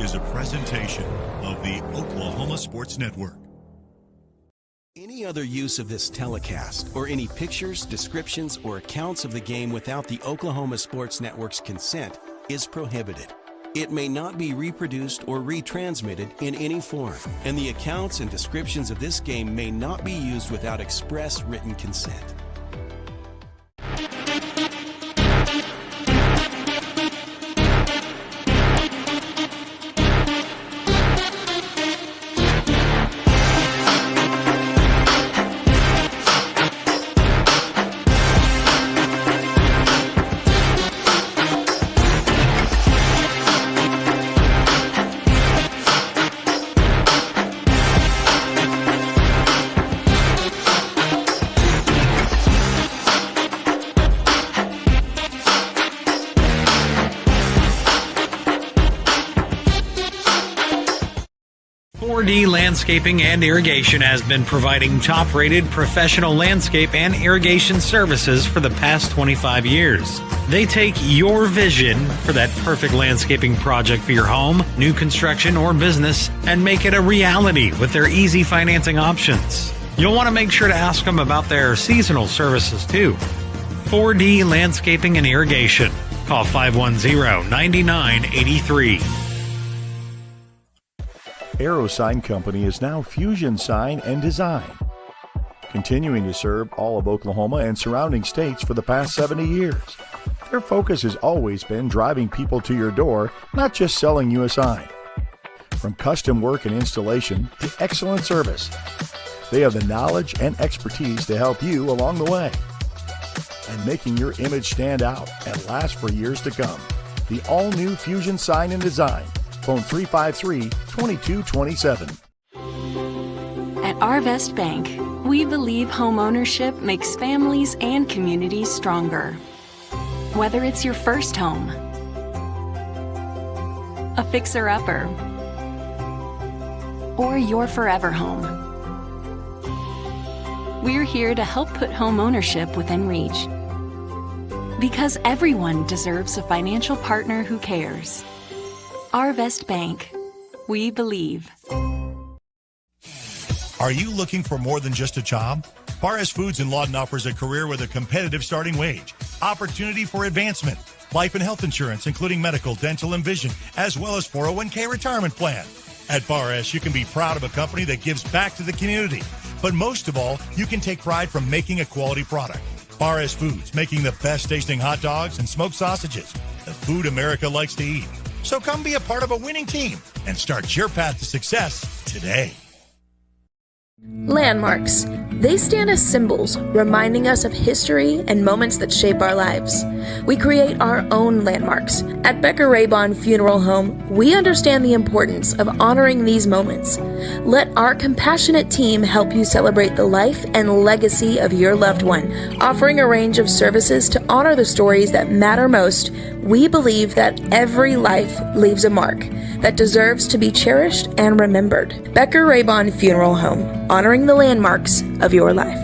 is a presentation of the Oklahoma Sports Network. Any other use of this telecast or any pictures, descriptions, or accounts of the game without the Oklahoma Sports Network's consent is prohibited. It may not be reproduced or retransmitted in any form, and the accounts and descriptions of this game may not be used without express written consent. Landscaping and Irrigation has been providing top-rated professional landscape and irrigation services for the past 25 years. They take your vision for that perfect landscaping project for your home, new construction, or business and make it a reality with their easy financing options. You'll want to make sure to ask them about their seasonal services too. 4D Landscaping and Irrigation. Call 510-9983. Aero Sign Company is now Fusion Sign and Design, continuing to serve all of Oklahoma and surrounding states for the past 70 years. Their focus has always been driving people to your door, not just selling you a sign. From custom work and installation to excellent service, they have the knowledge and expertise to help you along the way and making your image stand out and last for years to come. The all-new Fusion Sign and Design. Phone 353-2227. At Arvest Bank, we believe home ownership makes families and communities stronger. Whether it's your first home, a fixer-upper, or your forever home, we're here to help put home ownership within reach. Because everyone deserves a financial partner who cares. Arvest Bank. We believe. Are you looking for more than just a job? Bar S Foods in Lawton offers a career with a competitive starting wage, opportunity for advancement, life and health insurance, including medical, dental, and vision, as well as 401k retirement plan. At Bar S, you can be proud of a company that gives back to the community. But most of all, you can take pride from making a quality product. Bar S Foods, making the best tasting hot dogs and smoked sausages, the food America likes to eat. So come be a part of a winning team and start your path to success today. Landmarks. They stand as symbols, reminding us of history and moments that shape our lives. We create our own landmarks. At Becker-Raybon Funeral Home, we understand the importance of honoring these moments. Let our compassionate team help you celebrate the life and legacy of your loved one. Offering a range of services to honor the stories that matter most, we believe that every life leaves a mark that deserves to be cherished and remembered. Becker-Raybon Funeral Home, honoring the landmarks of your life.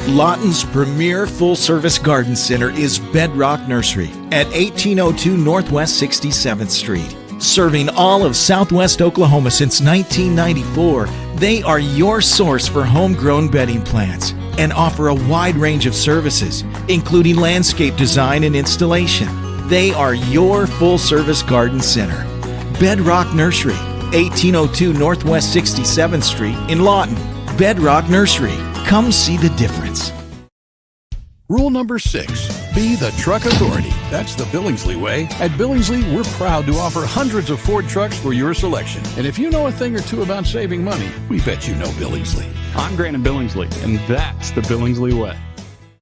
Lawton's premier full-service garden center is Bedrock Nursery at 1802 Northwest 67th Street. Serving all of Southwest Oklahoma since 1994, they are your source for homegrown bedding plants and offer a wide range of services, including landscape design and installation. They are your full-service garden center. Bedrock Nursery, 1802 Northwest 67th Street in Lawton. Bedrock Nursery. Come see the difference. Rule number 6, be the truck authority. That's the Billingsley way. At Billingsley, we're proud to offer hundreds of Ford trucks for your selection. And if you know a thing or two about saving money, we bet you know Billingsley. I'm Grant Billingsley, and that's the Billingsley way.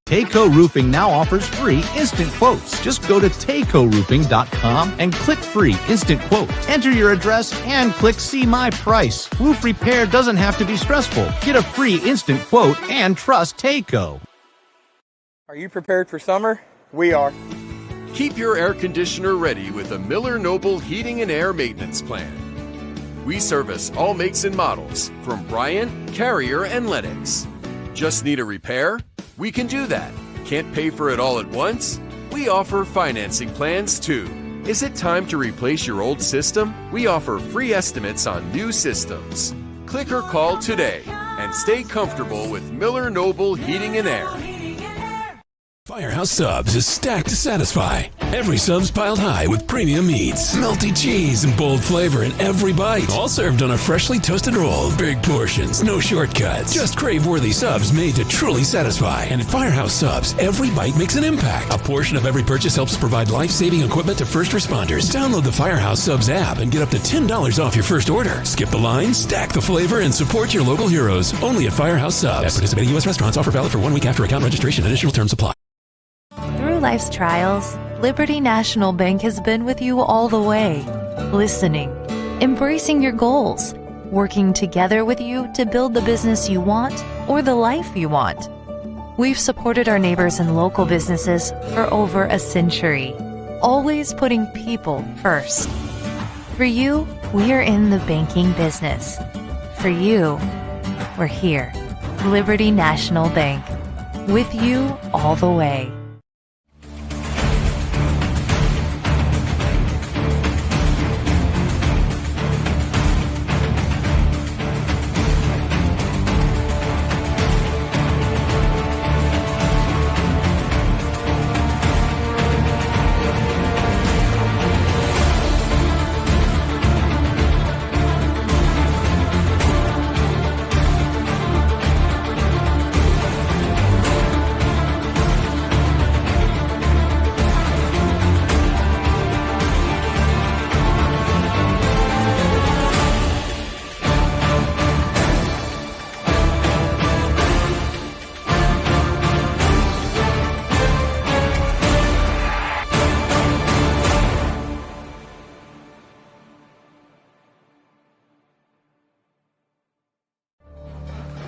Tayco Roofing now offers free instant quotes. Just go to taycoroofing.com and click free instant quote. Enter your address and click see my price. Roof repair doesn't have to be stressful. Get a free instant quote and trust Tayco. Are you prepared for summer? We are. Keep your air conditioner ready with a Miller Noble Heating and Air Maintenance Plan. We service all makes and models from Bryant, Carrier, and Lennox. Just need a repair? We can do that. Can't pay for it all at once? We offer financing plans too. Is it time to replace your old system? We offer free estimates on new systems. Click or call today and stay comfortable with Miller Noble Heating and Air. Firehouse Subs is stacked to satisfy. Every sub's piled high with premium meats, melty cheese, and bold flavor in every bite. All served on a freshly toasted roll. Big portions, no shortcuts. Just crave-worthy subs made to truly satisfy. And at Firehouse Subs, every bite makes an impact. A portion of every purchase helps provide life-saving equipment to first responders. Download the Firehouse Subs app and get up to $10 off your first order. Skip the line, stack the flavor, and support your local heroes. Only at Firehouse Subs. At participating U.S. restaurants. Offer valid for 1 week after account registration. Additional terms apply. Through life's trials, Liberty National Bank has been with you all the way, listening, embracing your goals, working together with you to build the business you want or the life you want. We've supported our neighbors and local businesses for over a century, always putting people first. For you, we're in the banking business. For you, we're here. Liberty National Bank, with you all the way.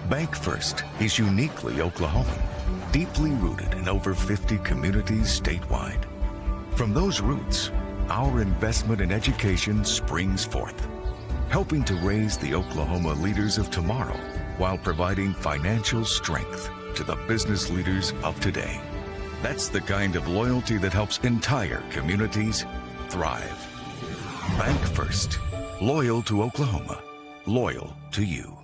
Bank First is uniquely Oklahoman, deeply rooted in over 50 communities statewide. From those roots, our investment in education springs forth, helping to raise the Oklahoma leaders of tomorrow while providing financial strength to the business leaders of today. That's the kind of loyalty that helps entire communities thrive. Bank First, loyal to Oklahoma, loyal to you.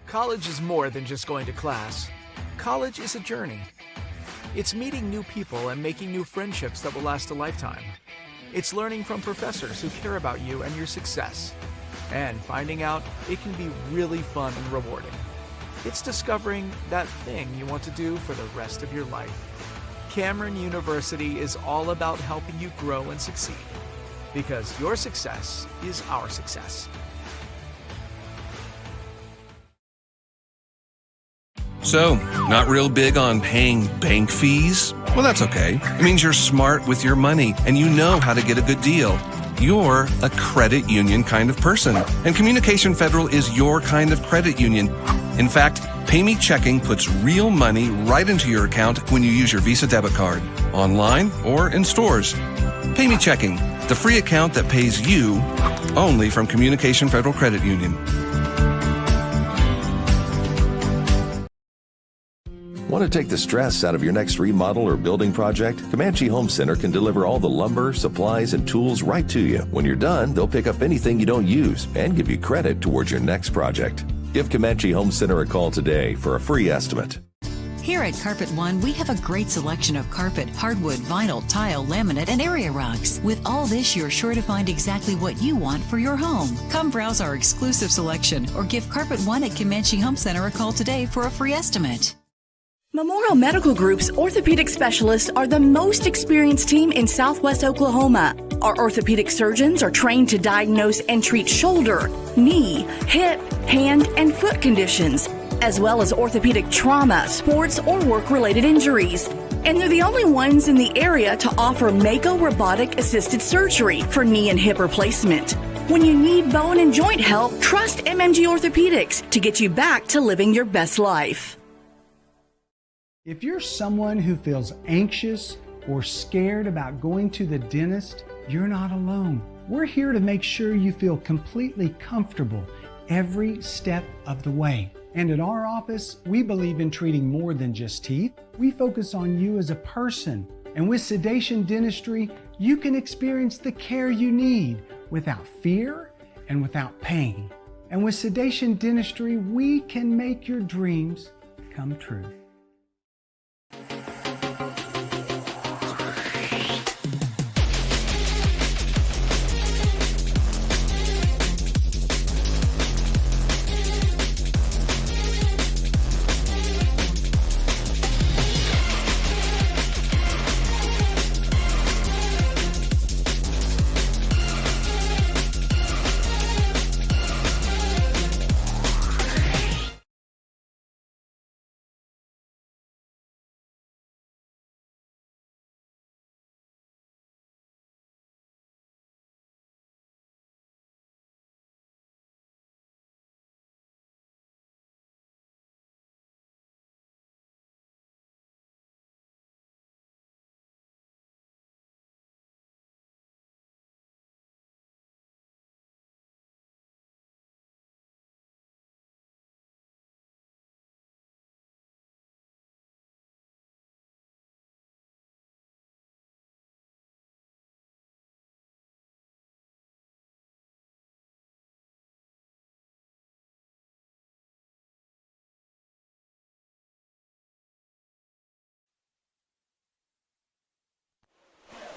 College is more than just going to class. College is a journey. It's meeting new people and making new friendships that will last a lifetime. It's learning from professors who care about you and your success. And finding out it can be really fun and rewarding. It's discovering that thing you want to do for the rest of your life. Cameron University is all about helping you grow and succeed. Because your success is our success. So, not real big on paying bank fees? Well, that's okay. It means you're smart with your money and you know how to get a good deal. You're a credit union kind of person, and Communication Federal is your kind of credit union. In fact, PayMe Checking puts real money right into your account when you use your Visa debit card, online or in stores. PayMe Checking, the free account that pays you only from Communication Federal Credit Union. Want to take the stress out of your next remodel or building project? Comanche Home Center can deliver all the lumber, supplies, and tools right to you. When you're done, they'll pick up anything you don't use and give you credit towards your next project. Give Comanche Home Center a call today for a free estimate. Here at Carpet One, we have a great selection of carpet, hardwood, vinyl, tile, laminate, and area rugs. With all this, you're sure to find exactly what you want for your home. Come browse our exclusive selection or give Carpet One at Comanche Home Center a call today for a free estimate. Memorial Medical Group's orthopedic specialists are the most experienced team in Southwest Oklahoma. Our orthopedic surgeons are trained to diagnose and treat shoulder, knee, hip, hand, and foot conditions, as well as orthopedic trauma, sports, or work-related injuries. And they're the only ones in the area to offer Mako robotic-assisted surgery for knee and hip replacement. When you need bone and joint help, trust MMG Orthopedics to get you back to living your best life. If you're someone who feels anxious or scared about going to the dentist, you're not alone. We're here to make sure you feel completely comfortable every step of the way. And at our office, we believe in treating more than just teeth. We focus on you as a person. And with Sedation Dentistry, you can experience the care you need without fear and without pain. And with Sedation Dentistry, we can make your dreams come true.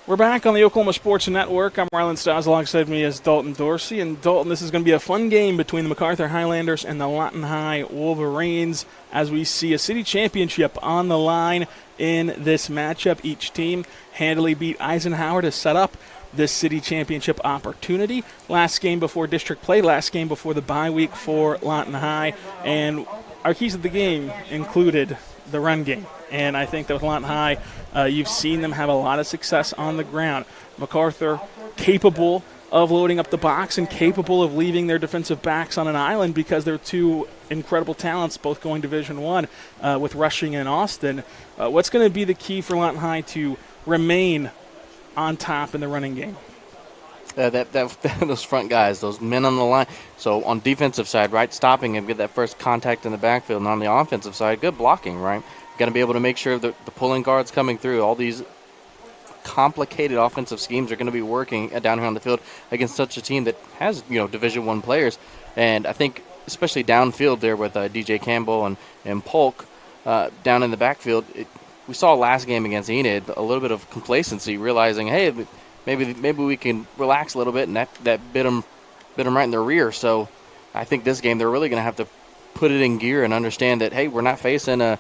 We're back on the Oklahoma Sports Network. I'm Rylan Stiles. Alongside me is Dalton Dorsey. And Dalton, this is going to be a fun game between the Macarthur Highlanders and the Lawton High Wolverines as we see a city championship on the line in this matchup. Each team handily beat Eisenhower to set up this city championship opportunity. Last game before district play, last game before the bye week for Lawton High. And our keys of the game included the run game. And I think that with Lawton High, you've seen them have a lot of success on the ground. Macarthur capable of loading up the box and capable of leaving their defensive backs on an island because they're two incredible talents, both going Division I with Rushing and Austin. What's going to be the key for Lawton High to remain on top in the running game? Those front guys, those men on the line. So on defensive side, right, stopping him, get that first contact in the backfield. And on the offensive side, good blocking, right? Got to be able to make sure that the pulling guards coming through, all these complicated offensive schemes are going to be working down here on the field against such a team that has, Division I players. And I think especially downfield there with DJ Campbell and Polk down in the backfield. We saw last game against Enid a little bit of complacency, realizing, hey, maybe we can relax a little bit, and that bit them right in the rear. So I think this game they're really going to have to put it in gear and understand that, hey, we're not facing a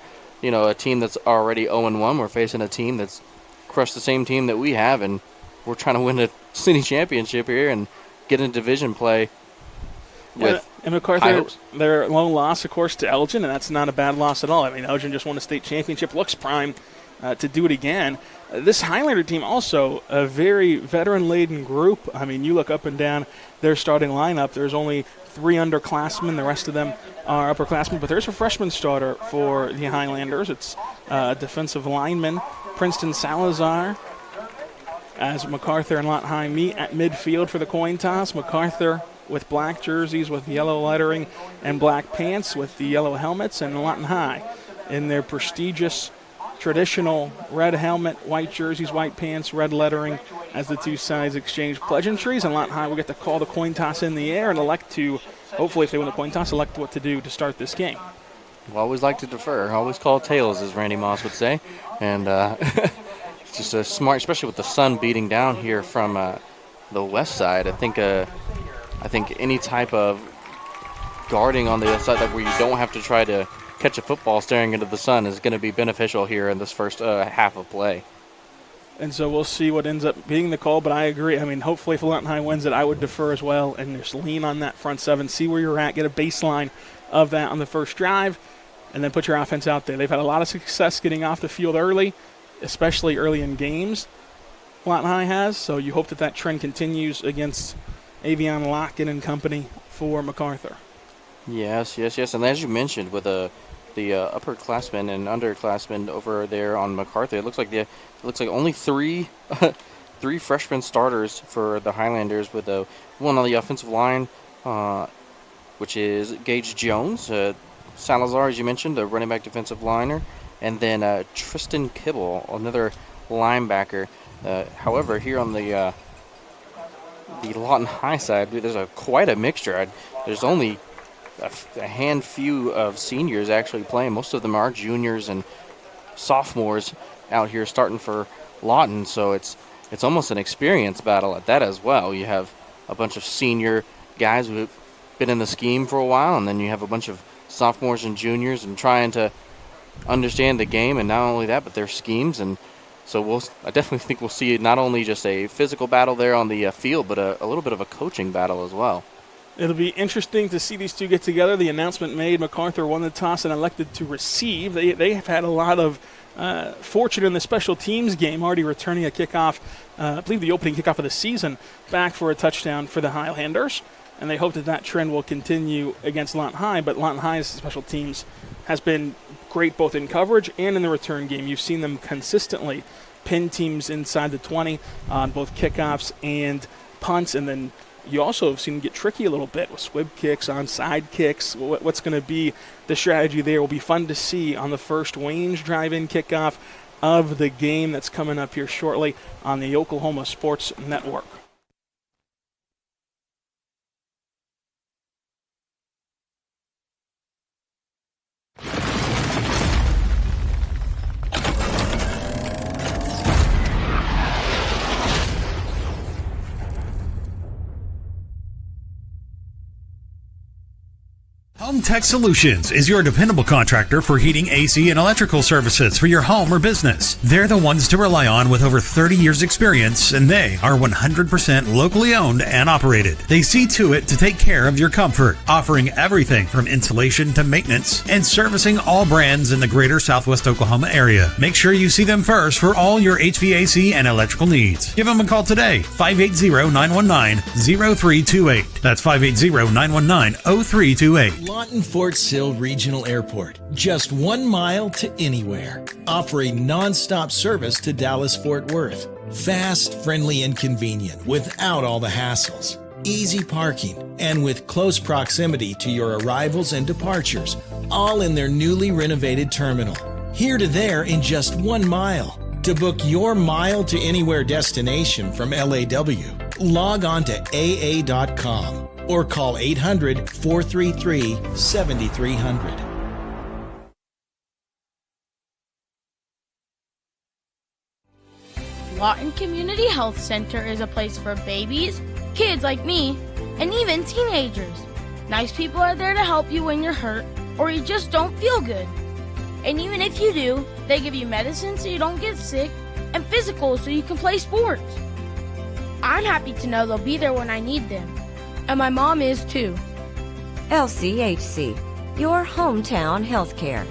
team that's already 0-1. We're facing a team that's crushed the same team that we have, and we're trying to win a city championship here and get into division play. And Macarthur, their lone loss, of course, to Elgin, and that's not a bad loss at all. I mean, Elgin just won a state championship, looks primed to do it again. This Highlander team also a very veteran-laden group. I mean, you look up and down their starting lineup. There's only 3 underclassmen. The rest of them are upperclassmen. But there's a freshman starter for the Highlanders. It's defensive lineman Princeton Salazar, as Macarthur and Lawton High meet at midfield for the coin toss. Macarthur with black jerseys with yellow lettering and black pants with the yellow helmets, and Lawton High in their prestigious traditional red helmet, white jerseys, white pants, red lettering, as the two sides exchange pleasantries. And Lawton High will get to call the coin toss in the air and elect to, hopefully if they win the coin toss, elect what to do to start this game. We always like to defer, always call tails, as Randy Moss would say. And it's just a smart, especially with the sun beating down here from the west side. I think any type of guarding on the other side, like where you don't have to try to catch a football staring into the sun, is going to be beneficial here in this first half of play. And so we'll see what ends up being the call, but I agree. I mean, hopefully if Lawton High wins it, I would defer as well and just lean on that front seven, see where you're at, get a baseline of that on the first drive, and then put your offense out there. They've had a lot of success getting off the field early, especially early in games, Lawton High has, so you hope that trend continues against Avion Locken and company for Macarthur. Yes. And as you mentioned, with the upperclassmen and underclassmen over there on Macarthur, it looks like only three freshman starters for the Highlanders, with one on the offensive line, which is Gage Jones, Salazar, as you mentioned, the running back defensive liner, and then Tristan Kibble, another linebacker. However, here on the Lawton High side, there's quite a mixture. There's only a few of seniors actually playing. Most of them are juniors and sophomores out here starting for Lawton, so it's almost an experience battle at that as well. You have a bunch of senior guys who've been in the scheme for a while, and then you have a bunch of sophomores and juniors and trying to understand the game, and not only that, but their schemes. And so I definitely think we'll see not only just a physical battle there on the field, but a little bit of a coaching battle as well. It'll be interesting to see these two get together. The announcement made, Macarthur won the toss and elected to receive. They have had a lot of fortune in the special teams game, already returning a kickoff, I believe the opening kickoff of the season, back for a touchdown for the Highlanders. And they hope that trend will continue against Lawton High. But Lawton High's special teams has been great both in coverage and in the return game. You've seen them consistently pin teams inside the 20 on both kickoffs and punts, and then you also have seen them get tricky a little bit with squib kicks, onside kicks. What's going to be the strategy there will be fun to see on the first Wayne's drive-in kickoff of the game that's coming up here shortly on the Oklahoma Sports Network. Home Tech Solutions is your dependable contractor for heating, AC, and electrical services for your home or business. They're the ones to rely on with over 30 years experience, and they are 100% locally owned and operated. They see to it to take care of your comfort, offering everything from insulation to maintenance and servicing all brands in the greater Southwest Oklahoma area. Make sure you see them first for all your HVAC and electrical needs. Give them a call today, 580-919-0328. That's 580-919-0328. Lawton Fort Sill Regional Airport, just 1 mile to anywhere. Offering non-stop service to Dallas-Fort Worth. Fast, friendly, and convenient without all the hassles. Easy parking, and with close proximity to your arrivals and departures, all in their newly renovated terminal. Here to there in just 1 mile. To book your mile to anywhere destination from LAW, log on to AA.com. or call 800-433-7300. Lawton Community Health Center is a place for babies, kids like me, and even teenagers. Nice people are there to help you when you're hurt or you just don't feel good. And even if you do, they give you medicine so you don't get sick and physicals so you can play sports. I'm happy to know they'll be there when I need them. And my mom is too. LCHC, your hometown healthcare.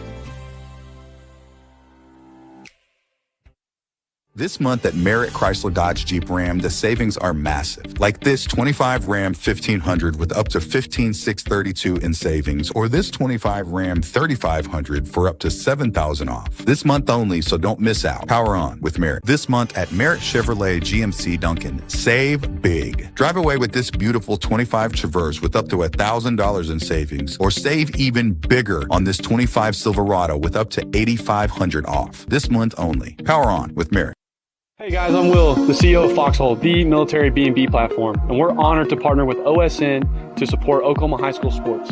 This month at Merritt Chrysler Dodge Jeep Ram, the savings are massive. Like this 25 Ram 1500 with up to $15,632 in savings, or this 25 Ram 3500 for up to $7,000 off. This month only, so don't miss out. Power on with Merritt. This month at Merritt Chevrolet GMC Duncan, save big. Drive away with this beautiful 25 Traverse with up to $1,000 in savings, or save even bigger on this 25 Silverado with up to $8,500 off. This month only. Power on with Merritt. Hey guys, I'm Will, the CEO of Foxhole, the military B&B platform, and we're honored to partner with OSN to support Oklahoma high school sports.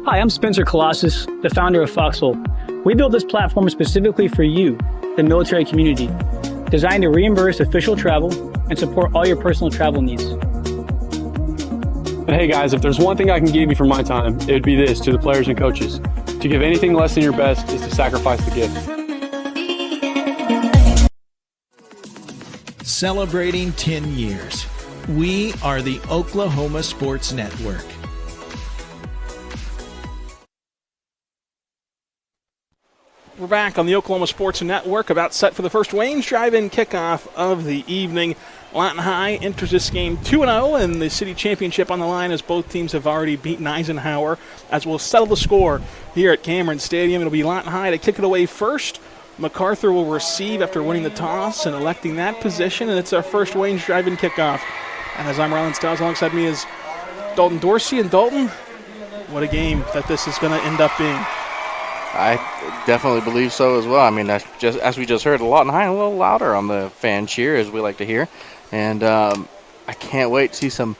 Hi, I'm Spencer Colossus, the founder of Foxhole. We built this platform specifically for you, the military community, designed to reimburse official travel and support all your personal travel needs. But hey guys, if there's one thing I can give you for my time, it would be this to the players and coaches. To give anything less than your best is to sacrifice the gift. Celebrating 10 years. We are the Oklahoma Sports Network. We're back on the Oklahoma Sports Network, about set for the first Wayne's Drive-In kickoff of the evening. Lawton High enters this game 2-0, and the city championship on the line as both teams have already beaten Eisenhower. As we'll settle the score here at Cameron Stadium, it'll be Lawton High to kick it away first. Macarthur will receive after winning the toss and electing that position, and it's our first Wayne's Drive-In kickoff. And as I'm Rylan Stiles, alongside me is Dalton Dorsey. And Dalton, what a game that this is going to end up being. I definitely believe so as well. I mean, that's just as we just heard, Lawton High a little louder on the fan cheer, as we like to hear. And I can't wait to see some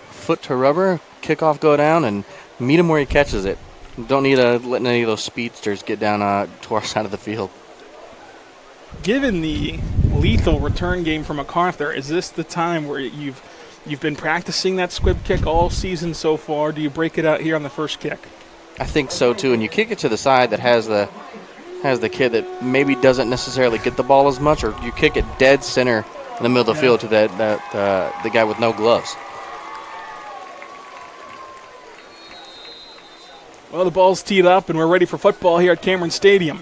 foot to rubber, kickoff go down, and meet him where he catches it. Don't need to let any of those speedsters get down to our side of the field. Given the lethal return game from Macarthur, is this the time where you've been practicing that squib kick all season so far? Do you break it out here on the first kick? I think so too, and you kick it to the side that has the kid that maybe doesn't necessarily get the ball as much, or you kick it dead center in the middle of the field to the guy with no gloves. Well, the ball's teed up, and we're ready for football here at Cameron Stadium.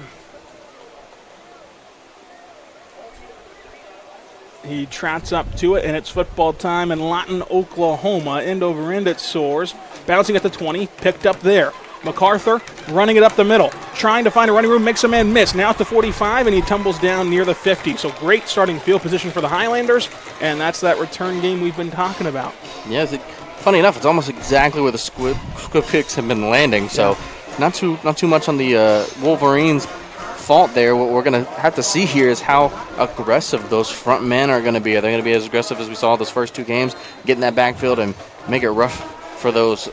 He trots up to it, and it's football time in Lawton, Oklahoma. End over end, it soars. Bouncing at the 20, picked up there. Macarthur running it up the middle, trying to find a running room, makes a man miss. Now at the 45, and he tumbles down near the 50. So great starting field position for the Highlanders, and that's that return game we've been talking about. Yes, funny enough, it's almost exactly where the squib kicks have been landing. So not too much on the Wolverines' fault there. What we're going to have to see here is how aggressive those front men are going to be. Are they going to be as aggressive as we saw those first two games, getting that backfield and make it rough for those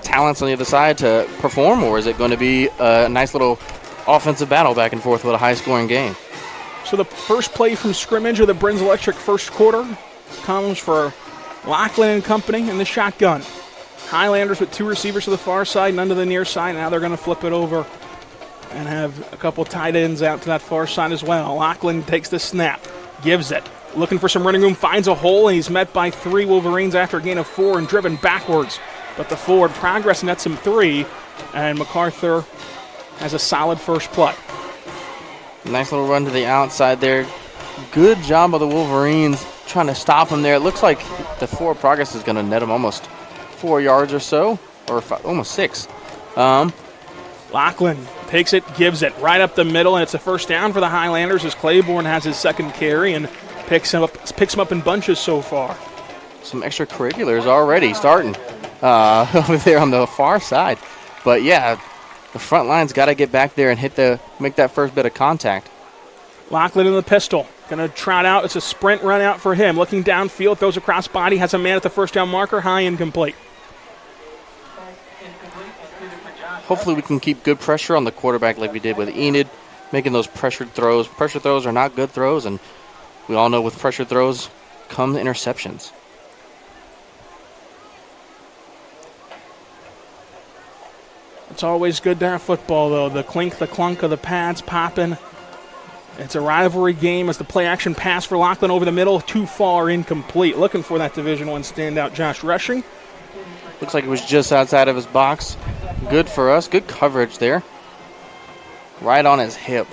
talents on the other side to perform, or is it going to be a nice little offensive battle back and forth with a high-scoring game? So the first play from scrimmage of the Brins Electric first quarter comes for Lachlan and company in the shotgun. Highlanders with two receivers to the far side, none to the near side. Now they're going to flip it over and have a couple tight ends out to that far side as well. Lachlan takes the snap, gives it, looking for some running room, finds a hole, and he's met by three Wolverines after a gain of 4 and driven backwards. But the forward progress nets him 3, and Macarthur has a solid first play. Nice little run to the outside there. Good job of the Wolverines trying to stop him there. It looks like the forward progress is going to net him almost 4 yards or so, or almost 6. Lachlan takes it, gives it right up the middle, and it's a first down for the Highlanders as Claiborne has his second carry and picks him up in bunches so far. Some extracurriculars already starting over there on the far side. But yeah, the front line's got to get back there and make that first bit of contact. Lachlan in the pistol. Going to trot out. It's a sprint run out for him. Looking downfield, throws across body, has a man at the first down marker, high incomplete. Hopefully we can keep good pressure on the quarterback like we did with Enid, making those pressured throws. Pressure throws are not good throws, and we all know with pressured throws come interceptions. It's always good to have football, though. The clink, the clunk of the pads popping. It's a rivalry game as the play-action pass for Lachlan over the middle, too far, incomplete. Looking for that Division I standout, Josh Rushing. Looks like it was just outside of his box. Good for us. Good coverage there. Right on his hip.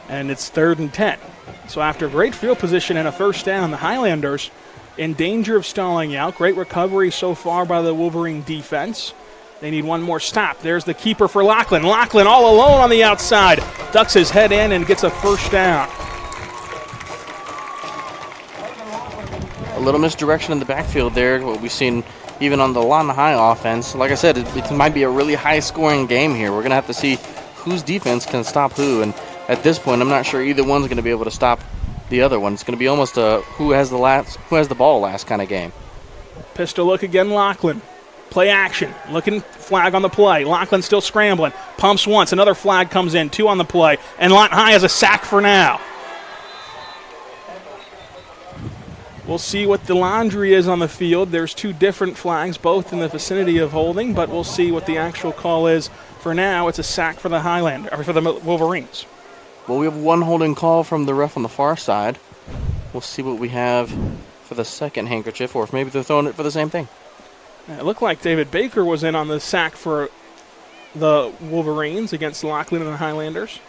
And it's 3rd and 10. So after great field position and a first down, the Highlanders in danger of stalling out. Great recovery so far by the Wolverine defense. They need one more stop. There's the keeper for Lachlan. Lachlan all alone on the outside. Ducks his head in and gets a first down. A little misdirection in the backfield there, what we've seen even on the Lawton High offense. Like I said, it might be a really high-scoring game here. We're going to have to see whose defense can stop who. And at this point, I'm not sure either one's going to be able to stop the other one. It's going to be almost a who has the ball last kind of game. Pistol look again, Lachlan. Play action. Looking flag on the play. Lachlan still scrambling. Pumps once. Another flag comes in. 2 on the play. And Lawton High has a sack for now. We'll see what the laundry is on the field. There's 2 different flags, both in the vicinity of holding, but we'll see what the actual call is. For now, it's a sack for the Highlander, or for the Wolverines. Well, we have one holding call from the ref on the far side. We'll see what we have for the second handkerchief, or if maybe they're throwing it for the same thing. It looked like David Baker was in on the sack for the Wolverines against Lachlan and the Highlanders.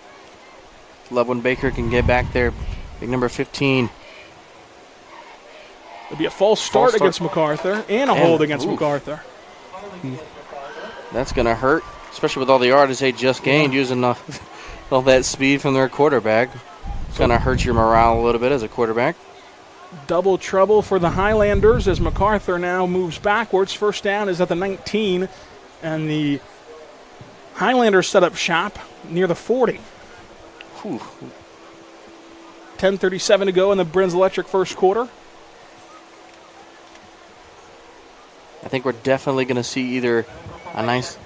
Love when Baker can get back there. Big number 15. It'll be a false start against Macarthur and a hold against Macarthur. That's going to hurt, especially with all the yardage they just gained using all that speed from their quarterback. It's going to hurt your morale a little bit as a quarterback. Double trouble for the Highlanders as Macarthur now moves backwards. First down is at the 19, and the Highlanders set up shop near the 40. 10:37 to go in the Brins Electric first quarter. I think we're definitely going to see either a nice...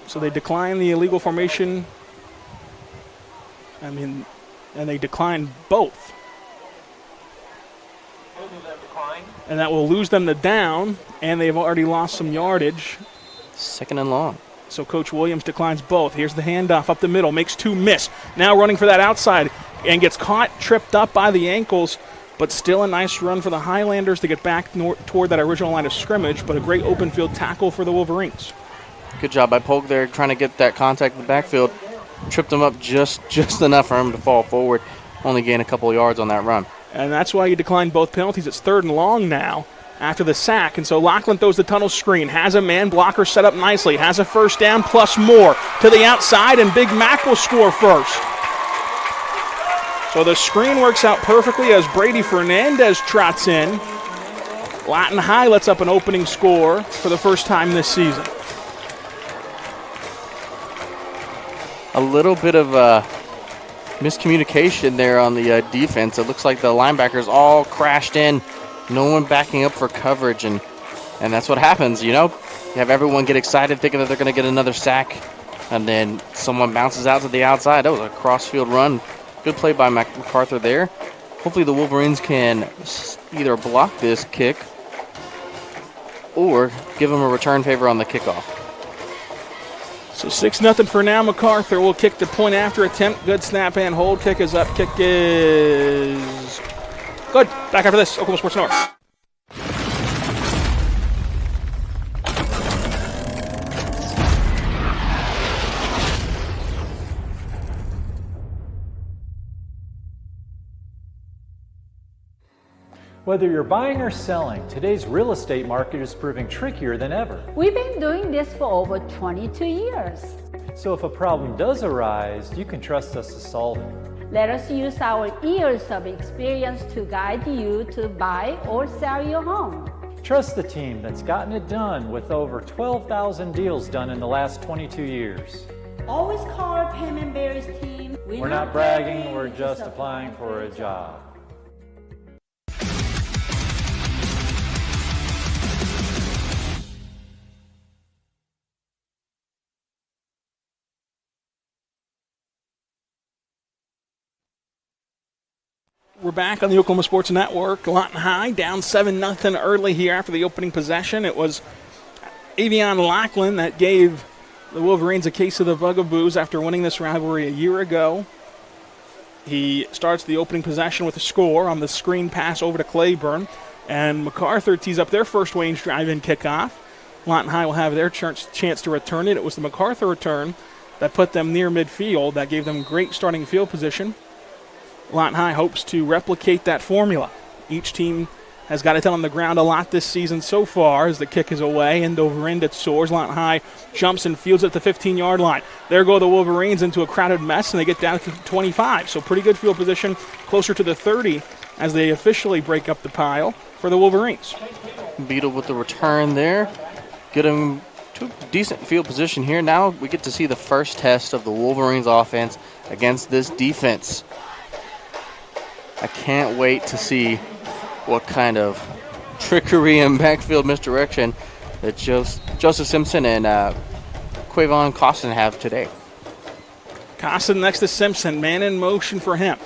So they decline the illegal formation. And they decline both. And that will lose them to down, and they've already lost some yardage. 2nd and long. So Coach Williams declines both. Here's the handoff up the middle, makes 2 miss. Now running for that outside and gets caught, tripped up by the ankles, but still a nice run for the Highlanders to get back toward that original line of scrimmage, but a great open field tackle for the Wolverines. Good job by Polk there trying to get that contact in the backfield. Tripped him up just enough for him to fall forward. Only gain a couple of yards on that run. And that's why you declined both penalties. It's 3rd and long now after the sack. And so Lachlan throws the tunnel screen. Has a man blocker set up nicely. Has a first down plus more to the outside. And Big Mac will score first. So the screen works out perfectly as Brady Fernandez trots in. Lawton High lets up an opening score for the first time this season. A little bit of miscommunication there on the defense. It looks like the linebackers all crashed in. No one backing up for coverage, and that's what happens, you know. You have everyone get excited thinking that they're going to get another sack, and then someone bounces out to the outside. That was a cross-field run. Good play by Macarthur there. Hopefully the Wolverines can either block this kick or give them a return favor on the kickoff. So 6-0 for now. Macarthur will kick the point after attempt. Good snap and hold. Kick is up. Kick is good. Back after this. Oklahoma Sports North. Whether you're buying or selling, today's real estate market is proving trickier than ever. We've been doing this for over 22 years. So if a problem does arise, you can trust us to solve it. Let us use our years of experience to guide you to buy or sell your home. Trust the team that's gotten it done with over 12,000 deals done in the last 22 years. Always call Payment Berries team. We're not bragging, we're just applying for a job. We're back on the Oklahoma Sports Network. Lawton High down 7-0 early here after the opening possession. It was Avion Lachlan that gave the Wolverines a case of the bugaboos after winning this rivalry a year ago. He starts the opening possession with a score on the screen pass over to Claiborne, and Macarthur tees up their first range drive-in kickoff. Lawton High will have their chance to return it. It was the Macarthur return that put them near midfield, that gave them great starting field position. Lawton High hopes to replicate that formula. Each team has got it done on the ground a lot this season so far as the kick is away. End over end, it soars. Lawton High jumps and fields at the 15-yard line. There go the Wolverines into a crowded mess, and they get down to 25. So pretty good field position, closer to the 30 as they officially break up the pile for the Wolverines. Beetle with the return there. Get him to decent field position here. Now we get to see the first test of the Wolverines offense against this defense. I can't wait to see what kind of trickery and backfield misdirection that Joseph Simpson and Quavon Costin have today. Costin next to Simpson, man in motion for him.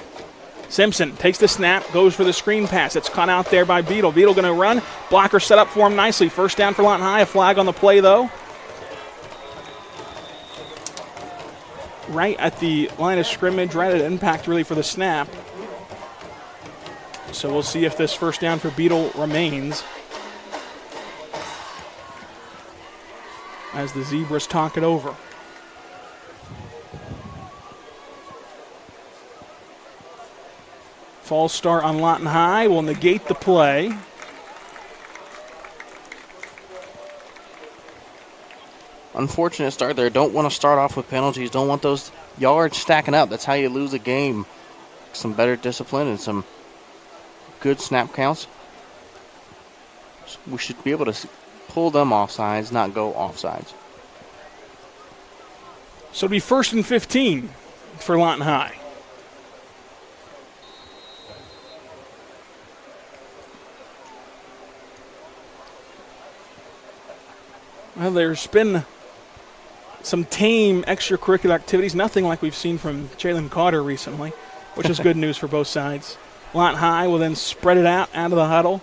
Simpson takes the snap, goes for the screen pass. It's caught out there by Beetle. Beetle going to run. Blocker set up for him nicely. First down for Lawton High. A flag on the play, though. Right at the line of scrimmage, right at impact, really, for the snap. So we'll see if this first down for Beetle remains as the Zebras talk it over. False start on Lawton High will negate the play. Unfortunate start there. Don't want to start off with penalties. Don't want those yards stacking up. That's how you lose a game. Some better discipline and some good snap counts. We should be able to pull them offsides, not go offsides. So it'll be 1st and 15 for Lawton High. Well, there's been some tame extracurricular activities, nothing like we've seen from Jalen Carter recently, which is good news for both sides. Lawton High will then spread it out of the huddle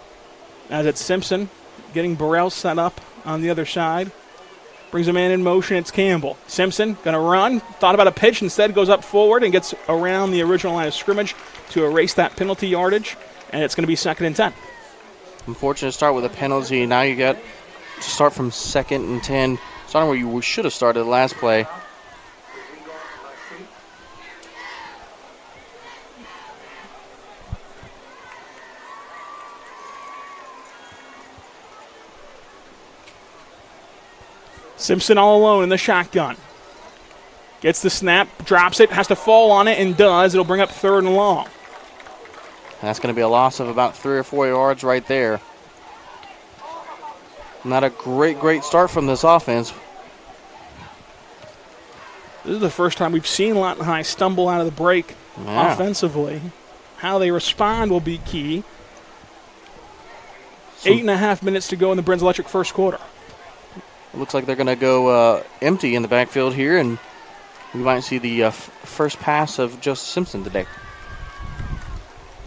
as it's Simpson getting Burrell set up on the other side. Brings a man in motion. It's Campbell. Simpson going to run. Thought about a pitch. Instead goes up forward and gets around the original line of scrimmage to erase that penalty yardage. And it's going to be 2nd and 10. Unfortunate start with a penalty. Now you got to start from 2nd and 10. Starting where you should have started the last play. Simpson all alone in the shotgun. Gets the snap, drops it, has to fall on it, and does. It'll bring up 3rd and long. And that's going to be a loss of about 3 or 4 yards right there. Not a great start from this offense. This is the first time we've seen Lawton High stumble out of the break offensively. How they respond will be key. 8.5 minutes to go in the Brins Electric first quarter. It looks like they're going to go empty in the backfield here, and we might see the first pass of Joseph Simpson today.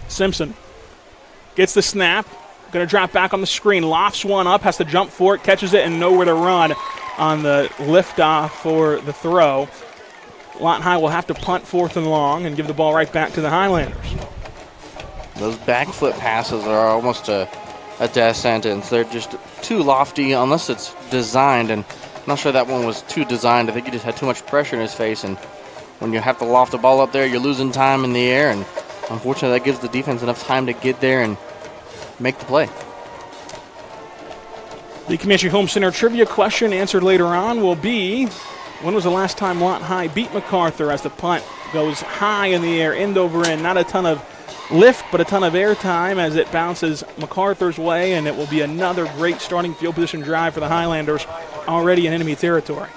Simpson gets the snap, going to drop back on the screen, lofts one up, has to jump for it, catches it, and nowhere to run on the liftoff for the throw. Lawton High will have to punt 4th and long and give the ball right back to the Highlanders. Those backflip passes are almost a death sentence. They're just too lofty unless it's designed, and I'm not sure that one was too designed. I think he just had too much pressure in his face, and when you have to loft the ball up there, you're losing time in the air, and unfortunately that gives the defense enough time to get there and make the play. The Comanche Home Center trivia question answered later on will be, when was the last time Lawton High beat Macarthur as the punt goes high in the air, end over end? Not a ton of lift, but a ton of air time as it bounces Macarthur's way, and it will be another great starting field position drive for the Highlanders, already in enemy territory.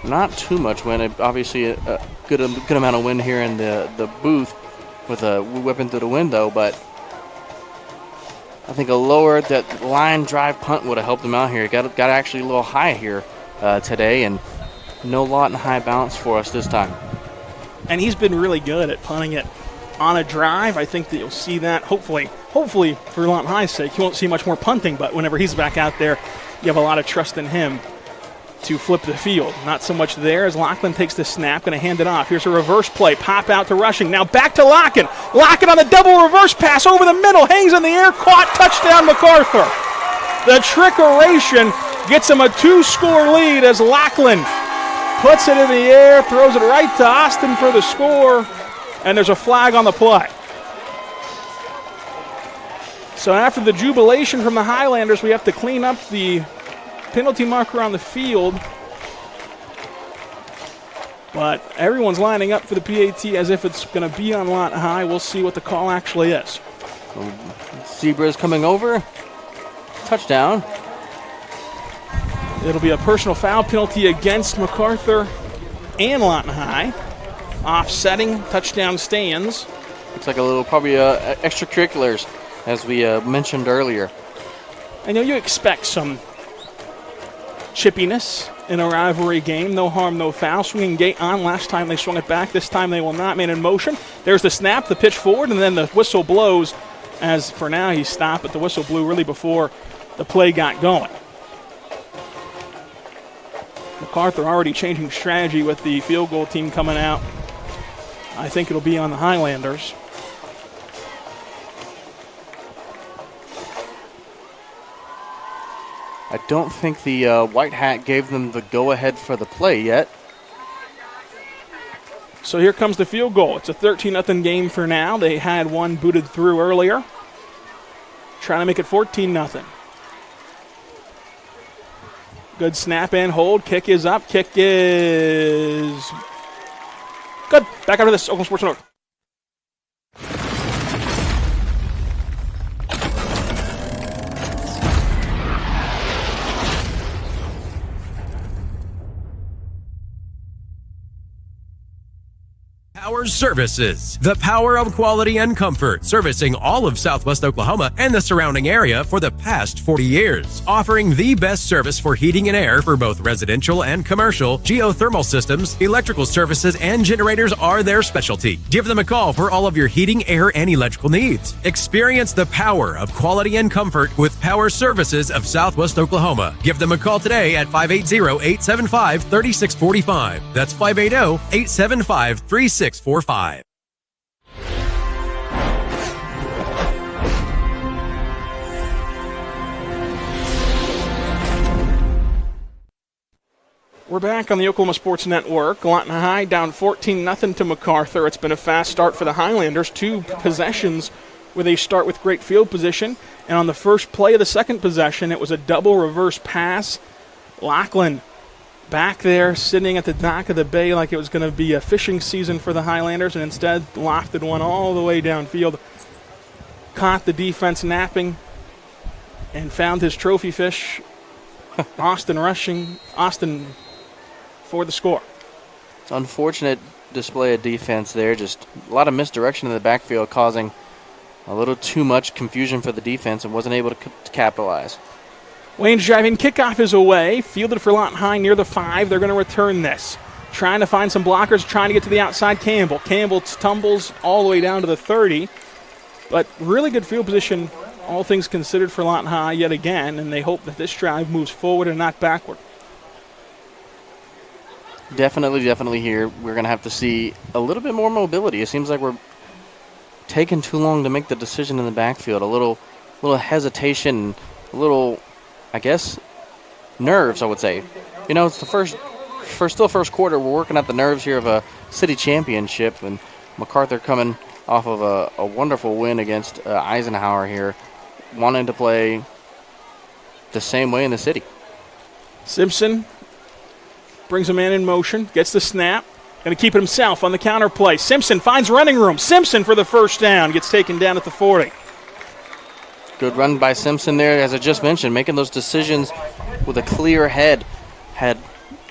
not too much wind. Obviously, a good amount of wind here in the booth with a whipping through the window, but I think a lower that line drive punt would have helped him out here. Got actually a little high here today, and no Lawton high bounce for us this time. And he's been really good at punting it on a drive. I think that you'll see that, hopefully for Lawton High's sake. You won't see much more punting, but whenever he's back out there, you have a lot of trust in him to flip the field. Not so much there as Lachlan takes the snap, going to hand it off. Here's a reverse play, pop out to Rushing. Now back to Lachlan. Lachlan on the double reverse pass over the middle, hangs in the air, caught, touchdown Macarthur. The trickeration gets him a 2-score lead as Lachlan puts it in the air, throws it right to Austin for the score, and there's a flag on the play. So after the jubilation from the Highlanders, we have to clean up the penalty marker on the field. But everyone's lining up for the PAT as if it's going to be on Lawton High. We'll see what the call actually is. Zebra's coming over. Touchdown. It'll be a personal foul penalty against Macarthur and Lawton High. Offsetting, touchdown stands. Looks like a little probably extracurriculars, as we mentioned earlier. I know you expect some chippiness in a rivalry game. No harm, no foul. Swinging gate on. Last time they swung it back. This time they will not. Man in motion. There's the snap, the pitch forward, and then the whistle blows. As for now, he stopped, but the whistle blew really before the play got going. Macarthur already changing strategy with the field goal team coming out. I think it'll be on the Highlanders. I don't think the white hat gave them the go-ahead for the play yet. So here comes the field goal. It's a 13-0 game for now. They had one booted through earlier. Trying to make it 14-0. Good snap and hold. Kick is up. Kick is good. Back after this. Oklahoma Sports Network. Power Services, the power of quality and comfort, servicing all of Southwest Oklahoma and the surrounding area for the past 40 years. Offering the best service for heating and air for both residential and commercial, geothermal systems, electrical services, and generators are their specialty. Give them a call for all of your heating, air, and electrical needs. Experience the power of quality and comfort with Power Services of Southwest Oklahoma. Give them a call today at 580-875-3645. That's 580-875-3645. We're back on the Oklahoma Sports Network. Lawton High down 14-0 to Macarthur. It's been a fast start for the Highlanders. 2 possessions where they start with great field position. And on the first play of the second possession, it was a double reverse pass. Lachlan back there sitting at the dock of the bay like it was going to be a fishing season for the Highlanders, and instead lofted one all the way downfield. Caught the defense napping and found his trophy fish. Austin for the score. Unfortunate display of defense there. Just a lot of misdirection in the backfield, causing a little too much confusion for the defense, and wasn't able to capitalize. Wayne's driving kickoff is away. Fielded for Lawton High near the 5. They're going to return this. Trying to find some blockers, trying to get to the outside. Campbell tumbles all the way down to the 30. But really good field position, all things considered, for Lawton High yet again, and they hope that this drive moves forward and not backward. Definitely here we're going to have to see a little bit more mobility. It seems like we're taking too long to make the decision in the backfield. A little hesitation, a little, I guess, nerves, I would say. You know, it's the first quarter. We're working at the nerves here of a city championship, and Macarthur coming off of a wonderful win against Eisenhower here, wanting to play the same way in the city. Simpson brings a man in motion, gets the snap, going to keep it himself on the counter play. Simpson finds running room. Simpson for the first down, gets taken down at the 40. Good run by Simpson there, as I just mentioned, making those decisions with a clear head. Had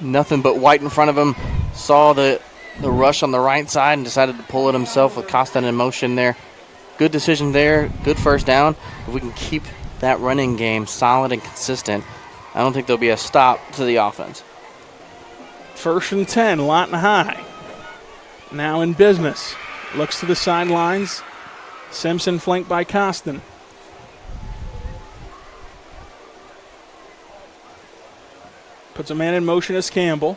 nothing but white in front of him. Saw the rush on the right side and decided to pull it himself with Costin in motion there. Good decision there. Good first down. If we can keep that running game solid and consistent, I don't think there'll be a stop to the offense. 1st and 10, Lawton High. Now in business. Looks to the sidelines. Simpson flanked by Costin. Puts a man in motion as Campbell.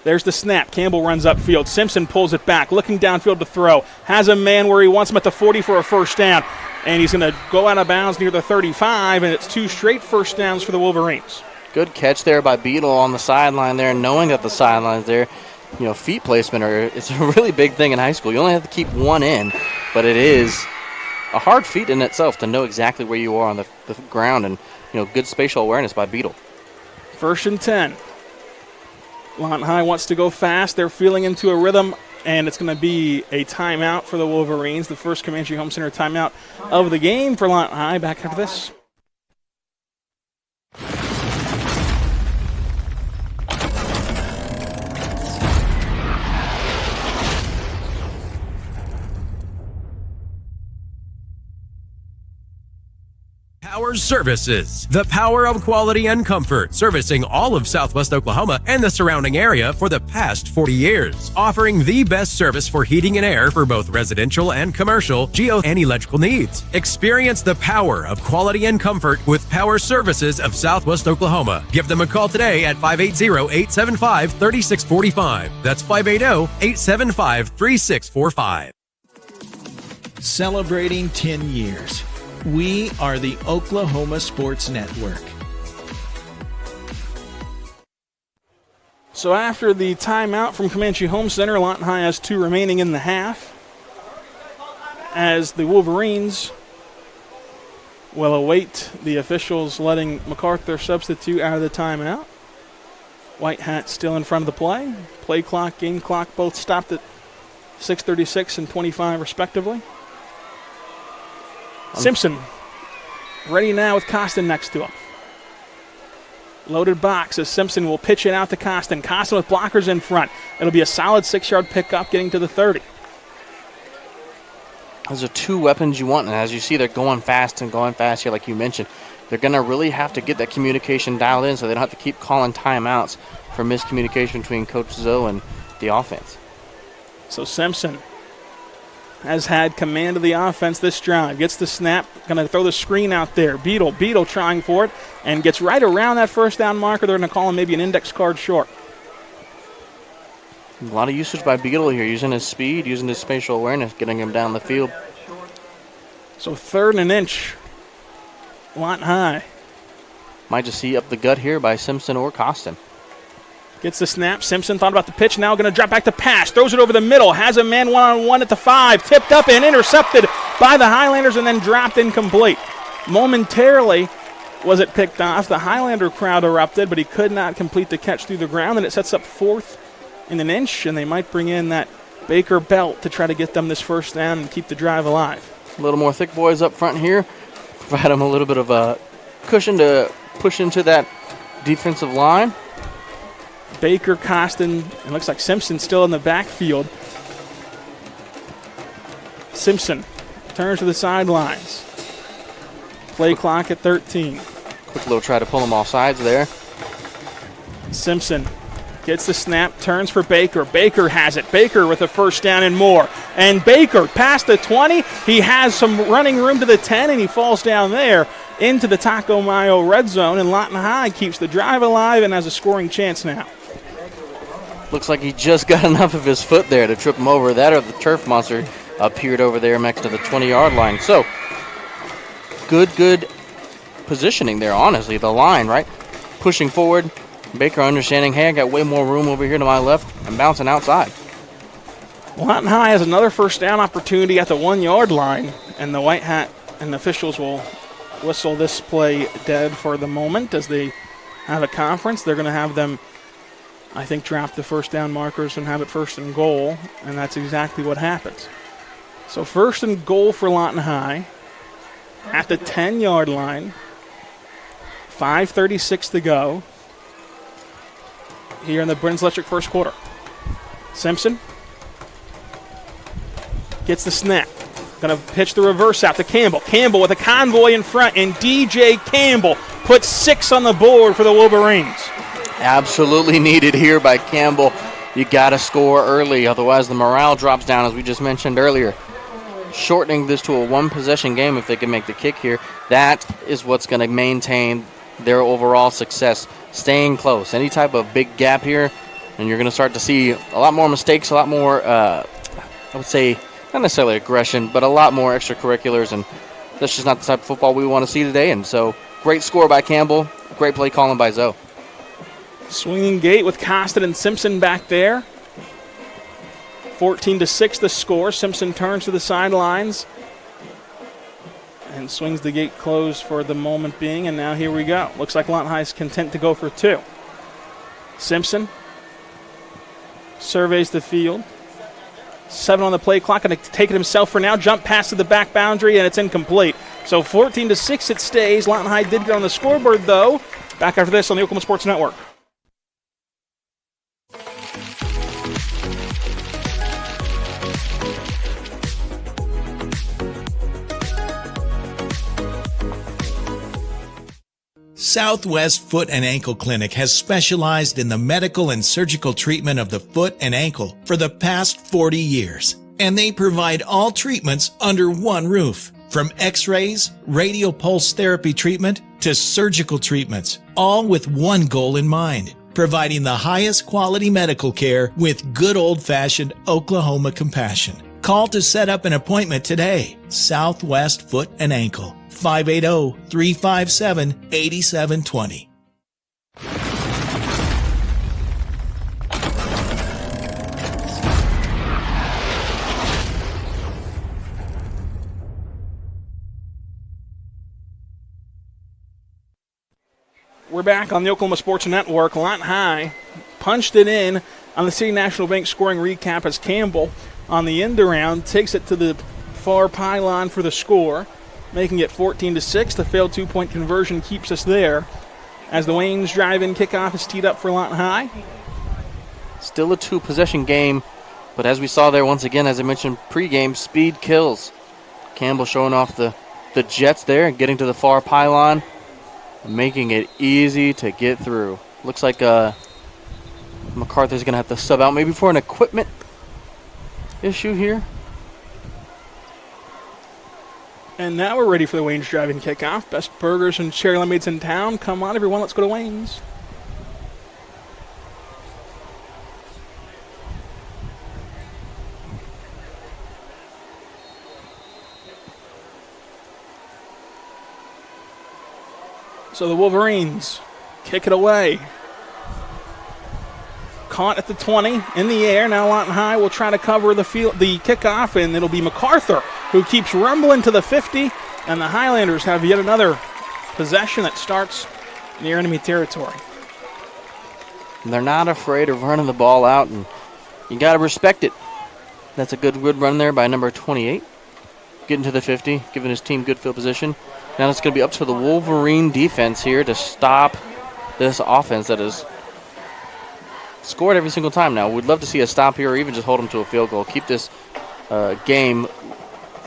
There's the snap. Campbell runs upfield. Simpson pulls it back, looking downfield to throw. Has a man where he wants him at the 40 for a first down. And he's going to go out of bounds near the 35, and it's 2 straight first downs for the Wolverines. Good catch there by Beadle on the sideline there, knowing that the sideline's there. You know, feet placement it's a really big thing in high school. You only have to keep one in, but it is a hard feat in itself to know exactly where you are on the ground, and, you know, good spatial awareness by Beadle. 1st and 10. Lawton High wants to go fast. They're feeling into a rhythm, and it's going to be a timeout for the Wolverines. The first Comanche Home Center timeout of the game for Lawton High. Back after this. Power Services, the power of quality and comfort, servicing all of Southwest Oklahoma and the surrounding area for the past 40 years, offering the best service for heating and air for both residential and commercial, geo and electrical needs. Experience the power of quality and comfort with Power Services of Southwest Oklahoma. Give them a call today at 580-875-3645. That's 580-875-3645. Celebrating 10 years. We are the Oklahoma Sports Network. So after the timeout from Comanche Home Center, Lawton High has 2 remaining in the half, as the Wolverines will await the officials letting Macarthur substitute out of the timeout. White Hat still in front of the play. Play clock, game clock both stopped at 6:36 and 25 respectively. Simpson ready now with Costin next to him. Loaded box as Simpson will pitch it out to Costin. Costin with blockers in front. It'll be a solid 6-yard pickup getting to the 30. Those are 2 weapons you want, and as you see, they're going fast here like you mentioned. They're going to really have to get that communication dialed in so they don't have to keep calling timeouts for miscommunication between Coach Zoe and the offense. So Simpson has had command of the offense this drive. Gets the snap, going to throw the screen out there. Beadle trying for it, and gets right around that first down marker. They're going to call him maybe an index card short. A lot of usage by Beadle here, using his speed, using his spatial awareness, getting him down the field. So 3rd and an inch. Lawton High. Might just see up the gut here by Simpson or Costin. Gets the snap. Simpson thought about the pitch. Now going to drop back to pass. Throws it over the middle. Has a man one-on-one at the 5. Tipped up and intercepted by the Highlanders and then dropped incomplete. Momentarily was it picked off. The Highlander crowd erupted, but he could not complete the catch through the ground, and it sets up 4th and an inch, and they might bring in that Baker belt to try to get them this first down and keep the drive alive. A little more thick boys up front here. Provide them a little bit of a cushion to push into that defensive line. Baker, Costin, it looks like Simpson still in the backfield. Simpson turns to the sidelines. Play clock at 13. Quick little try to pull them off sides there. Simpson gets the snap, turns for Baker. Baker has it. Baker with a first down and more. And Baker past the 20. He has some running room to the 10, and he falls down there into the Taco Mayo red zone. And Lawton High keeps the drive alive and has a scoring chance now. Looks like he just got enough of his foot there to trip him over. That or the turf monster appeared over there next to the 20-yard line. So, good positioning there, honestly. The line, right? Pushing forward. Baker understanding, hey, I got way more room over here to my left. I'm bouncing outside. Lawton High has another first down opportunity at the 1-yard line, and the White Hat and the officials will whistle this play dead for the moment as they have a conference. They're going to have them, I think, drop the first down markers and have it 1st and goal, and that's exactly what happens. So 1st and goal for Lawton High at the 10-yard line. 5:36 to go. here in the Bruins Electric first quarter. Simpson gets the snap. Going to pitch the reverse out to Campbell. Campbell with a convoy in front, and DJ Campbell puts 6 on the board for the Wolverines. Absolutely needed here by Campbell. You got to score early, otherwise the morale drops down, as we just mentioned earlier. Shortening this to a one-possession game if they can make the kick here, that is what's going to maintain their overall success. Staying close. Any type of big gap here, and you're going to start to see a lot more mistakes, a lot more, I would say, not necessarily aggression, but a lot more extracurriculars, and that's just not the type of football we want to see today. And so, great score by Campbell, great play calling by Zoe. Swinging gate with Costin and Simpson back there. 14-6 the score. Simpson turns to the sidelines and swings the gate closed for the moment being, and now here we go. Looks like Lawton High is content to go for 2. Simpson surveys the field. 7 on the play clock, going to take it himself for now. Jump pass to the back boundary, and it's incomplete. So 14-6 it stays. Lawton High did get on the scoreboard, though. Back after this on the Oklahoma Sports Network. Southwest Foot and Ankle Clinic has specialized in the medical and surgical treatment of the foot and ankle for the past 40 years. And they provide all treatments under one roof. From x-rays, radial pulse therapy treatment, to surgical treatments, all with one goal in mind: providing the highest quality medical care with good old-fashioned Oklahoma compassion. Call to set up an appointment today. Southwest Foot and Ankle, 580-357-8720. We're back on the Oklahoma Sports Network. Lawton High punched it in on the City National Bank scoring recap as Campbell on the end around takes it to the far pylon for the score, making it 14-6. The failed 2-point conversion keeps us there as the Waynes drive-in kickoff is teed up for Lawton High. Still a 2-possession game, but as we saw there once again, as I mentioned pregame, speed kills. Campbell showing off the jets there and getting to the far pylon, making it easy to get through. Looks like Macarthur's going to have to sub out maybe for an equipment issue here. And now we're ready for the Waynes drive-in kickoff. Best burgers and cherry lemonades in town. Come on, everyone, let's go to Waynes. So the Wolverines kick it away. Caught at the 20, in the air. Now Lawton High will try to cover the kickoff, and it'll be Macarthur who keeps rumbling to the 50, and the Highlanders have yet another possession that starts near enemy territory. They're not afraid of running the ball out, and you got to respect it. That's a good run there by number 28. Getting to the 50, giving his team good field position. Now it's going to be up to the Wolverine defense here to stop this offense that is scored every single time now. We'd love to see a stop here or even just hold them to a field goal. Keep this game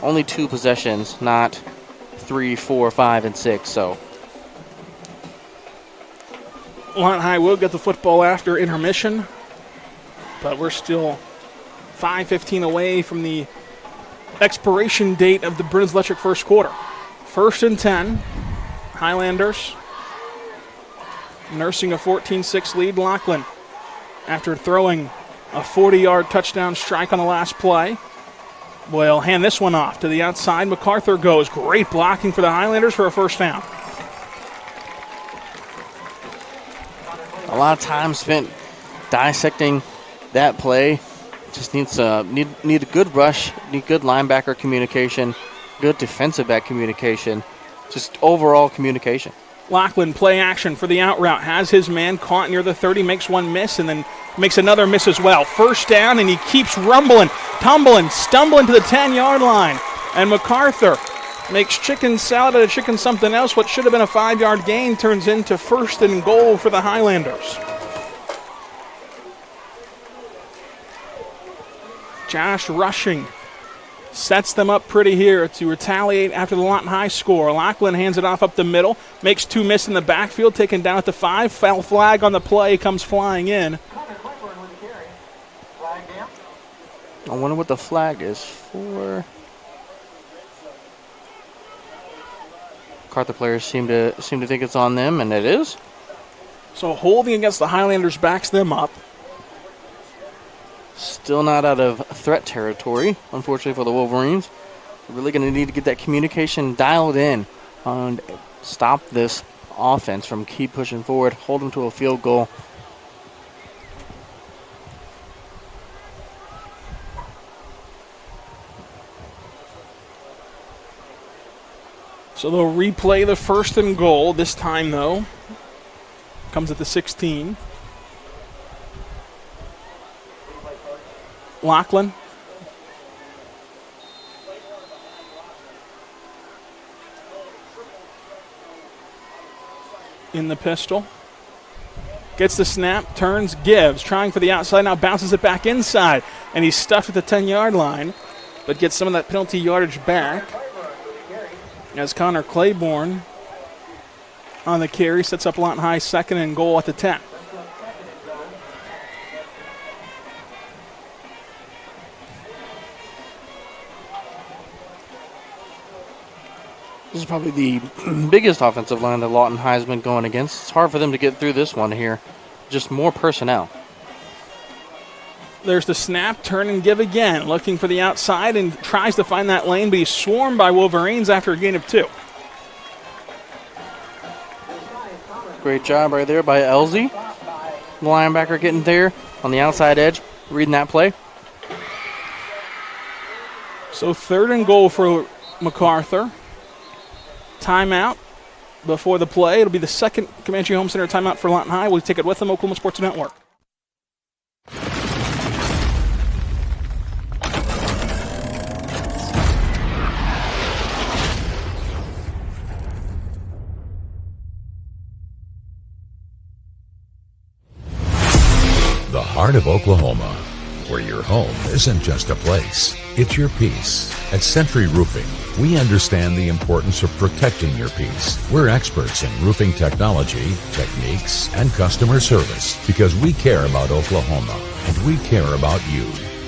only 2 possessions, not 3, 4, 5, and 6. So Lawton High will get the football after intermission, but we're still 5:15 away from the expiration date of the Bruins Electric first quarter. 1st and 10. Highlanders nursing a 14-6 lead. Lachlan, after throwing a 40-yard touchdown strike on the last play, will hand this one off to the outside. Macarthur goes. Great blocking for the Highlanders for a first down. a lot of time spent dissecting that play. Just needs need a good rush, need good linebacker communication, good defensive back communication, just overall communication. Lachlan, play action for the out route, has his man caught near the 30, makes one miss, and then makes another miss as well. First down, and he keeps rumbling, tumbling, stumbling to the 10-yard line. And Macarthur makes chicken salad out of chicken something else. What should have been a 5-yard gain turns into 1st and goal for the Highlanders. Josh Rushing sets them up pretty here to retaliate after the Lawton High score. Lachlan hands it off up the middle, makes two miss in the backfield, taken down at the 5. Foul flag on the play comes flying in. I wonder what the flag is for. Macarthur players seem to think it's on them, and it is. So holding against the Highlanders backs them up. Still not out of threat territory, unfortunately for the Wolverines. They're really going to need to get that communication dialed in and stop this offense from keep pushing forward, hold them to a field goal. So they'll replay the 1st and goal. This time, though, comes at the 16. Lachlan. In the pistol. Gets the snap, turns, gives, trying for the outside, now bounces it back inside. And he's stuffed at the 10-yard line, but gets some of that penalty yardage back. As Connor Claiborne on the carry sets up Lawton High 2nd and goal at the 10. This is probably the biggest offensive line that Lawton High's been going against. It's hard for them to get through this one here. Just more personnel. There's the snap, turn and give again. Looking for the outside and tries to find that lane, but he's swarmed by Wolverines after a gain of 2. Great job right there by Elsie. The linebacker getting there on the outside edge, reading that play. So 3rd and goal for Macarthur. Timeout before the play. It'll be the 2nd Comanche Home Center timeout for Lawton High. We'll take it with them, Oklahoma Sports Network. The heart of Oklahoma, where your home isn't just a place, it's your peace. At Century Roofing, we understand the importance of protecting your peace. We're experts in roofing technology, techniques, and customer service because we care about Oklahoma and we care about you.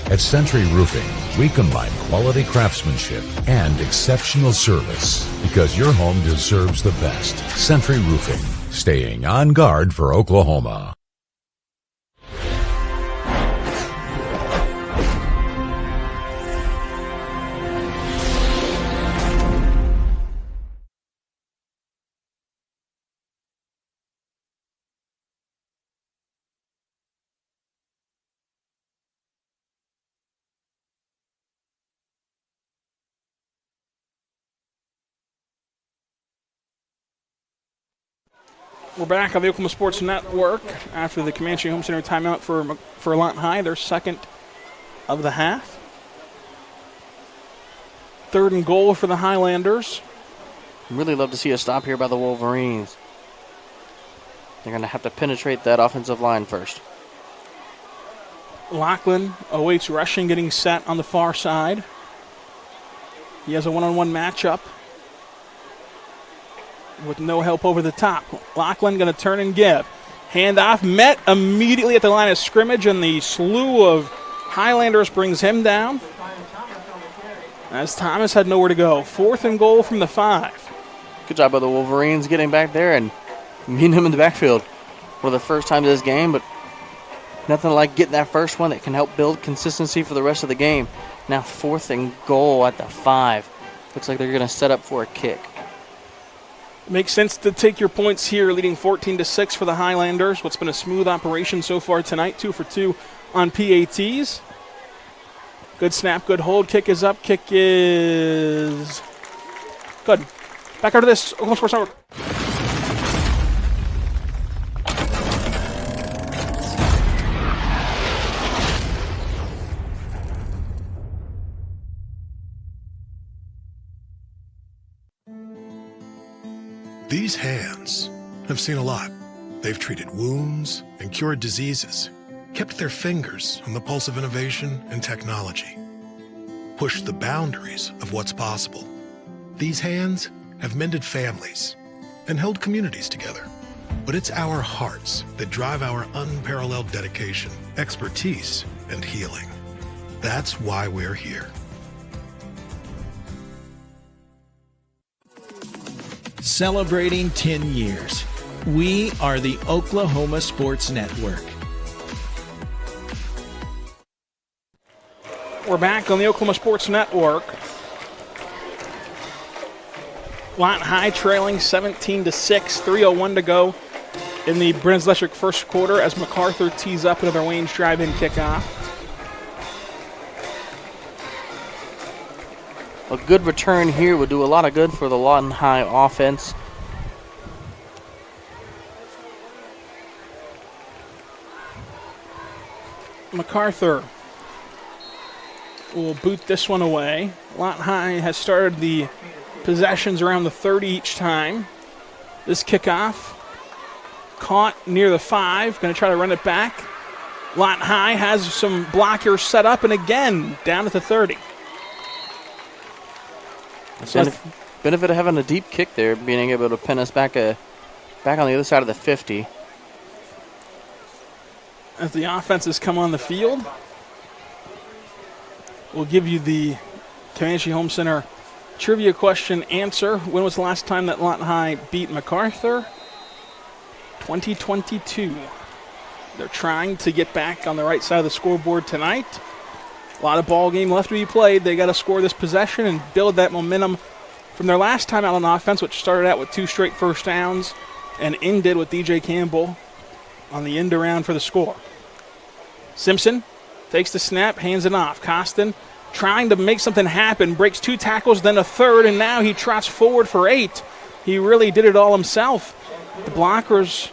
At Century Roofing, we combine quality craftsmanship and exceptional service because your home deserves the best. Century Roofing, staying on guard for Oklahoma. We're back on the Oklahoma Sports Network after the Comanche Home Center timeout for Lawton High, their 2nd of the half. 3rd and goal for the Highlanders. Really love to see a stop here by the Wolverines. They're going to have to penetrate that offensive line first. Lachlan awaits rushing, getting set on the far side. He has a one-on-one matchup with no help over the top. Lachlan going to turn and give. Handoff met immediately at the line of scrimmage, and the slew of Highlanders brings him down as Thomas had nowhere to go. 4th and goal from the 5. Good job by the Wolverines getting back there and meeting him in the backfield. For the first time this game, but nothing like getting that first one that can help build consistency for the rest of the game. Now 4th and goal at the 5. Looks like they're going to set up for a kick. Makes sense to take your points here, leading 14-6 for the Highlanders. What's been a smooth operation so far tonight, 2 for 2 on PATs. Good snap, good hold. Kick is up. Kick is good. Back out of this, Oklahoma Sports Network. These hands have seen a lot. They've treated wounds and cured diseases, kept their fingers on the pulse of innovation and technology, pushed the boundaries of what's possible. These hands have mended families and held communities together. But it's our hearts that drive our unparalleled dedication, expertise, and healing. That's why we're here. Celebrating 10 years. We are the Oklahoma Sports Network. We're back on the Oklahoma Sports Network. Lawton High trailing 17-6, 3:01 to go in the Brennan's Electric first quarter as Macarthur tees up another Wayne's drive-in kickoff. A good return here would do a lot of good for the Lawton High offense. Macarthur will boot this one away. Lawton High has started the possessions around the 30 each time. This kickoff caught near the 5, going to try to run it back. Lawton High has some blockers set up, and again, down at the 30. So benefit of having a deep kick there, being able to pin us back on the other side of the 50. As the offenses come on the field, we'll give you the Comanche Home Center trivia question answer. When was the last time that Lawton High beat Macarthur? 2022. They're trying to get back on the right side of the scoreboard tonight. A lot of ball game left to be played. They got to score this possession and build that momentum from their last time out on offense, which started out with 2 straight first downs and ended with DJ Campbell on the end around for the score. Simpson takes the snap, hands it off. Costin trying to make something happen, breaks 2 tackles, then a third, and now he trots forward for 8. He really did it all himself. The blockers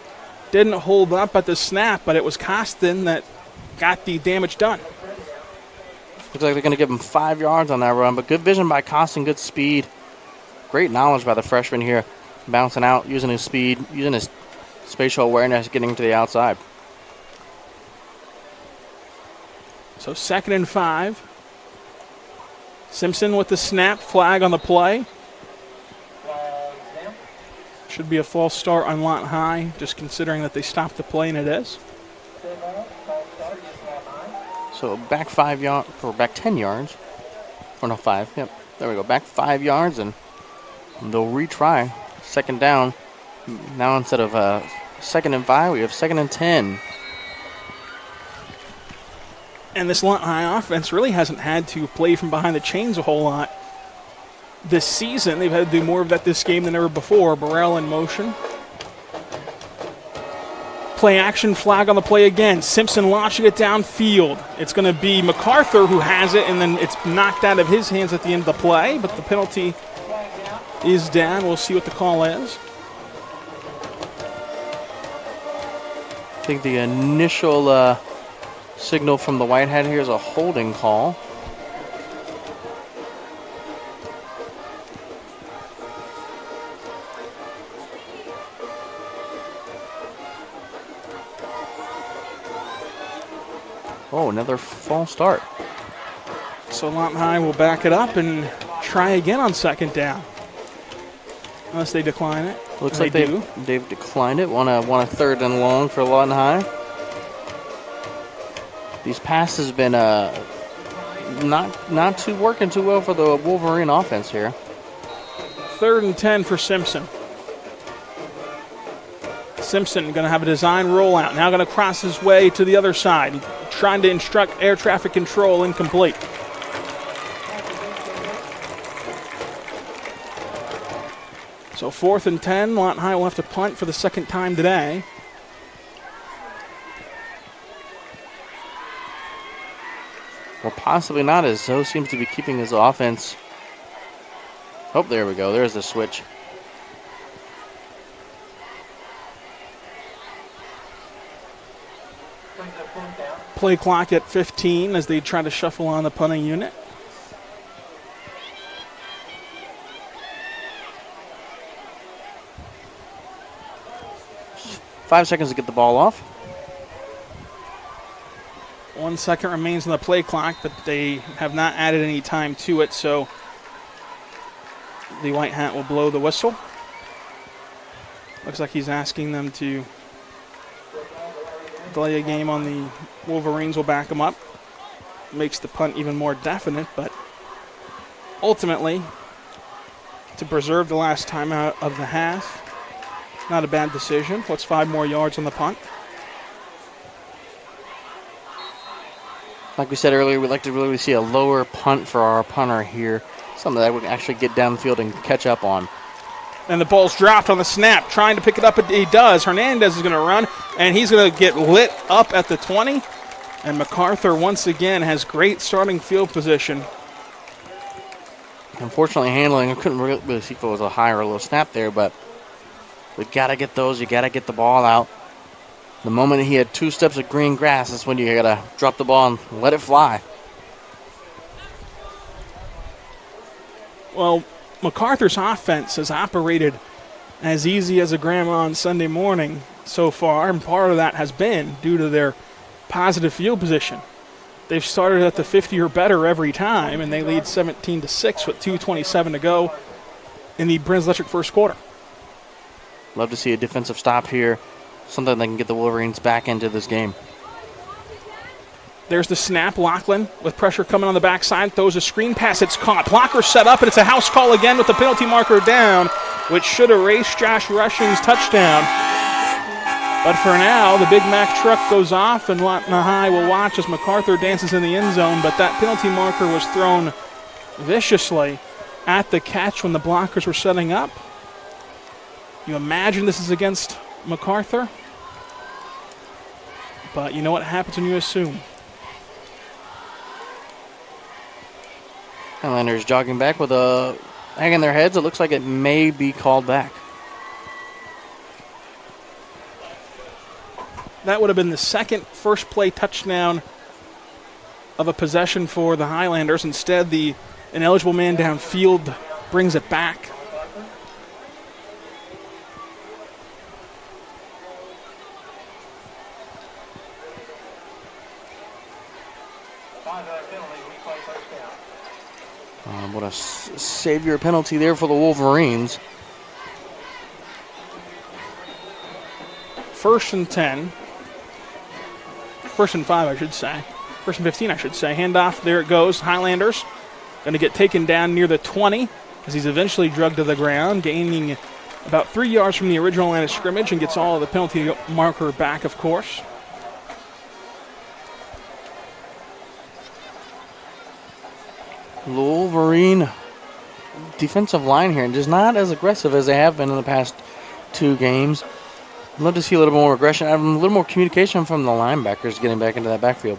didn't hold up at the snap, but it was Costin that got the damage done. Looks like they're going to give him 5 yards on that run, but good vision by Costin, good speed. Great knowledge by the freshman here, bouncing out, using his speed, using his spatial awareness, getting to the outside. So 2nd and 5. Simpson with the snap, flag on the play. Should be a false start on Lawton High, just considering that they stopped the play, and it is. So back 5 yards, or back 10 yards. Or no, 5. Yep, there we go. Back 5 yards, and they'll retry. 2nd down. Now instead of 2nd and 5, we have 2nd and 10. And this Lawton High offense really hasn't had to play from behind the chains a whole lot this season. They've had to do more of that this game than ever before. Burrell in motion. Play action, flag on the play again. Simpson launching it downfield. It's going to be Macarthur who has it, and then it's knocked out of his hands at the end of the play, but the penalty is down. We'll see what the call is. I think the initial signal from the Whitehead here is a holding call. Oh, another false start. So Lawton High will back it up and try again on 2nd down. Unless they decline it. Looks like they've declined it. Want a 3rd and long for Lawton High. These passes have been not too working too well for the Wolverine offense here. 3rd and 10 for Simpson. Simpson going to have a design rollout. Now going to cross his way to the other side. Trying to instruct air traffic control, incomplete. So 4th and 10. Lawton High will have to punt for the 2nd time today. Or possibly not, as Zoe seems to be keeping his offense. Oh, there we go. There's the switch. Play clock at 15 as they try to shuffle on the punting unit. Five seconds to get the ball off. 1 second remains on the play clock, but they have not added any time to it, so the white hat will blow the whistle. Looks like he's asking them to delay a game on the Wolverines. Will back them up. Makes the punt even more definite, but ultimately, to preserve the last timeout of the half, not a bad decision. What's 5 more yards on the punt? Like we said earlier, we'd like to really see a lower punt for our punter here, something that would actually get downfield and catch up on. And the ball's dropped on the snap. Trying to pick it up, he does. Hernandez is going to run, and he's going to get lit up at the 20. And Macarthur, once again, has great starting field position. Unfortunately, handling, I couldn't really see if it was a high or a low snap there, but we've got to get those. You got to get the ball out. The moment he had 2 steps of green grass, that's when you got to drop the ball and let it fly. Well, Macarthur's offense has operated as easy as a grandma on Sunday morning so far, and part of that has been due to their positive field position. They've started at the 50 or better every time, and they lead 17-6 with 2:27 to go in the Bruins Electric first quarter. Love to see a defensive stop here, something that can get the Wolverines back into this game. There's the snap. Lachlan with pressure coming on the backside. Throws a screen pass. It's caught. Blocker set up, and it's a house call again with the penalty marker down, which should erase Josh Rushing's touchdown. But for now, the Big Mac truck goes off, and Lawton High will watch as Macarthur dances in the end zone. But that penalty marker was thrown viciously at the catch when the blockers were setting up. You imagine this is against Macarthur? But you know what happens when you assume. Highlanders jogging back with a hanging their heads. It looks like it may be called back. That would have been the second first play touchdown of a possession for the Highlanders. Instead, the ineligible man downfield brings it back. What a savior penalty there for the Wolverines. 1st and 10. 1st and 5, I should say. 1st and 15, I should say. Handoff, there it goes. Highlanders going to get taken down near the 20 as he's eventually drugged to the ground, gaining about 3 yards from the original line of scrimmage, and gets all of the penalty marker back, of course. Wolverine defensive line here, and just not as aggressive as they have been in the past 2 games. I'd love to see a little more aggression, a little more communication from the linebackers getting back into that backfield.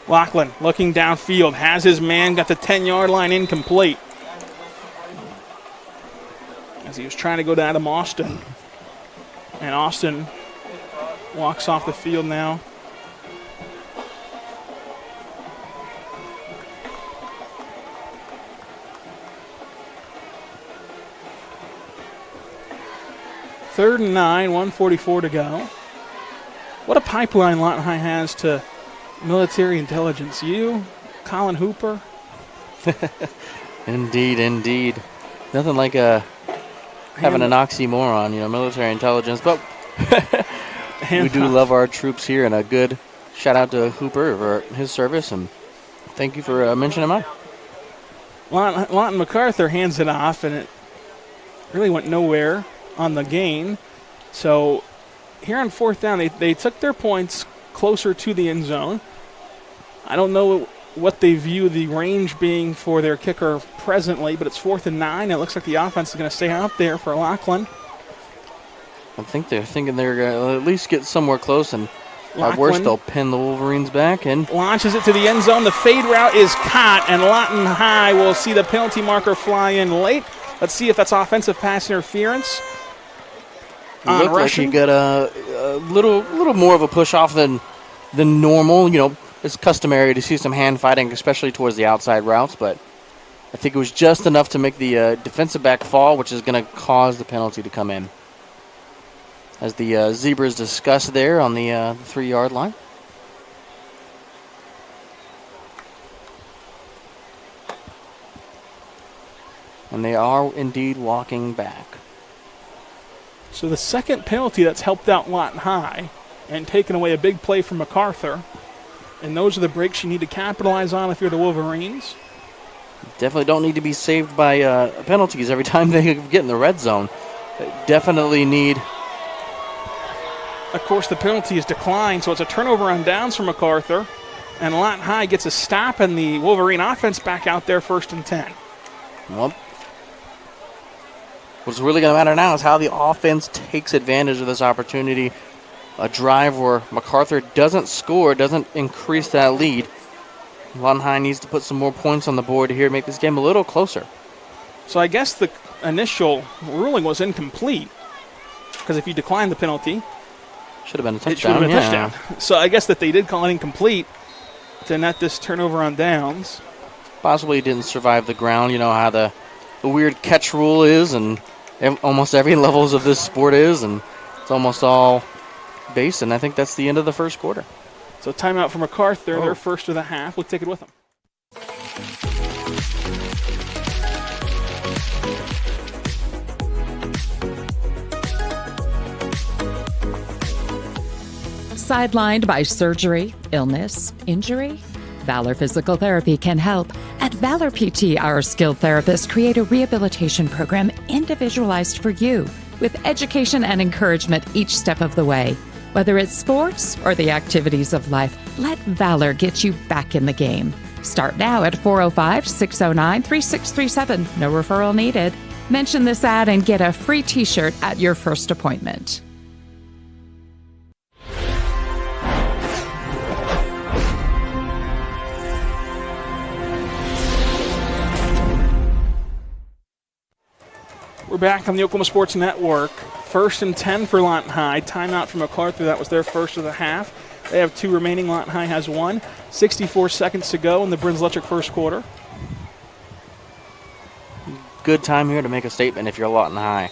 Lachlan looking downfield, has his man, got the 10-yard line incomplete. As he was trying to go to Adam Austin. And Austin walks off the field now. Third and 9, 1:44 to go. What a pipeline Lawton High has to military intelligence. You, Colin Hooper. Indeed, indeed. Nothing like having an oxymoron, military intelligence. But we do love our troops here, and a good shout out to Hooper for his service, and thank you for mentioning him. Lawton Macarthur hands it off, and it really went nowhere on the gain. So here on 4th down, they took their points closer to the end zone. I don't know what they view the range being for their kicker presently, but it's 4th and 9. It looks like the offense is going to stay out there for Lachlan. I think they're thinking they're going to at least get somewhere close, and at worst they'll pin the Wolverines back and launches it to the end zone. The fade route is caught, and Lawton High will see the penalty marker fly in late. Let's see if that's offensive pass interference. It looked like he got a little more of a push off than normal. It's customary to see some hand fighting, especially towards the outside routes, but I think it was just enough to make the defensive back fall, which is going to cause the penalty to come in. As the Zebras discussed there on the 3-yard line. And they are indeed walking back. So the second penalty that's helped out Lawton High and taken away a big play from Macarthur. And those are the breaks you need to capitalize on if you're the Wolverines. Definitely don't need to be saved by penalties every time they get in the red zone. They definitely need. Of course, the penalty is declined, so it's a turnover on downs from Macarthur. And Lawton High gets a stop, and the Wolverine offense back out there 1st and 10. Well, what's really going to matter now is how the offense takes advantage of this opportunity. A drive where Macarthur doesn't score, doesn't increase that lead. Lawton High needs to put some more points on the board here to make this game a little closer. So I guess the initial ruling was incomplete, because if you decline the penalty, should have been a touchdown. It should have been a touchdown. So I guess that they did call it incomplete to net this turnover on downs. Possibly didn't survive the ground. You know how the weird catch rule is, and almost every levels of this sport is, and it's almost all base, and I think that's the end of the first quarter. So timeout for Macarthur, their first of the half. We'll take it with them. Sidelined by surgery, illness, injury? Valor Physical Therapy can help. At Valor PT, our skilled therapists create a rehabilitation program individualized for you, with education and encouragement each step of the way. Whether it's sports or the activities of life, let Valor get you back in the game. Start now at 405-609-3637. No referral needed. Mention this ad and get a free t-shirt at your first appointment. We're back on the Oklahoma Sports Network. 1st and 10 for Lawton High. Timeout from Macarthur. That was their first of the half. They have 2 remaining. Lawton High has 1. 64 seconds to go in the Brins Electric first quarter. Good time here to make a statement if you're Lawton High.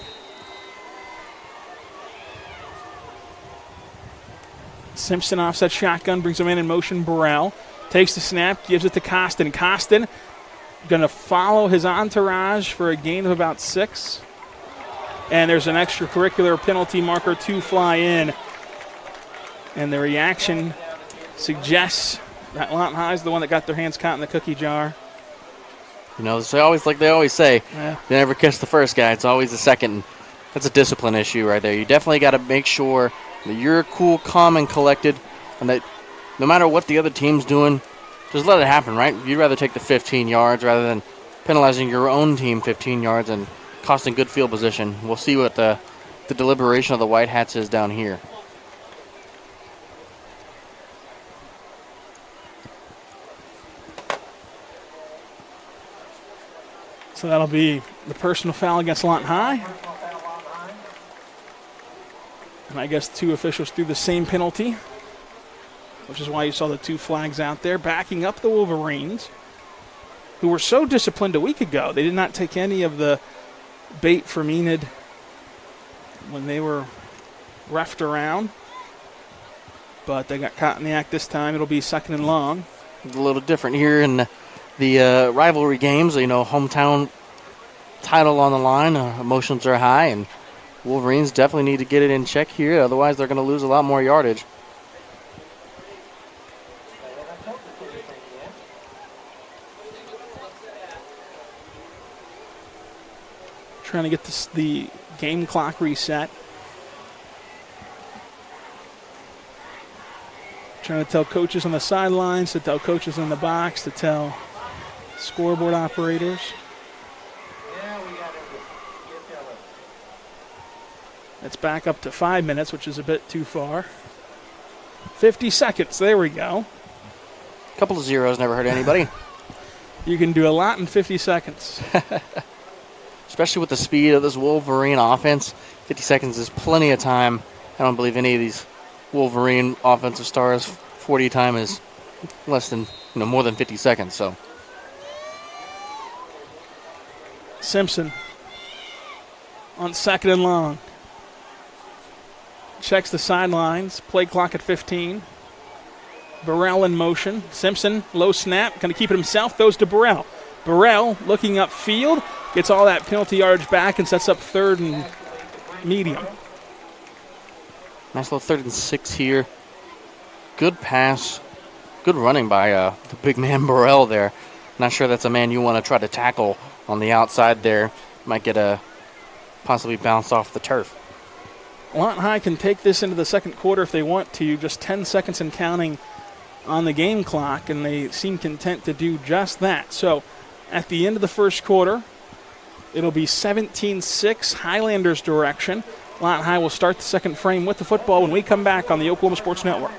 Simpson offset shotgun, brings him in motion. Burrell takes the snap, gives it to Costin. Costin going to follow his entourage for a gain of about 6. And there's an extracurricular penalty marker to fly in. And the reaction suggests that Lawton High is the one that got their hands caught in the cookie jar. You know, they always say, they never kiss the first guy. It's always the second. That's a discipline issue right there. You definitely got to make sure that you're cool, calm, and collected, and that no matter what the other team's doing, just let it happen, right? You'd rather take the 15 yards rather than penalizing your own team 15 yards and costing good field position. We'll see what the deliberation of the White Hats is down here. So that'll be the personal foul against Lawton High. And I guess 2 officials threw the same penalty, which is why you saw the 2 flags out there. Backing up the Wolverines, who were so disciplined a week ago. They did not take any of the bait from Enid when they were reffed around. But they got caught in the act this time. It'll be 2nd and long. A little different here in the rivalry games. You know, hometown title on the line. Emotions are high, and Wolverines definitely need to get it in check here. Otherwise, they're going to lose a lot more yardage. Trying to get the game clock reset. Trying to tell coaches on the sidelines, to tell coaches in the box, to tell scoreboard operators. It's back up to 5 minutes, which is a bit too far. 50 seconds. There we go. A couple of zeros never hurt anybody. You can do a lot in 50 seconds. Especially with the speed of this Wolverine offense. 50 seconds is plenty of time. I don't believe any of these Wolverine offensive stars 40 time is less than, more than 50 seconds. So Simpson on 2nd and long. Checks the sidelines. Play clock at 15. Burrell in motion. Simpson, low snap. Going to keep it himself. Throws to Burrell. Burrell looking upfield, gets all that penalty yardage back and sets up 3rd and medium. Nice little 3rd and 6 here. Good pass. Good running by the big man Burrell there. Not sure that's a man you want to try to tackle on the outside there. Might get a possibly bounce off the turf. Lawton High can take this into the second quarter if they want to. Just 10 seconds and counting on the game clock, and they seem content to do just that. So at the end of the first quarter, it'll be 17-6 Highlanders direction. Lawton High will start the second frame with the football when we come back on the Oklahoma Sports Network.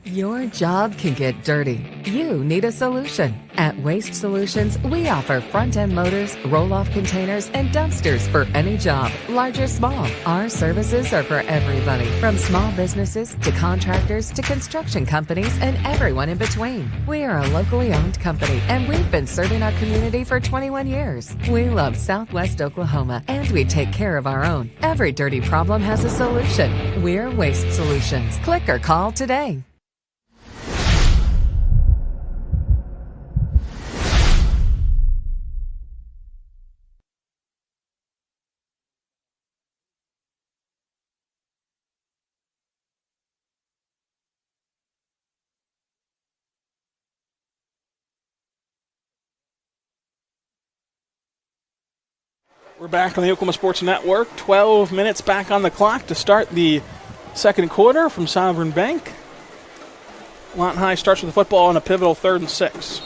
Your job can get dirty. You need a solution. At Waste Solutions, we offer front-end loaders, roll-off containers, and dumpsters for any job, large or small. Our services are for everybody, from small businesses to contractors to construction companies and everyone in between. We are a locally owned company, and we've been serving our community for 21 years. We love Southwest Oklahoma, and we take care of our own. Every dirty problem has a solution. We're Waste Solutions. Click or call today. We're back on the Oklahoma Sports Network. 12 minutes back on the clock to start the second quarter from Sovereign Bank. Lawton High starts with the football on a pivotal 3rd and 6.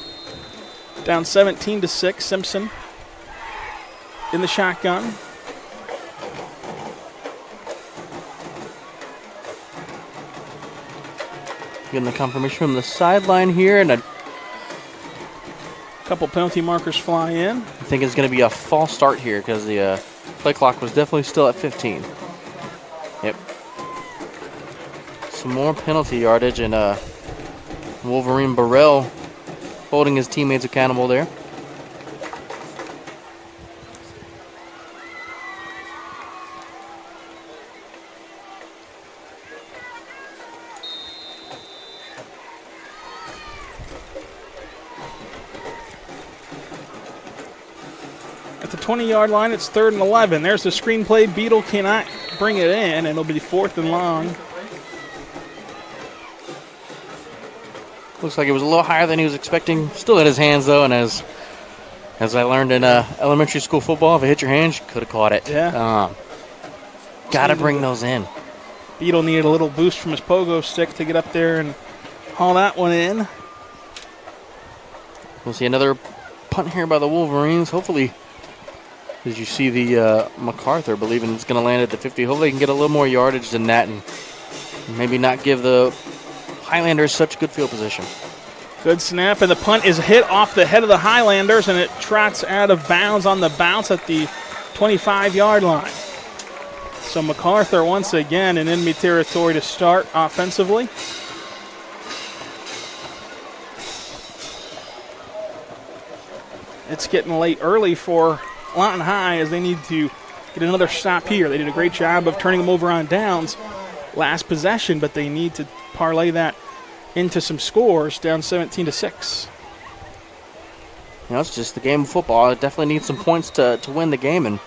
Down 17-6, Simpson in the shotgun. Getting the confirmation from the sideline here, and a couple penalty markers fly in. I think it's going to be a false start here because the play clock was definitely still at 15. Yep. Some more penalty yardage, and Wolverine Burrell holding his teammates accountable there. At the 20-yard line, it's 3rd and 11. There's the screenplay. Beetle cannot bring it in, and it'll be 4th and long. Looks like it was a little higher than he was expecting. Still in his hands, though, and as I learned in elementary school football, if it hit your hands, you could have caught it. Yeah. Got to bring those in. Beetle needed a little boost from his pogo stick to get up there and haul that one in. We'll see another punt here by the Wolverines. Hopefully, as you see the Macarthur believing it's going to land at the 50, hopefully they can get a little more yardage than that and maybe not give the Highlanders such good field position. Good snap, and the punt is hit off the head of the Highlanders, and it trots out of bounds on the bounce at the 25-yard line. So Macarthur once again in enemy territory to start offensively. It's getting late early for Lawton High as they need to get another stop here. They did a great job of turning them over on downs last possession, but they need to parlay that into some scores, down 17-6. You know, it's just the game of football. It definitely needs some points to win the game, and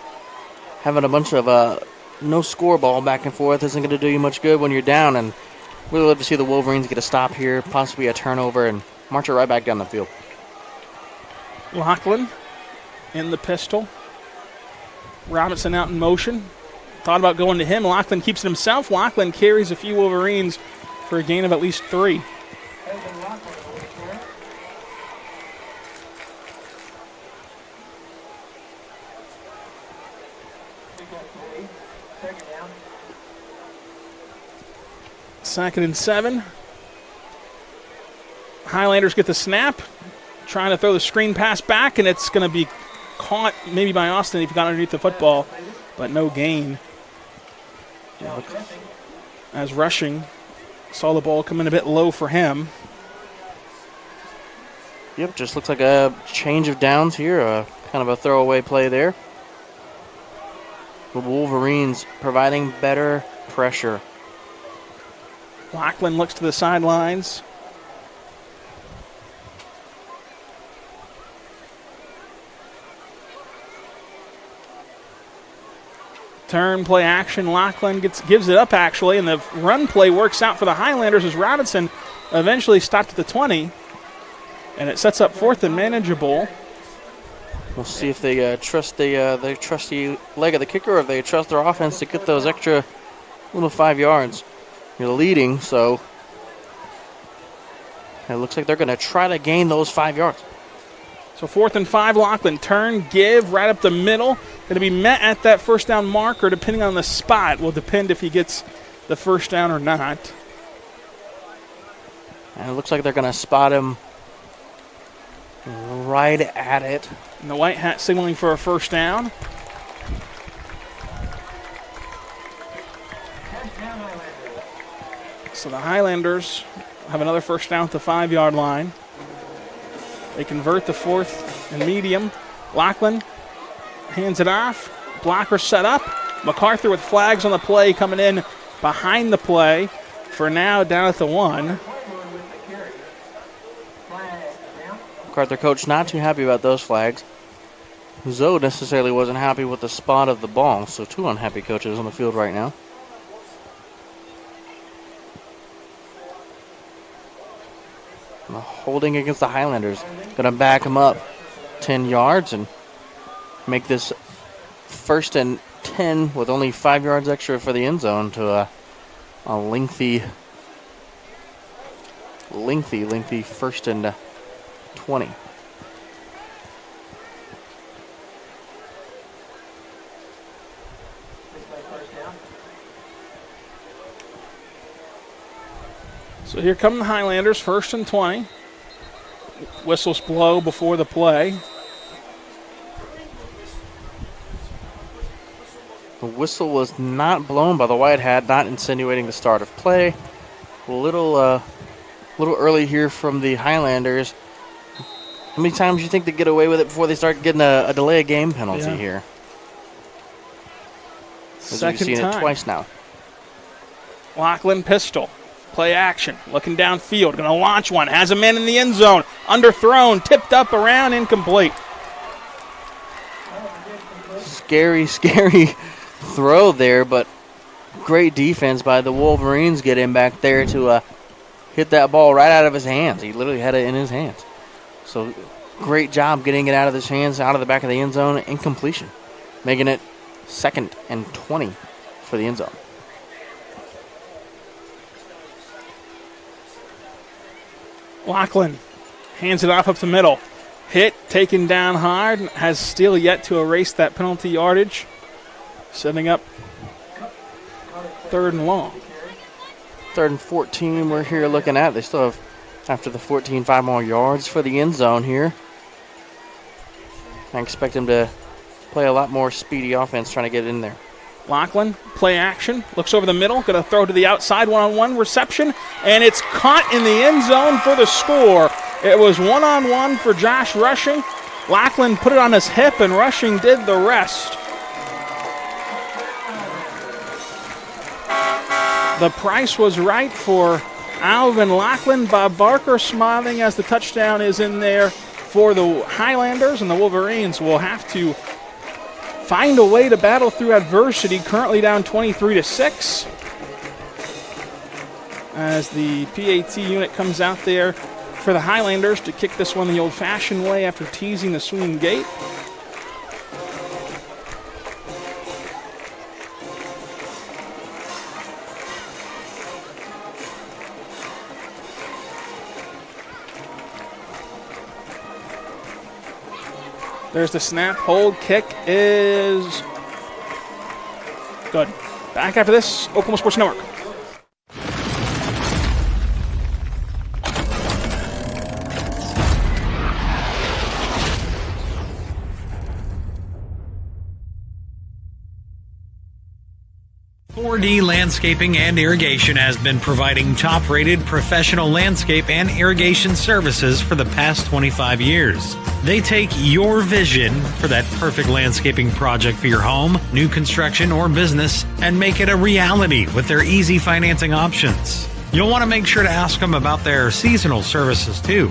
having a bunch of no-score ball back and forth isn't going to do you much good when you're down, and we'd love to see the Wolverines get a stop here, possibly a turnover, and march it right back down the field. Lachlan in the pistol. Robinson out in motion. Thought about going to him. Lachlan keeps it himself. Lachlan carries a few Wolverines for a gain of at least 3. Second and 7. Highlanders get the snap. Trying to throw the screen pass back, and it's going to be caught maybe by Austin if he got underneath the football, but no gain. As rushing, saw the ball come in a bit low for him. Yep, just looks like a change of downs here, kind of a throwaway play there. The Wolverines providing better pressure. Lachlan looks to the sidelines. Turn, play action. Lachlan gives it up, actually, and the run play works out for the Highlanders as Robinson eventually stopped at the 20, and it sets up 4th and manageable. We'll see if they trust the trusty leg of the kicker, or if they trust their offense to get those extra little 5 yards. You're leading, so it looks like they're going to try to gain those 5 yards. So 4th and 5, Lachlan. Turn, give, right up the middle. Going to be met at that first down marker, depending on the spot. Will depend if he gets the first down or not. And it looks like they're going to spot him right at it. And the white hat signaling for a first down. So the Highlanders have another first down at the 5-yard line. They convert the 4th and medium. Lachlan hands it off. Blocker set up. Macarthur with flags on the play coming in behind the play. For now, down at the 1. Macarthur coach not too happy about those flags. Zoe necessarily wasn't happy with the spot of the ball, so 2 unhappy coaches on the field right now. Holding against the Highlanders. Going to back him up 10 yards and make this 1st and 10 with only 5 yards extra for the end zone to a lengthy 1st and 20. So here come the Highlanders, 1st and 20. Whistles blow before the play. The whistle was not blown by the white hat, not insinuating the start of play. A little early here from the Highlanders. How many times do you think they get away with it before they start getting a delay of game penalty here? Second we've seen time. It twice now. Lachlan pistol. Play action. Looking downfield. Going to launch one. Has a man in the end zone. Underthrown. Tipped up around. Incomplete. Scary throw there, but great defense by the Wolverines getting back there to hit that ball right out of his hands. He literally had it in his hands. So great job getting it out of his hands, out of the back of the end zone, incompletion. Making it 2nd and 20 for the end zone. Lachlan hands it off up the middle. Hit, taken down hard, has still yet to erase that penalty yardage. Setting up 3rd and long. 3rd and 14 we're here looking at. They still have, after the 14, 5 more yards for the end zone here. I expect them to play a lot more speedy offense trying to get in there. Lachlan, play action, looks over the middle, going to throw to the outside, one-on-one reception, and it's caught in the end zone for the score. It was one-on-one for Josh Rushing. Lachlan put it on his hip, and Rushing did the rest. The price was right for Alvin Lachlan. Bob Barker smiling as the touchdown is in there for the Highlanders, and the Wolverines will have to find a way to battle through adversity. Currently down 23-6. As the PAT unit comes out there for the Highlanders to kick this one the old-fashioned way after teasing the swinging gate. There's the snap, hold, kick is good. Back after this, Oklahoma Sports Network. 4D Landscaping and Irrigation has been providing top-rated professional landscape and irrigation services for the past 25 years. They take your vision for that perfect landscaping project for your home, new construction, or business and make it a reality with their easy financing options. You'll want to make sure to ask them about their seasonal services too.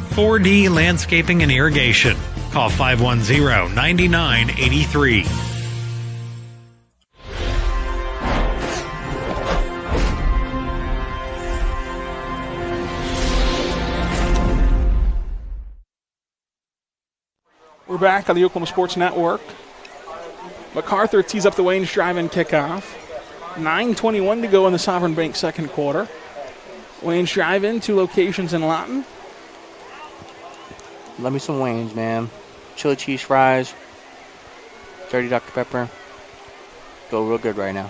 4D Landscaping and Irrigation. Call 510-9983. We're back on the Oklahoma Sports Network. Macarthur tees up the Wayne's Drive-In kickoff. 9:21 to go in the Sovereign Bank second quarter. Wayne's Drive-In, 2 locations in Lawton. Love me some Wayne's, man. Chili cheese fries, dirty Dr. Pepper. Go real good right now.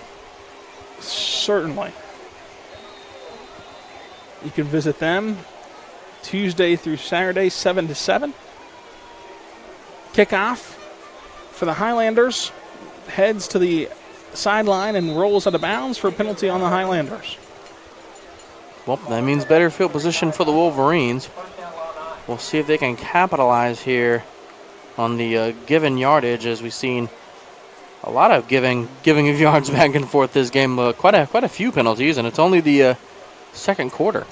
Certainly. You can visit them Tuesday through Saturday, 7 to 7. Kickoff for the Highlanders. Heads to the sideline and rolls out of bounds for a penalty on the Highlanders. Well, that means better field position for the Wolverines. We'll see if they can capitalize here on the given yardage, as we've seen a lot of giving of yards back and forth this game. Quite a few penalties, and it's only the second quarter.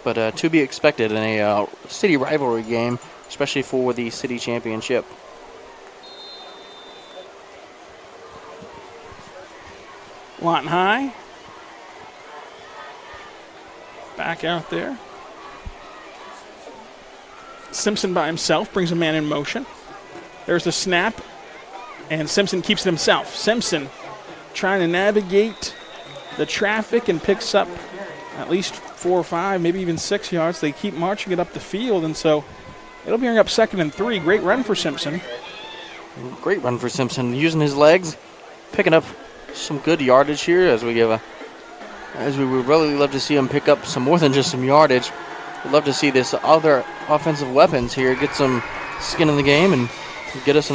But to be expected in a city rivalry game, especially for the city championship. Lawton High. Back out there. Simpson by himself brings a man in motion. There's the snap, and Simpson keeps it himself. Simpson trying to navigate the traffic and picks up at least 4 or 5, maybe even 6 yards. They keep marching it up the field, and so it'll bring up 2nd and 3. Great run for Simpson. Great run for Simpson, using his legs, picking up some good yardage here as we would really love to see him pick up some more than just some yardage. We'd love to see this other offensive weapons here get some skin in the game and get us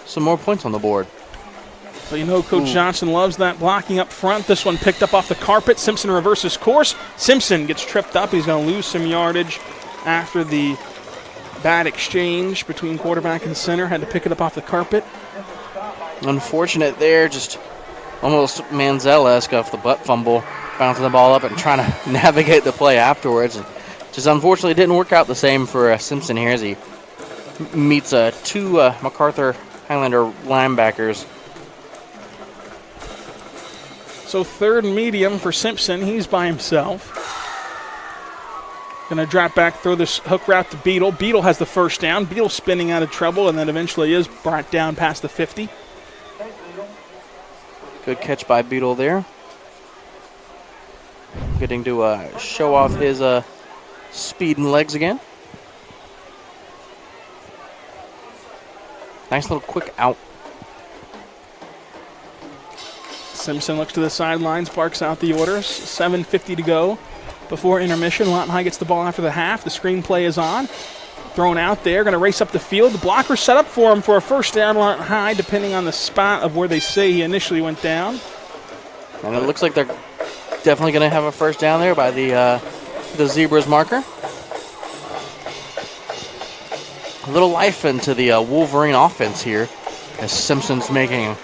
some more points on the board. So you know Coach Johnson loves that blocking up front. This one picked up off the carpet. Simpson reverses course. Simpson gets tripped up. He's going to lose some yardage after the bad exchange between quarterback and center. Had to pick it up off the carpet. Unfortunate there, just almost Manziel-esque off the butt fumble, bouncing the ball up and trying to navigate the play afterwards. Just unfortunately didn't work out the same for Simpson here as he meets 2 Macarthur Highlander linebackers. So 3rd and medium for Simpson. He's by himself. Going to drop back, throw this hook route to Beadle. Beadle has the first down. Beadle spinning out of trouble and then eventually is brought down past the 50. Good catch by Beadle there. Getting to show off his speed and legs again. Nice little quick out. Simpson looks to the sidelines, barks out the orders. 7:50 to go before intermission. Lawton High gets the ball after the half. The screen play is on. Thrown out there, going to race up the field. The blocker set up for him for a first down. Lawton High, depending on the spot of where they say he initially went down. And it looks like they're definitely going to have a first down there by the Zebras marker. A little life into the Wolverine offense here as Simpson's making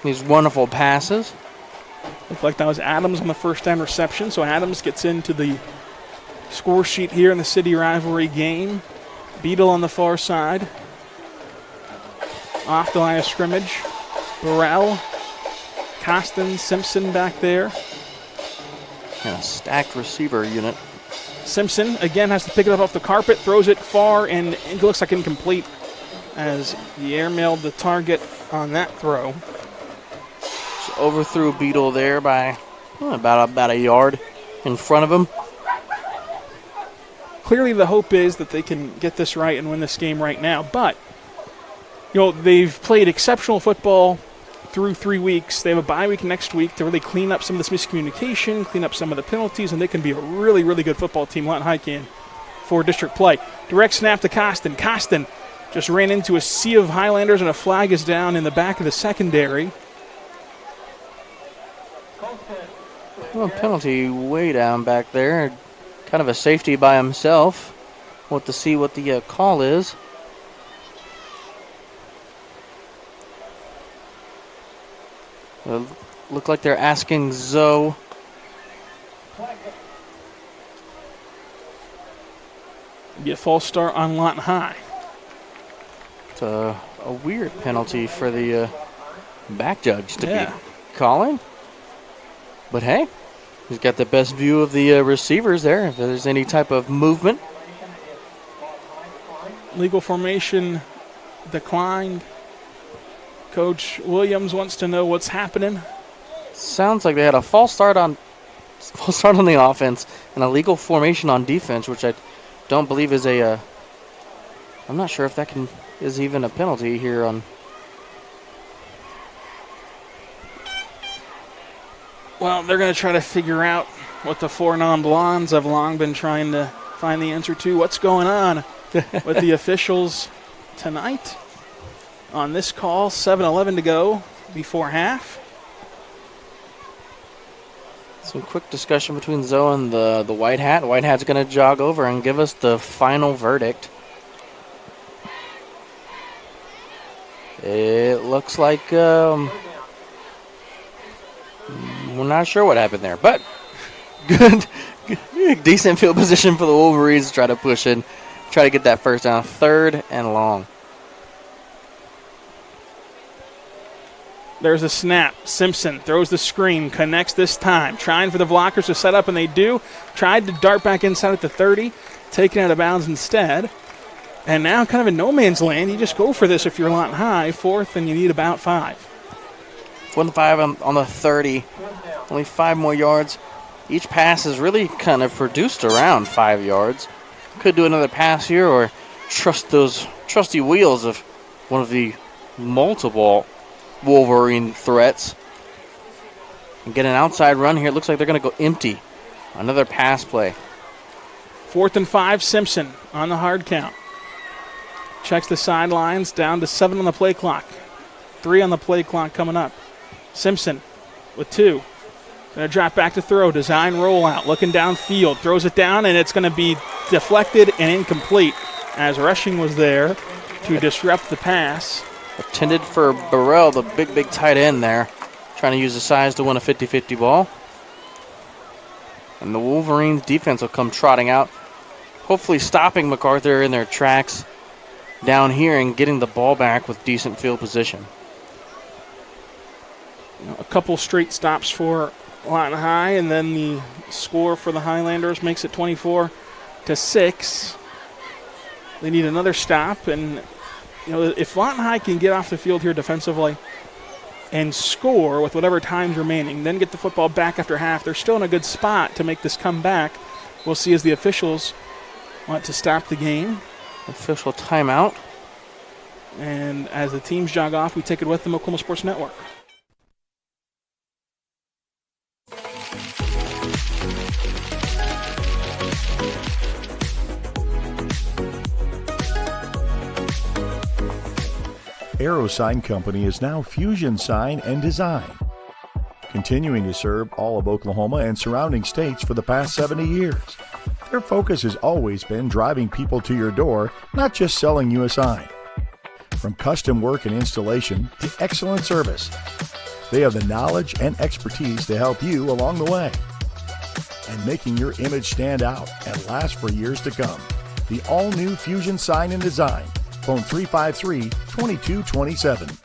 these wonderful passes. Looked like that was Adams on the first down reception, so Adams gets into the score sheet here in the city rivalry game. Beadle on the far side. Off the line of scrimmage. Burrell, Costin, Simpson back there. And a stacked receiver unit. Simpson again has to pick it up off the carpet, throws it far, and it looks like incomplete as he airmailed the target on that throw. Just overthrew Beadle there by about a yard in front of him. Clearly the hope is that they can get this right and win this game right now, but they've played exceptional football through 3 weeks. They have a bye week next week to really clean up some of this miscommunication, clean up some of the penalties, and they can be a really, really good football team. Lawton High can for district play. Direct snap to Costin. Costin Just ran into a sea of Highlanders, and a flag is down in the back of the secondary. Well, penalty way down back there. Kind of a safety by himself. Want to see what the call is. Look like they're asking Zoe. Be a false start on Lawton High. It's a weird penalty for the back judge to be calling. But hey, he's got the best view of the receivers there. If there's any type of movement. Legal formation declined. Coach Williams wants to know what's happening. Sounds like they had a false start on the offense and a legal formation on defense, which I don't believe is a. I'm not sure if that is even a penalty here on. Well, they're going to try to figure out what the four non-blondes have long been trying to find the answer to. What's going on with the officials tonight? On this call, 7:11 to go before half. Some quick discussion between Zoe and the White Hat. The White Hat's going to jog over and give us the final verdict. It looks like we're not sure what happened there, but good, decent field position for the Wolverines to try to push in, try to get that first down, 3rd and long. There's a snap. Simpson throws the screen, connects this time, trying for the blockers to set up, and they do. Tried to dart back inside at the 30, taken out of bounds instead. And now kind of in no man's land. You just go for this if you're Lawton High. 4th, and you need about 5. 4th and 5 on the 30. Only 5 more yards. Each pass has really kind of produced around 5 yards. Could do another pass here or trust those trusty wheels of one of the multiple Wolverine threats. And get an outside run here. It looks like they're going to go empty. Another pass play. 4th and 5, Simpson on the hard count. Checks the sidelines, down to 7 on the play clock. 3 on the play clock coming up. Simpson with 2. Going to drop back to throw. Design rollout. Looking downfield. Throws it down, and it's going to be deflected and incomplete as rushing was there to disrupt the pass. Intended for Burrell, the big tight end there. Trying to use the size to win a 50-50 ball. And the Wolverines defense will come trotting out. Hopefully stopping Macarthur in their tracks down here and getting the ball back with decent field position. A couple straight stops for Lawton High, and then the score for the Highlanders makes it 24-6. They need another stop, and if Lawton High can get off the field here defensively and score with whatever time's remaining, then get the football back after half, they're still in a good spot to make this comeback. We'll see as the officials want to stop the game. Official timeout. And as the teams jog off, we take it with them, Oklahoma Sports Network. Aero Sign Company is now Fusion Sign and Design, continuing to serve all of Oklahoma and surrounding states for the past 70 years. Their focus has always been driving people to your door, not just selling you a sign. From custom work and installation to excellent service, they have the knowledge and expertise to help you along the way. And making your image stand out and last for years to come. The all-new Fusion Sign and Design. Phone 353-2227.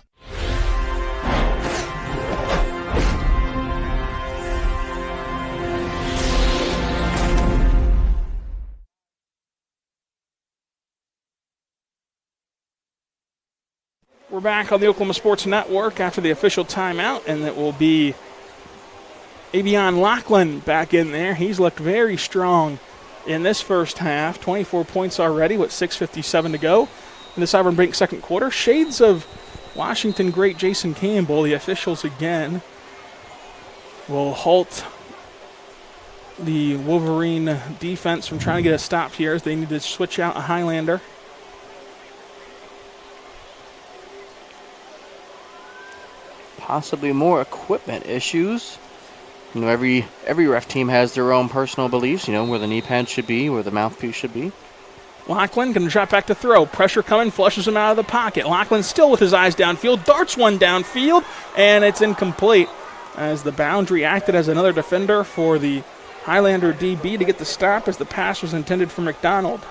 We're back on the Oklahoma Sports Network after the official timeout, and it will be Avion Lachlan back in there. He's looked very strong in this first half. 24 points already with 6:57 to go in the Sovereign Bank second quarter. Shades of Washington great Jason Campbell. The officials again will halt the Wolverine defense from trying to get a stop here as they need to switch out a Highlander. possibly more equipment issues. You know, every ref team has their own personal beliefs, you know, where the knee pad should be, where the mouthpiece should be. Lachlan going to drop back to throw. Pressure coming, flushes him out of the pocket. Lachlan still with his eyes downfield, darts one downfield, and it's incomplete as the boundary acted as another defender for the Highlander DB to get the stop as the pass was intended for McDonald.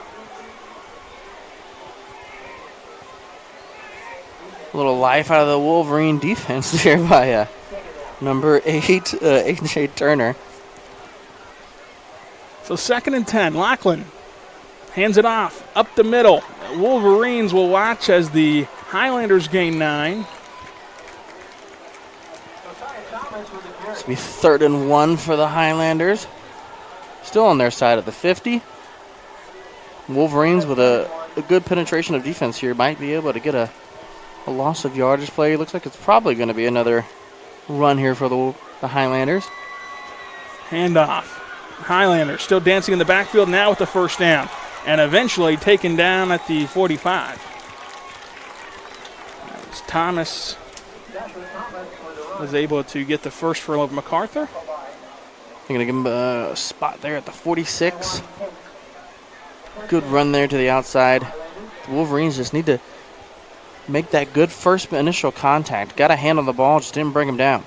A little life out of the Wolverine defense there by number 8, A.J. Turner. So 2nd and 10. Lachlan hands it off up the middle. Wolverines will watch as the Highlanders gain 9. This will be 3rd and 1 for the Highlanders. Still on their side at the 50. Wolverines with a good penetration of defense here might be able to get a loss of yardage play. Looks like it's probably going to be another run here for the Highlanders. Handoff. Highlanders still dancing in the backfield now with the first down. And eventually taken down at the 45. As Thomas was able to get the first for Macarthur. They're going to give him a spot there at the 46. Good run there to the outside. The Wolverines just need to make that good first initial contact. Got a hand on the ball, just didn't bring him down.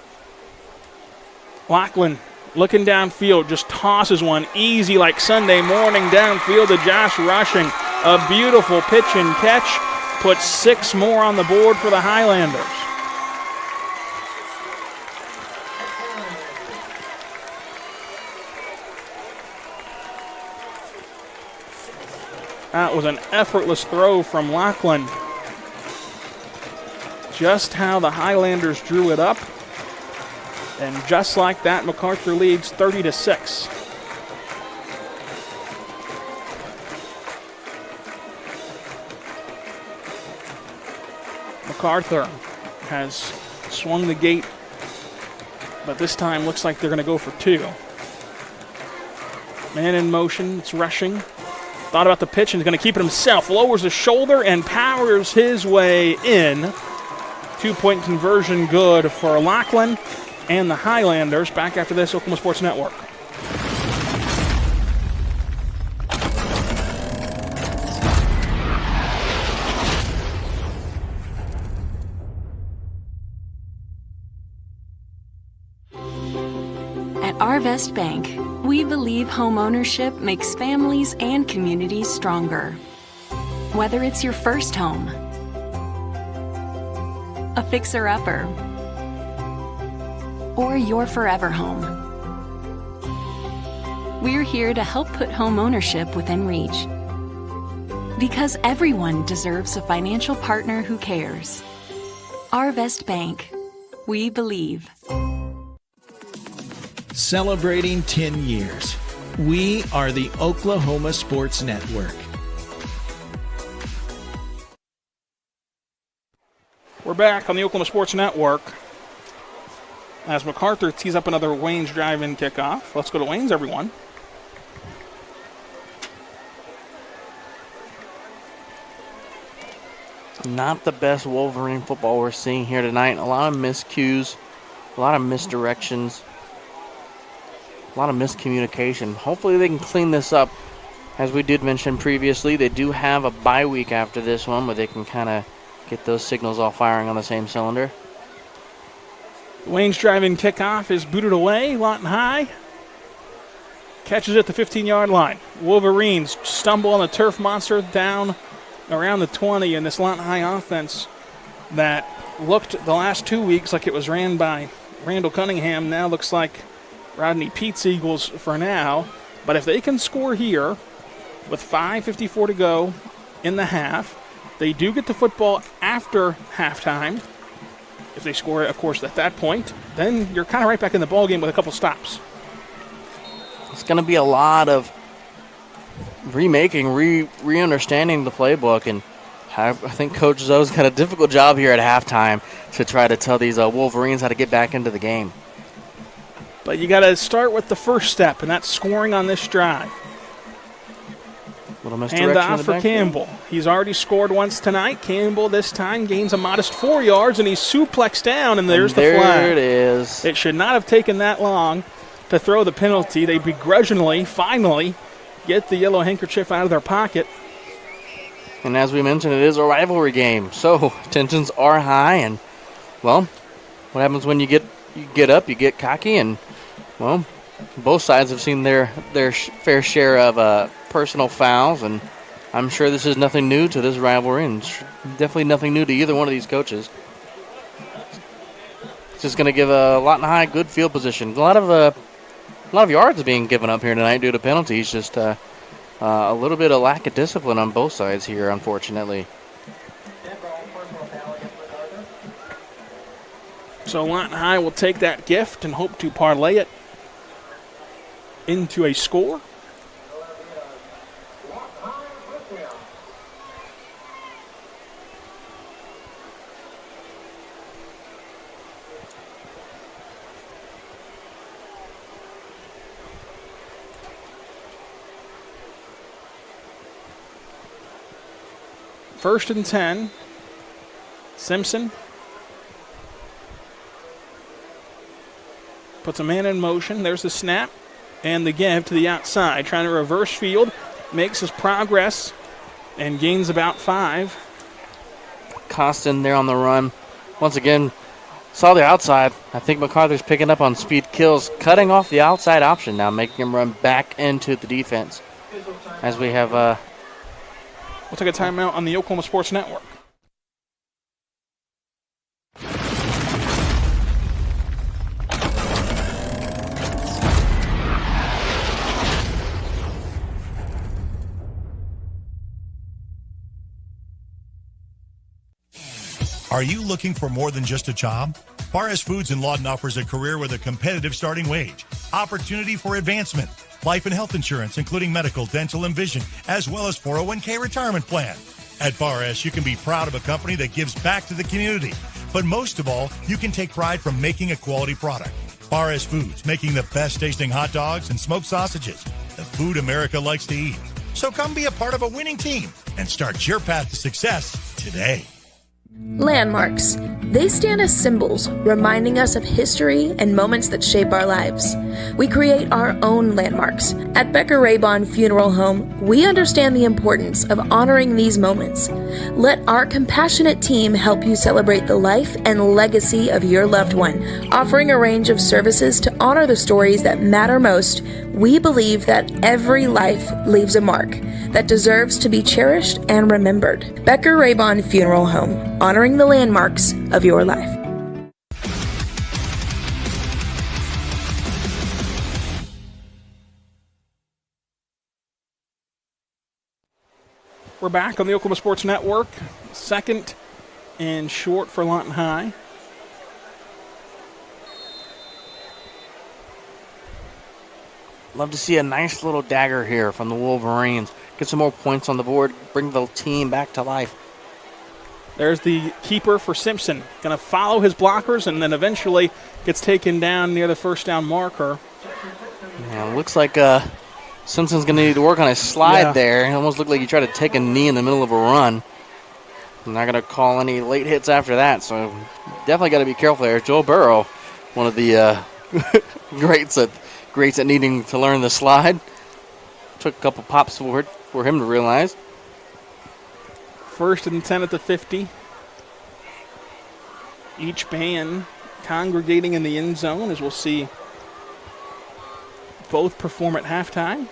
Lachlan looking downfield, just tosses one easy like Sunday morning downfield to Josh Rushing. A beautiful pitch and catch. Puts 6 more on the board for the Highlanders. That was an effortless throw from Lachlan. Just how the Highlanders drew it up. And just like that, Macarthur leads 30-6. Macarthur has swung the gate, but this time looks like they're going to go for 2. Man in motion, it's Rushing. Thought about the pitch and is going to keep it himself. Lowers the shoulder and powers his way in. 2-point conversion good for Lachlan and the Highlanders. Back after this, Oklahoma Sports Network. At Arvest Bank, we believe home ownership makes families and communities stronger. Whether it's your first home, a fixer-upper, or your forever home, we're here to help put home ownership within reach. Because everyone deserves a financial partner who cares. Arvest Bank, we believe. Celebrating 10 years. We are the Oklahoma Sports Network. We're back on the Oklahoma Sports Network as Macarthur tees up another Wayne's drive-in kickoff. Let's go to Wayne's, everyone. Not the best Wolverine football we're seeing here tonight. A lot of miscues, a lot of misdirections, a lot of miscommunication. Hopefully they can clean this up. As we did mention previously, they do have a bye week after this one where they can kind of get those signals all firing on the same cylinder. Wayne's driving kickoff is booted away. Lawton High catches at the 15-yard line. Wolverines stumble on the turf monster down around the 20 in this Lawton High offense that looked the last 2 weeks like it was ran by Randall Cunningham. Now looks like Rodney Pete's Eagles for now. But if they can score here with 5:54 to go in the half, they do get the football after halftime. If they score it, of course, at that point, then you're kind of right back in the ballgame with a couple stops. It's going to be a lot of remaking, re-understanding the playbook, and I think Coach Zoe's got a difficult job here at halftime to try to tell these Wolverines how to get back into the game. But you got to start with the first step, and that's scoring on this drive. Little misdirection Hand off for Campbell. He's already scored once tonight. Campbell this time gains a modest 4 yards, and he's suplexed down, and there's the flag. There it is. It should not have taken that long to throw the penalty. They begrudgingly, finally, get the yellow handkerchief out of their pocket. And as we mentioned, it is a rivalry game, so tensions are high. And, well, what happens when you get up, you get cocky, and, well, both sides have seen their fair share of personal fouls, and I'm sure this is nothing new to this rivalry, and definitely nothing new to either one of these coaches. It's just going to give Lawton High good field position. A lot of yards being given up here tonight due to penalties. Just a little bit of lack of discipline on both sides here, unfortunately. So Lawton High will take that gift and hope to parlay it into a score. First and 10. Simpson puts a man in motion. There's the snap and the give to the outside. Trying to reverse field. Makes his progress and gains about 5. Costin there on the run. Once again, saw the outside. I think Macarthur's picking up on speed kills. Cutting off the outside option now, making him run back into the defense. As we have... We'll take a timeout on the Oklahoma Sports Network. Are you looking for more than just a job? Bar S Foods in Lawton offers a career with a competitive starting wage, opportunity for advancement, life and health insurance, including medical, dental, and vision, as well as 401k retirement plan. At Bar S, you can be proud of a company that gives back to the community. But most of all, you can take pride from making a quality product. Bar S Foods, making the best tasting hot dogs and smoked sausages, the food America likes to eat. So come be a part of a winning team and start your path to success today. Landmarks. They stand as symbols, reminding us of history and moments that shape our lives. We create our own landmarks. At Becker Raybon Funeral Home, we understand the importance of honoring these moments. Let our compassionate team help you celebrate the life and legacy of your loved one. Offering a range of services to honor the stories that matter most, we believe that every life leaves a mark that deserves to be cherished and remembered. Becker Raybon Funeral Home, honoring the landmarks of your life. We're back on the Oklahoma Sports Network. Second and short for Lawton High. Love to see a nice little dagger here from the Wolverines. Get some more points on the board, bring the team back to life. There's the keeper for Simpson. Going to follow his blockers and then eventually gets taken down near the first down marker. Yeah, looks like Simpson's going to need to work on his slide there. It almost looked like he tried to take a knee in the middle of a run. I'm not going to call any late hits after that, so definitely got to be careful there. Joel Burrow, one of the greats at needing to learn the slide. Took a couple pops for him to realize. First and 10 at the 50. Each band congregating in the end zone, as we'll see both perform at halftime.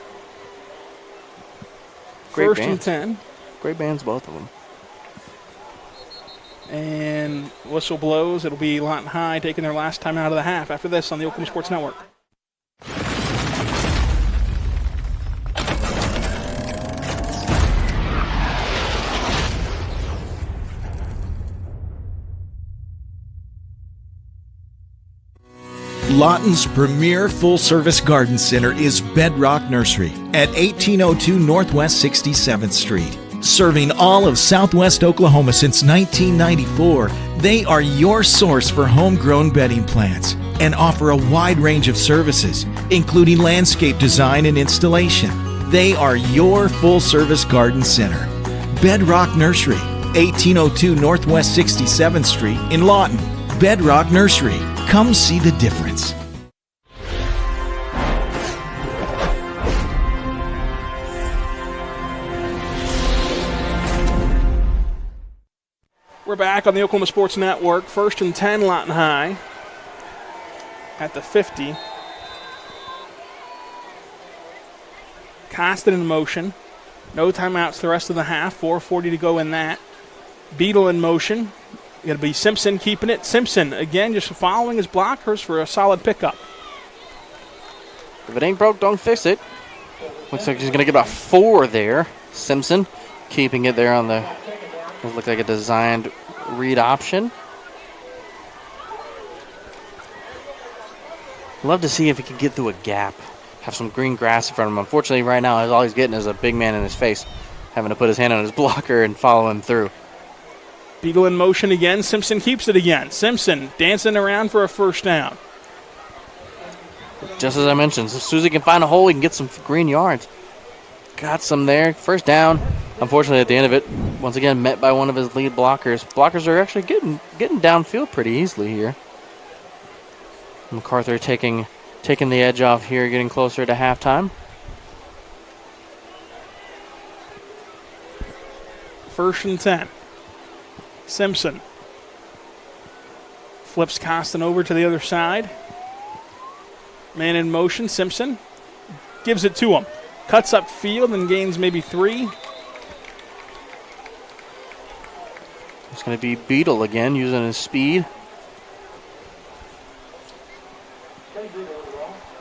Great First bands. and 10. Great bands, both of them. And whistle blows. It'll be Lawton High taking their last time out of the half after this on the Oklahoma Sports Network. Lawton's premier full-service garden center is Bedrock Nursery at 1802 Northwest 67th Street. Serving all of Southwest Oklahoma since 1994, they are your source for homegrown bedding plants and offer a wide range of services, including landscape design and installation, They are your full-service garden center. Bedrock Nursery, 1802 Northwest 67th Street in Lawton. Bedrock Nursery. Come see the difference. We're back on the Oklahoma Sports Network. 1st and 10, Lawton High at the 50. Costin in motion. No timeouts the rest of the half. 4:40 to go in that. Beadle in motion. Going to be Simpson keeping it. Simpson, again, just following his blockers for a solid pickup. If it ain't broke, don't fix it. Looks like he's going to get about 4 there. Simpson keeping it there on the, it looks like a designed read option. Love to see if he can get through a gap. Have some green grass in front of him. Unfortunately, right now, all he's getting is a big man in his face, having to put his hand on his blocker and follow him through. Beagle in motion again. Simpson keeps it again. Simpson dancing around for a first down. Just as I mentioned, as soon as he can find a hole, he can get some green yards. Got some there. First down. Unfortunately, at the end of it, once again, met by one of his lead blockers. Blockers are actually getting downfield pretty easily here. Macarthur taking the edge off here, getting closer to halftime. First and 10. Simpson flips Costin over to the other side. Man in motion. Simpson gives it to him. Cuts up field and gains maybe 3. It's going to be Beadle again, using his speed.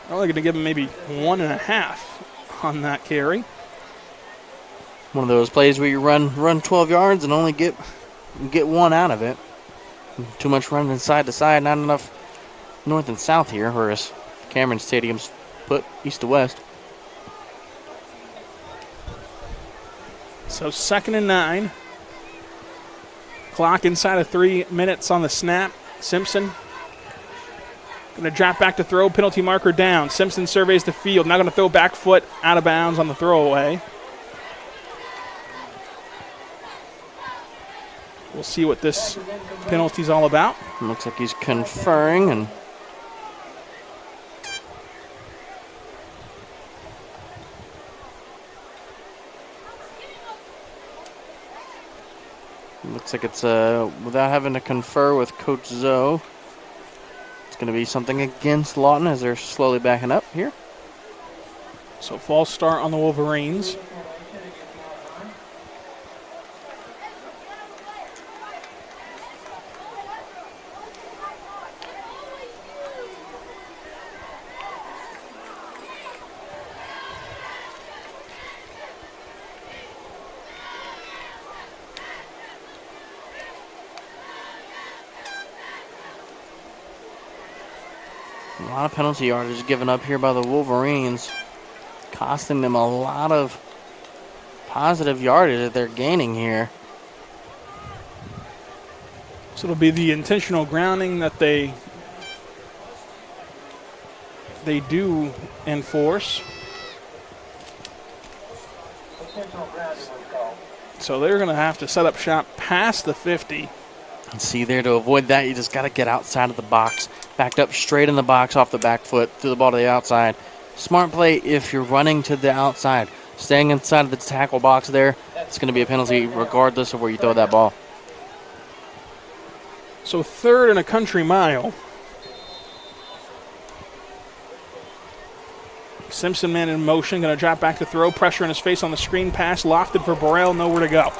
Only going to give him maybe 1.5 on that carry. One of those plays where you run 12 yards and only get 1 out of it. Too much running side to side, not enough north and south here, whereas Cameron Stadium's put east to west. So 2nd and 9. Clock inside of 3 minutes on the snap. Simpson going to drop back to throw. Penalty marker down. Simpson surveys the field. Now going to throw back foot out of bounds on the throwaway. We'll see what this penalty's all about. Looks like he's conferring and looks like it's without having to confer with Coach Zoe. It's going to be something against Lawton as they're slowly backing up here. So false start on the Wolverines. A lot of penalty yardage given up here by the Wolverines, costing them a lot of positive yardage that they're gaining here. So it'll be the intentional grounding that they do enforce. So they're going to have to set up shop past the 50. And see there, to avoid that, you just got to get outside of the box. Backed up straight in the box off the back foot, through the ball to the outside. Smart play if you're running to the outside. Staying inside of the tackle box there, it's going to be a penalty regardless of where you throw that ball. So 3rd and a country mile. Simpson man in motion, going to drop back to throw. Pressure in his face on the screen pass. Lofted for Burrell, nowhere to go.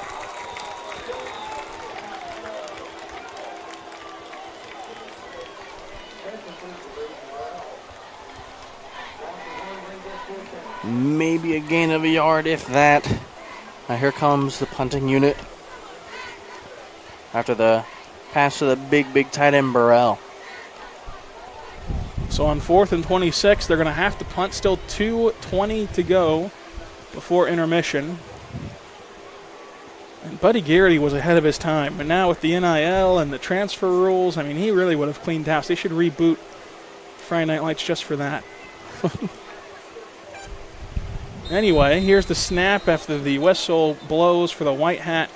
Maybe a gain of a yard, if that. Now here comes the punting unit after the pass to the big tight end Burrell. So on 4th and 26, they're going to have to punt. Still 2:20 to go before intermission. And Buddy Garrity was ahead of his time. But now with the NIL and the transfer rules, I mean, he really would have cleaned house. They should reboot Friday Night Lights just for that. Anyway, here's the snap after the whistle blows for the white hat.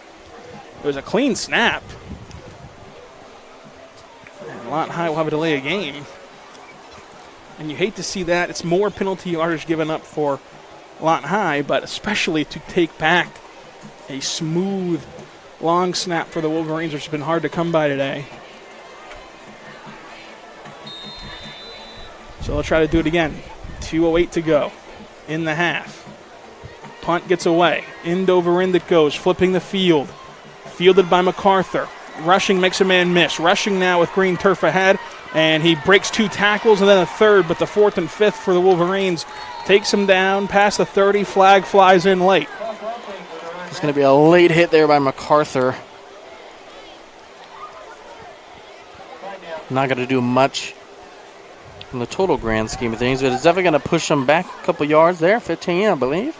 It was a clean snap. And Lawton High will have a delay of game. And you hate to see that. It's more penalty yardage given up for Lawton High, but especially to take back a smooth, long snap for the Wolverines, which has been hard to come by today. So they'll try to do it again. 2:08 to go in the half. Punt gets away. End over end it goes, flipping the field. Fielded by Macarthur. Rushing makes a man miss. Rushing now with green turf ahead, and he breaks 2 tackles and then a third, but the 4th and 5th for the Wolverines takes him down past the 30. Flag flies in late. It's going to be a late hit there by Macarthur. Not going to do much in the total grand scheme of things, but it's definitely going to push him back a couple yards there. 15, I believe.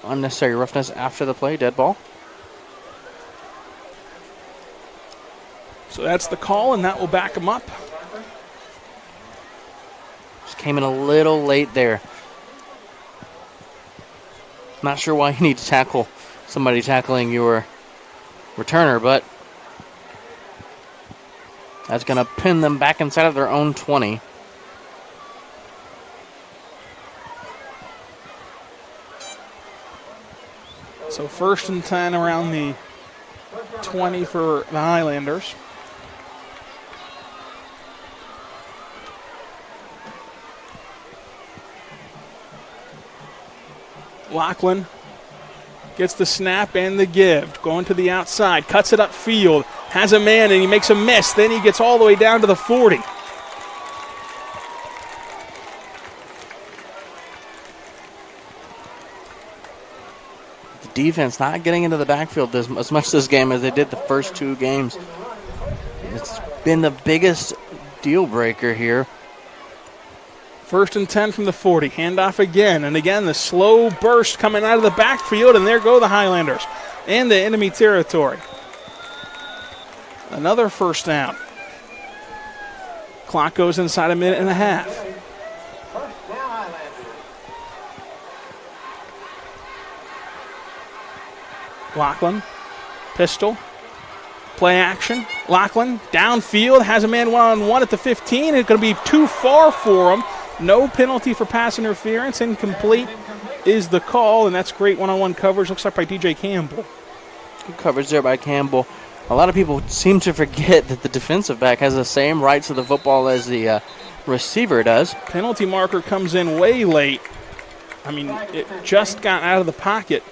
Unnecessary roughness after the play. Dead ball. So that's the call, and that will back him up. Just came in a little late there. Not sure why you need to tackle somebody tackling your returner, but that's going to pin them back inside of their own 20. So 1st and 10 around the 20 for the Highlanders. Lachlan gets the snap and the give. Going to the outside. Cuts it upfield. Has a man and he makes a miss. Then he gets all the way down to the 40. The defense not getting into the backfield as much this game as they did the first 2 games. It's been the biggest deal breaker here. 1st and 10 from the 40. Handoff again. And again, the slow burst coming out of the backfield. And there go the Highlanders in the enemy territory. Another first down. Clock goes inside a minute and a half. Lachlan. Pistol. Play action. Lachlan downfield. Has a man one-on-one at the 15. It's going to be too far for him. No penalty for pass interference. Incomplete is the call, and that's great one-on-one coverage. Looks like by DJ Campbell. Good coverage there by Campbell. A lot of people seem to forget that the defensive back has the same rights to the football as the receiver does. Penalty marker comes in way late. I mean, it just got out of the pocket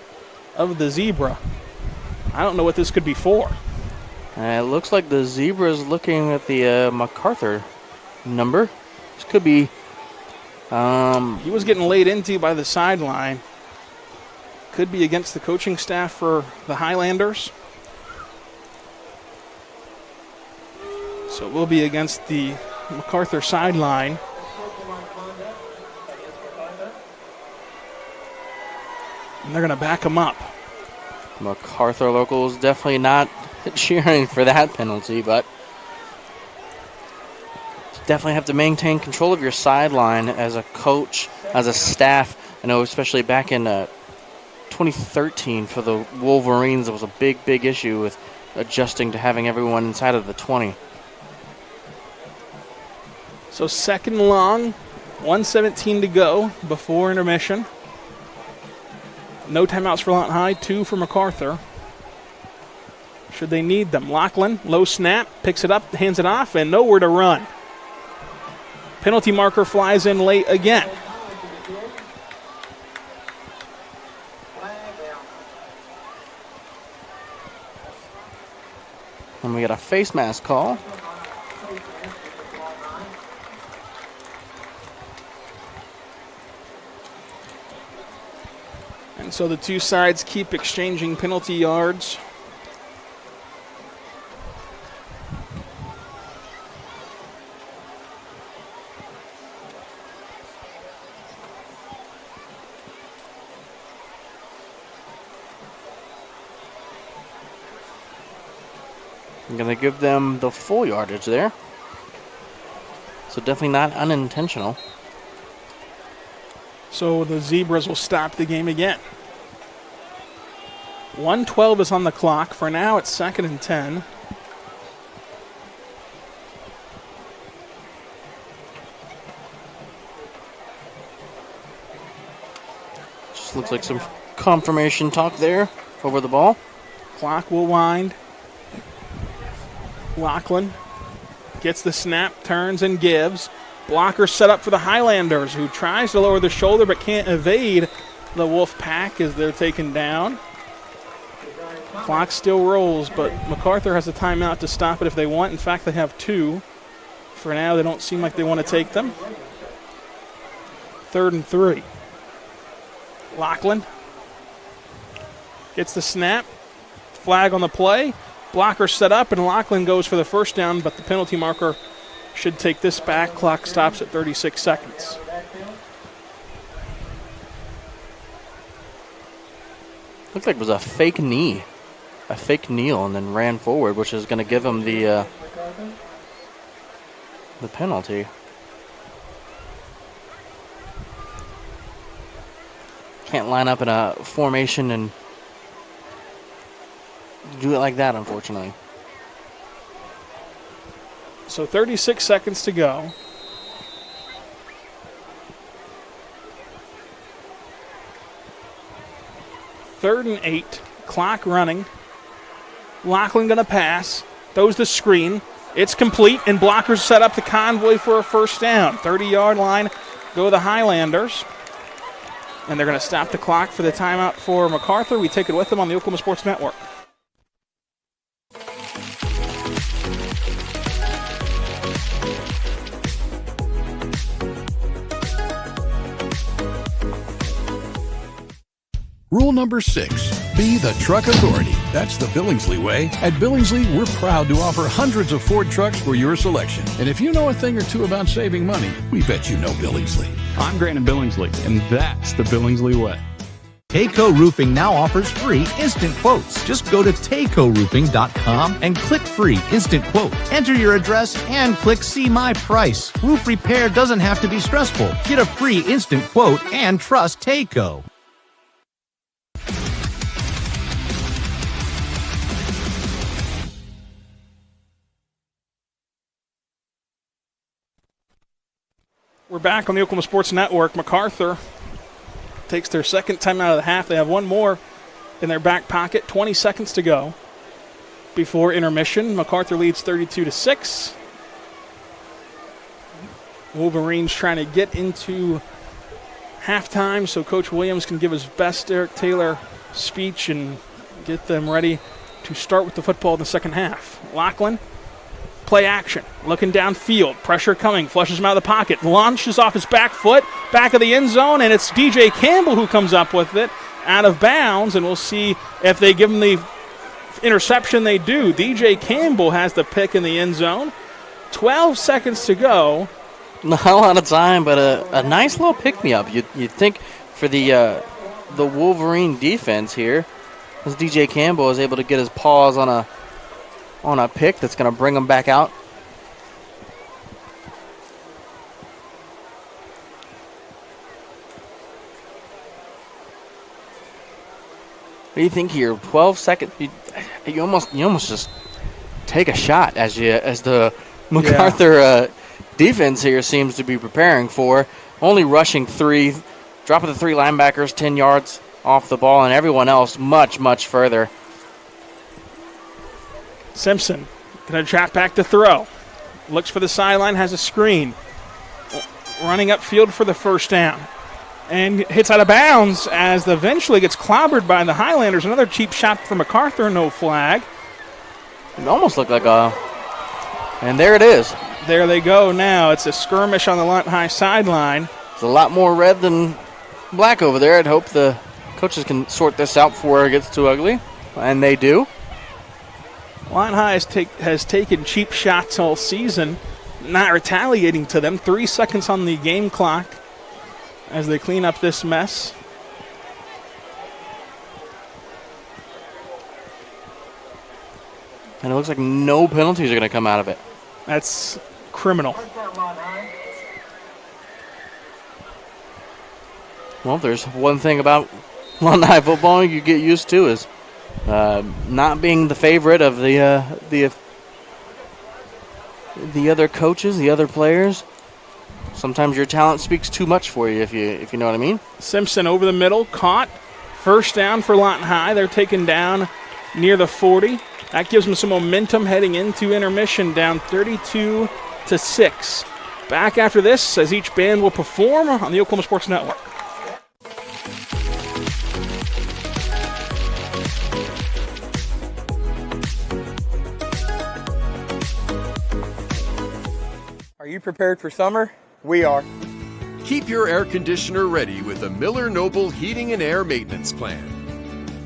of the zebra. I don't know what this could be for. It looks like the zebra is looking at the Macarthur number. This could be... he was getting laid into by the sideline. Could be against the coaching staff for the Highlanders. So it will be against the Macarthur sideline. And they're going to back him up. Macarthur locals definitely not cheering for that penalty, but definitely have to maintain control of your sideline as a coach, as a staff. I know especially back in 2013 for the Wolverines, there was a big issue with adjusting to having everyone inside of the 20. So 2nd and long, 1:17 to go before intermission. No timeouts for Lawton High, 2 for Macarthur. Should they need them. Lachlan, low snap, picks it up, hands it off, and nowhere to run. Penalty marker flies in late again. And we got a face mask call. And so the two sides keep exchanging penalty yards. I'm going to give them the full yardage there. So definitely not unintentional. So the Zebras will stop the game again. 1:12 is on the clock. For now, it's 2nd and 10. Just looks like some confirmation talk there over the ball. Clock will wind. Lachlan gets the snap, turns and gives. Blocker set up for the Highlanders, who tries to lower the shoulder but can't evade the Wolf Pack as they're taken down. Clock still rolls, but Macarthur has a timeout to stop it if they want. In fact, they have 2. For now, they don't seem like they want to take them. 3rd and 3. Lachlan gets the snap. Flag on the play. Blocker set up, and Lachlan goes for the first down, but the penalty marker should take this back. Clock stops at 36 seconds. Looked like it was a fake knee. A fake kneel, and then ran forward, which is going to give him the penalty. Can't line up in a formation and do it like that, unfortunately. So 36 seconds to go. Third and 8. Clock running. Lachlan going to pass. Throws the screen. It's complete, and blockers set up the convoy for a first down. 30-yard line go the Highlanders. And they're going to stop the clock for the timeout for Macarthur. We take it with them on the Oklahoma Sports Network. Rule number 6, be the truck authority. That's the Billingsley way. At Billingsley, we're proud to offer hundreds of Ford trucks for your selection. And if you know a thing or two about saving money, we bet you know Billingsley. I'm Grant Billingsley, and that's the Billingsley way. Tayco Roofing now offers free instant quotes. Just go to taycoroofing.com and click free instant quote. Enter your address and click see my price. Roof repair doesn't have to be stressful. Get a free instant quote and trust Tayco. We're back on the Oklahoma Sports Network. Macarthur takes their second time out of the half. They have one more in their back pocket. 20 seconds to go before intermission. Macarthur leads 32-6. Wolverines trying to get into halftime so Coach Williams can give his best Derek Taylor speech and get them ready to start with the football in the second half. Lachlan, play action, looking downfield, pressure coming, flushes him out of the pocket, launches off his back foot, back of the end zone, and it's DJ Campbell who comes up with it out of bounds, and we'll see if they give him the interception. They do. DJ Campbell has the pick in the end zone. 12 seconds to go. Not a lot of time, but a nice little pick-me-up. You'd think for the Wolverine defense here, as DJ Campbell is able to get his paws on a pick that's going to bring him back out. What do you think here? 12 seconds. You almost just take a shot as the Macarthur defense here seems to be preparing for. Only rushing 3, dropping the 3 linebackers 10 yards off the ball, and everyone else much, much further. Simpson going to drop back to throw. Looks for the sideline, has a screen. Running upfield for the first down. And hits out of bounds as eventually gets clobbered by the Highlanders. Another cheap shot from Macarthur, no flag. It almost looked like and there it is. There they go now. It's a skirmish on the Lawton High sideline. It's a lot more red than black over there. I'd hope the coaches can sort this out before it gets too ugly. And they do. Lawton High has taken cheap shots all season, not retaliating to them. 3 seconds on the game clock as they clean up this mess. And it looks like no penalties are going to come out of it. That's criminal. Well, there's one thing about Lawton High football you get used to is not being the favorite of the other coaches, the other players. Sometimes your talent speaks too much for you, if you know what I mean. Simpson over the middle, caught. First down for Lawton High. They're taken down near the 40. That gives them some momentum heading into intermission, down 32-6. Back after this, as each band will perform on the Oklahoma Sports Network. Are you prepared for summer? We are. Keep your air conditioner ready with a Miller Noble Heating and Air Maintenance Plan.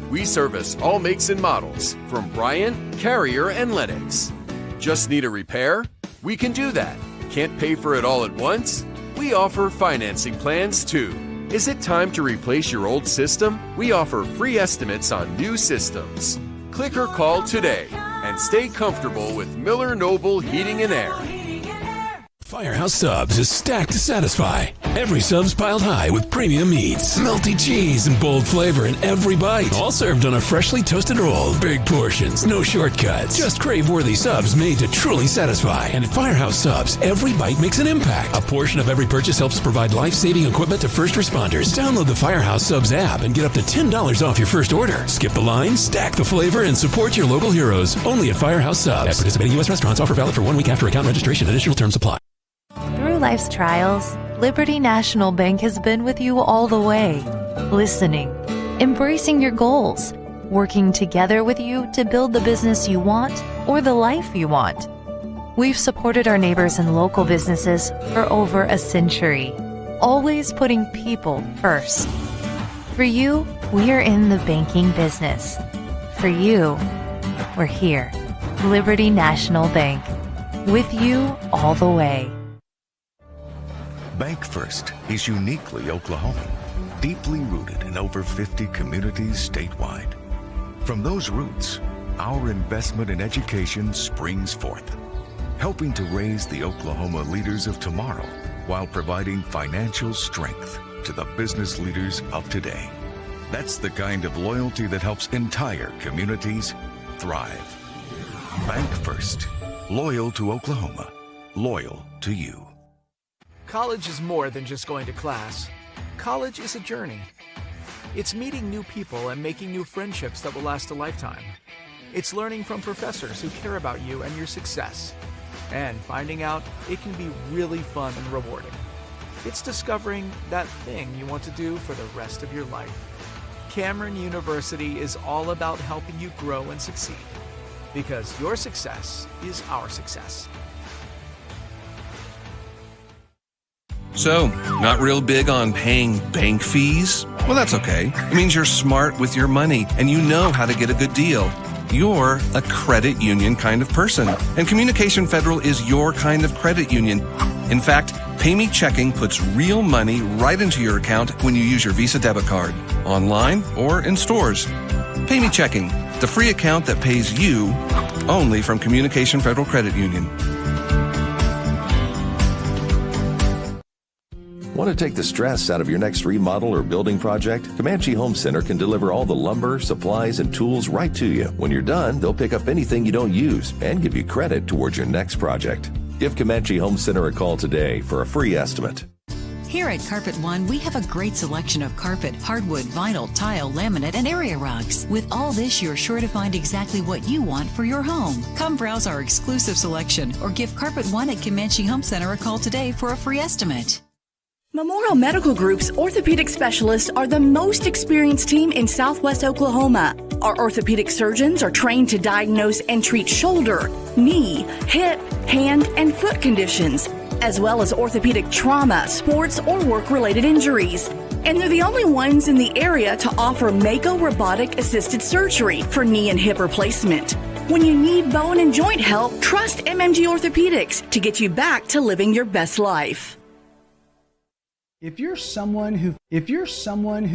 We service all makes and models from Bryant, Carrier, and Lennox. Just need a repair? We can do that. Can't pay for it all at once? We offer financing plans too. Is it time to replace your old system? We offer free estimates on new systems. Click or call today and stay comfortable with Miller Noble Heating and Air. Firehouse Subs is stacked to satisfy. Every sub's piled high with premium meats, melty cheese, and bold flavor in every bite. All served on a freshly toasted roll. Big portions, no shortcuts. Just crave-worthy subs made to truly satisfy. And at Firehouse Subs, every bite makes an impact. A portion of every purchase helps provide life-saving equipment to first responders. Download the Firehouse Subs app and get up to $10 off your first order. Skip the line, stack the flavor, and support your local heroes. Only at Firehouse Subs. At participating U.S. restaurants. Offer valid for 1 week after account registration. Additional terms apply. Through life's trials, Liberty National Bank has been with you all the way, listening, embracing your goals, working together with you to build the business you want or the life you want. We've supported our neighbors and local businesses for over a century, always putting people first. For you, we're in the banking business. For you, we're here. Liberty National Bank, with you all the way. Bank First is uniquely Oklahoman, deeply rooted in over 50 communities statewide. From those roots, our investment in education springs forth, helping to raise the Oklahoma leaders of tomorrow while providing financial strength to the business leaders of today. That's the kind of loyalty that helps entire communities thrive. Bank First, loyal to Oklahoma, loyal to you. College is more than just going to class. College is a journey. It's meeting new people and making new friendships that will last a lifetime. It's learning from professors who care about you and your success. And finding out it can be really fun and rewarding. It's discovering that thing you want to do for the rest of your life. Cameron University is all about helping you grow and succeed. Because your success is our success. So, not real big on paying bank fees? Well, that's okay. It means you're smart with your money and you know how to get a good deal. You're a credit union kind of person, and Communication Federal is your kind of credit union. In fact, PayMe Checking puts real money right into your account when you use your Visa debit card, online or in stores. PayMe Checking, the free account that pays you only from Communication Federal Credit Union. Want to take the stress out of your next remodel or building project? Comanche Home Center can deliver all the lumber, supplies, and tools right to you. When you're done, they'll pick up anything you don't use and give you credit towards your next project. Give Comanche Home Center a call today for a free estimate. Here at Carpet One, we have a great selection of carpet, hardwood, vinyl, tile, laminate, and area rugs. With all this, you're sure to find exactly what you want for your home. Come browse our exclusive selection or give Carpet One at Comanche Home Center a call today for a free estimate. Memorial Medical Group's orthopedic specialists are the most experienced team in Southwest Oklahoma. Our orthopedic surgeons are trained to diagnose and treat shoulder, knee, hip, hand, and foot conditions, as well as orthopedic trauma, sports, or work-related injuries. And they're the only ones in the area to offer Mako robotic-assisted surgery for knee and hip replacement. When you need bone and joint help, trust MMG Orthopedics to get you back to living your best life. If you're someone who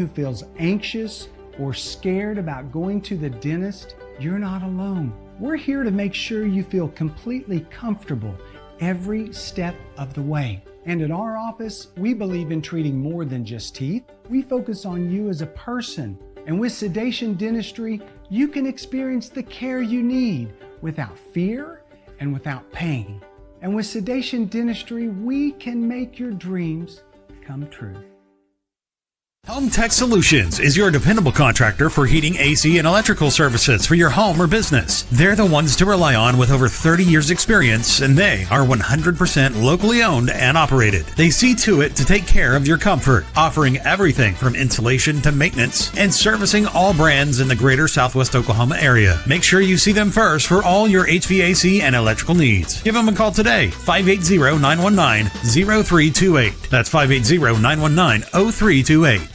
feels anxious or scared about going to the dentist, you're not alone. We're here to make sure you feel completely comfortable every step of the way. And at our office, we believe in treating more than just teeth. We focus on you as a person. And with sedation dentistry, you can experience the care you need without fear and without pain. And with sedation dentistry, we can make your dreams come true. Home Tech Solutions is your dependable contractor for heating, AC, and electrical services for your home or business. They're the ones to rely on with over 30 years experience, and they are 100% locally owned and operated. They see to it to take care of your comfort, offering everything from installation to maintenance and servicing all brands in the greater Southwest Oklahoma area. Make sure you see them first for all your HVAC and electrical needs. Give them a call today, 580-919-0328. That's 580-919-0328.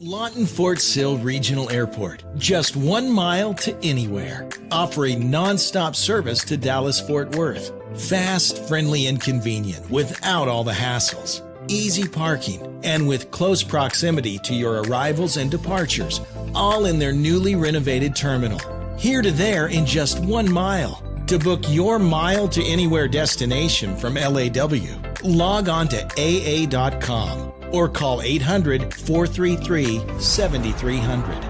Lawton Fort Sill Regional Airport, just 1 mile to anywhere, offering non-stop service to Dallas-Fort Worth. Fast, friendly, and convenient without all the hassles. Easy parking, and with close proximity to your arrivals and departures, all in their newly renovated terminal. Here to there in just 1 mile. To book your mile to anywhere destination from LAW, log on to AA.com. or call 800-433-7300.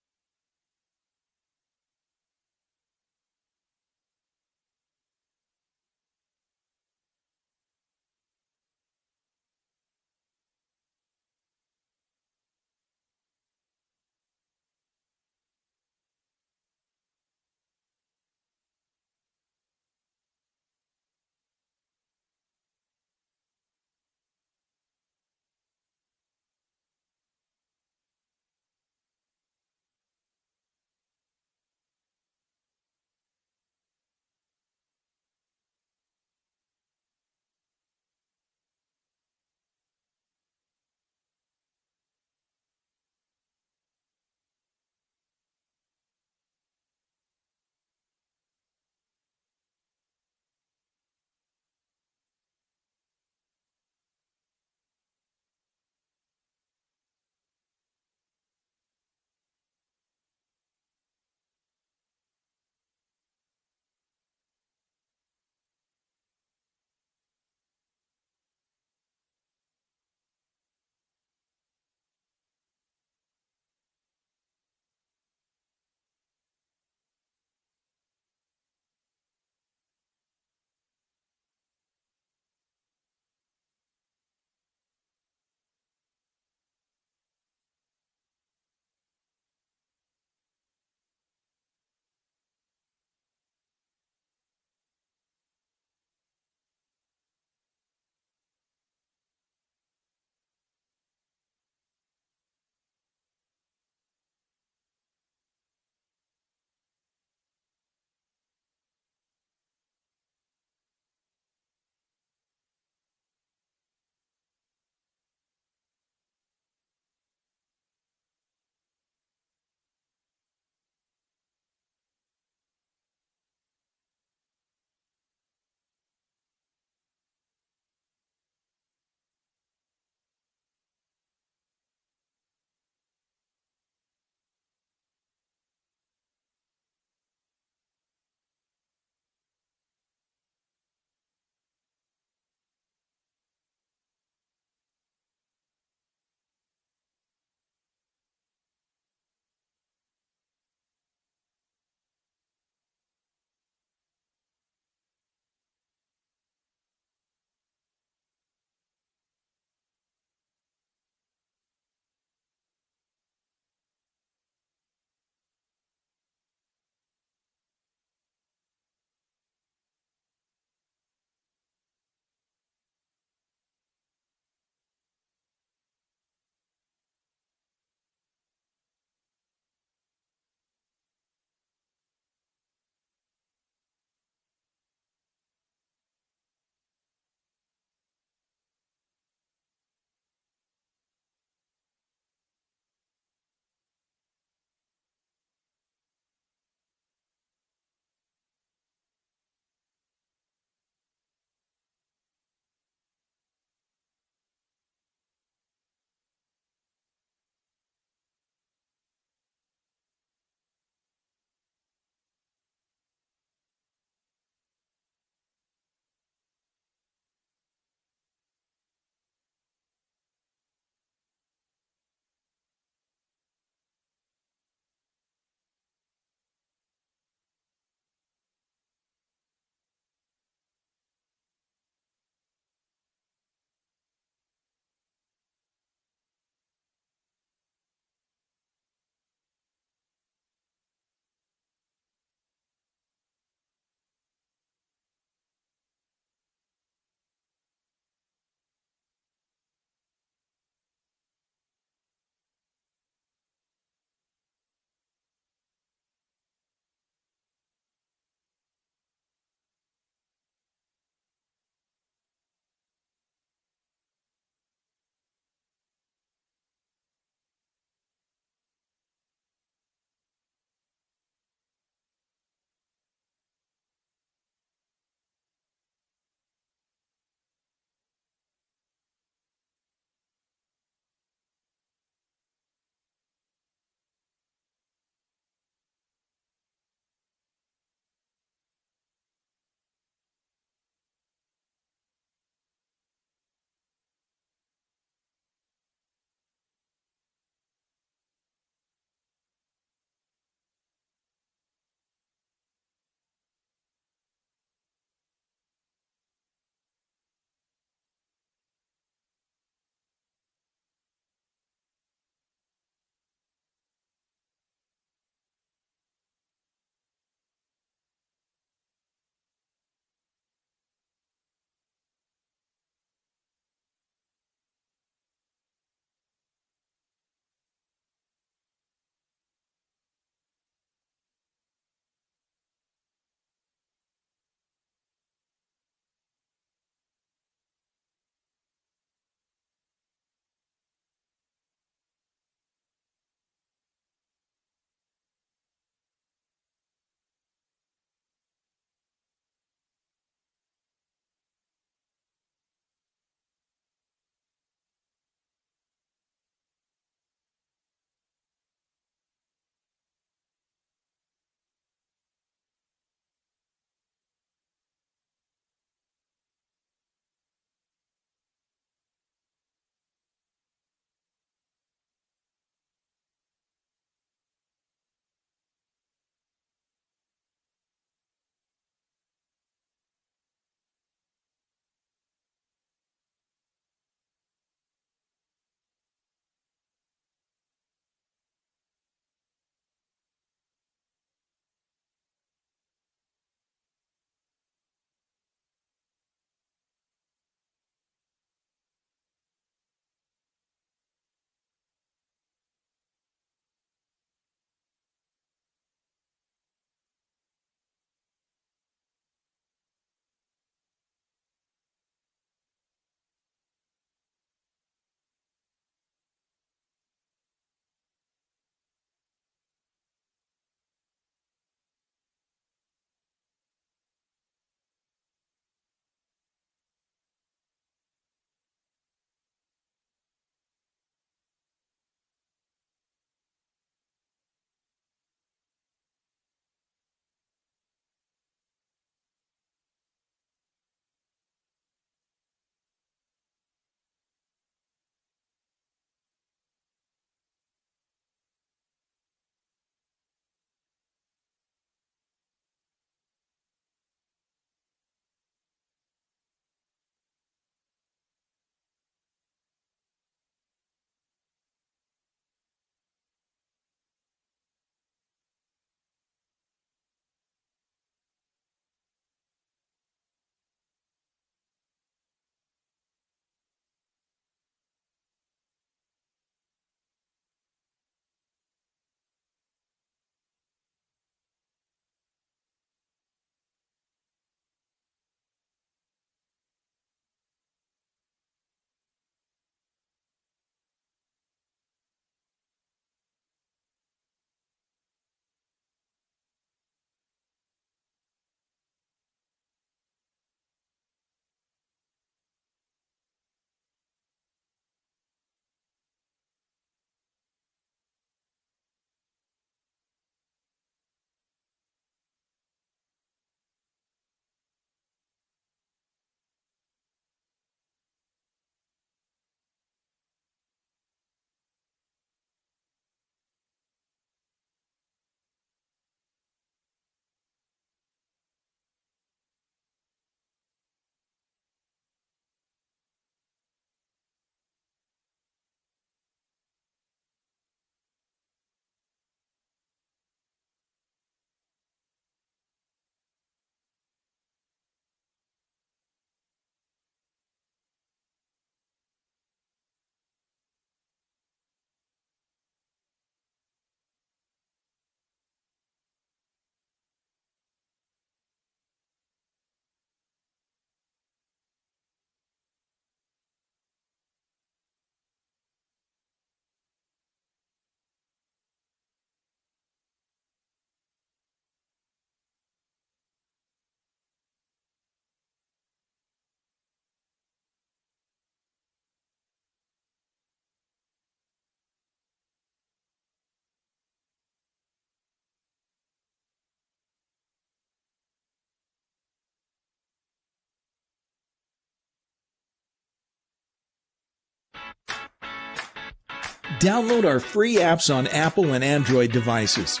Download our free apps on Apple and Android devices.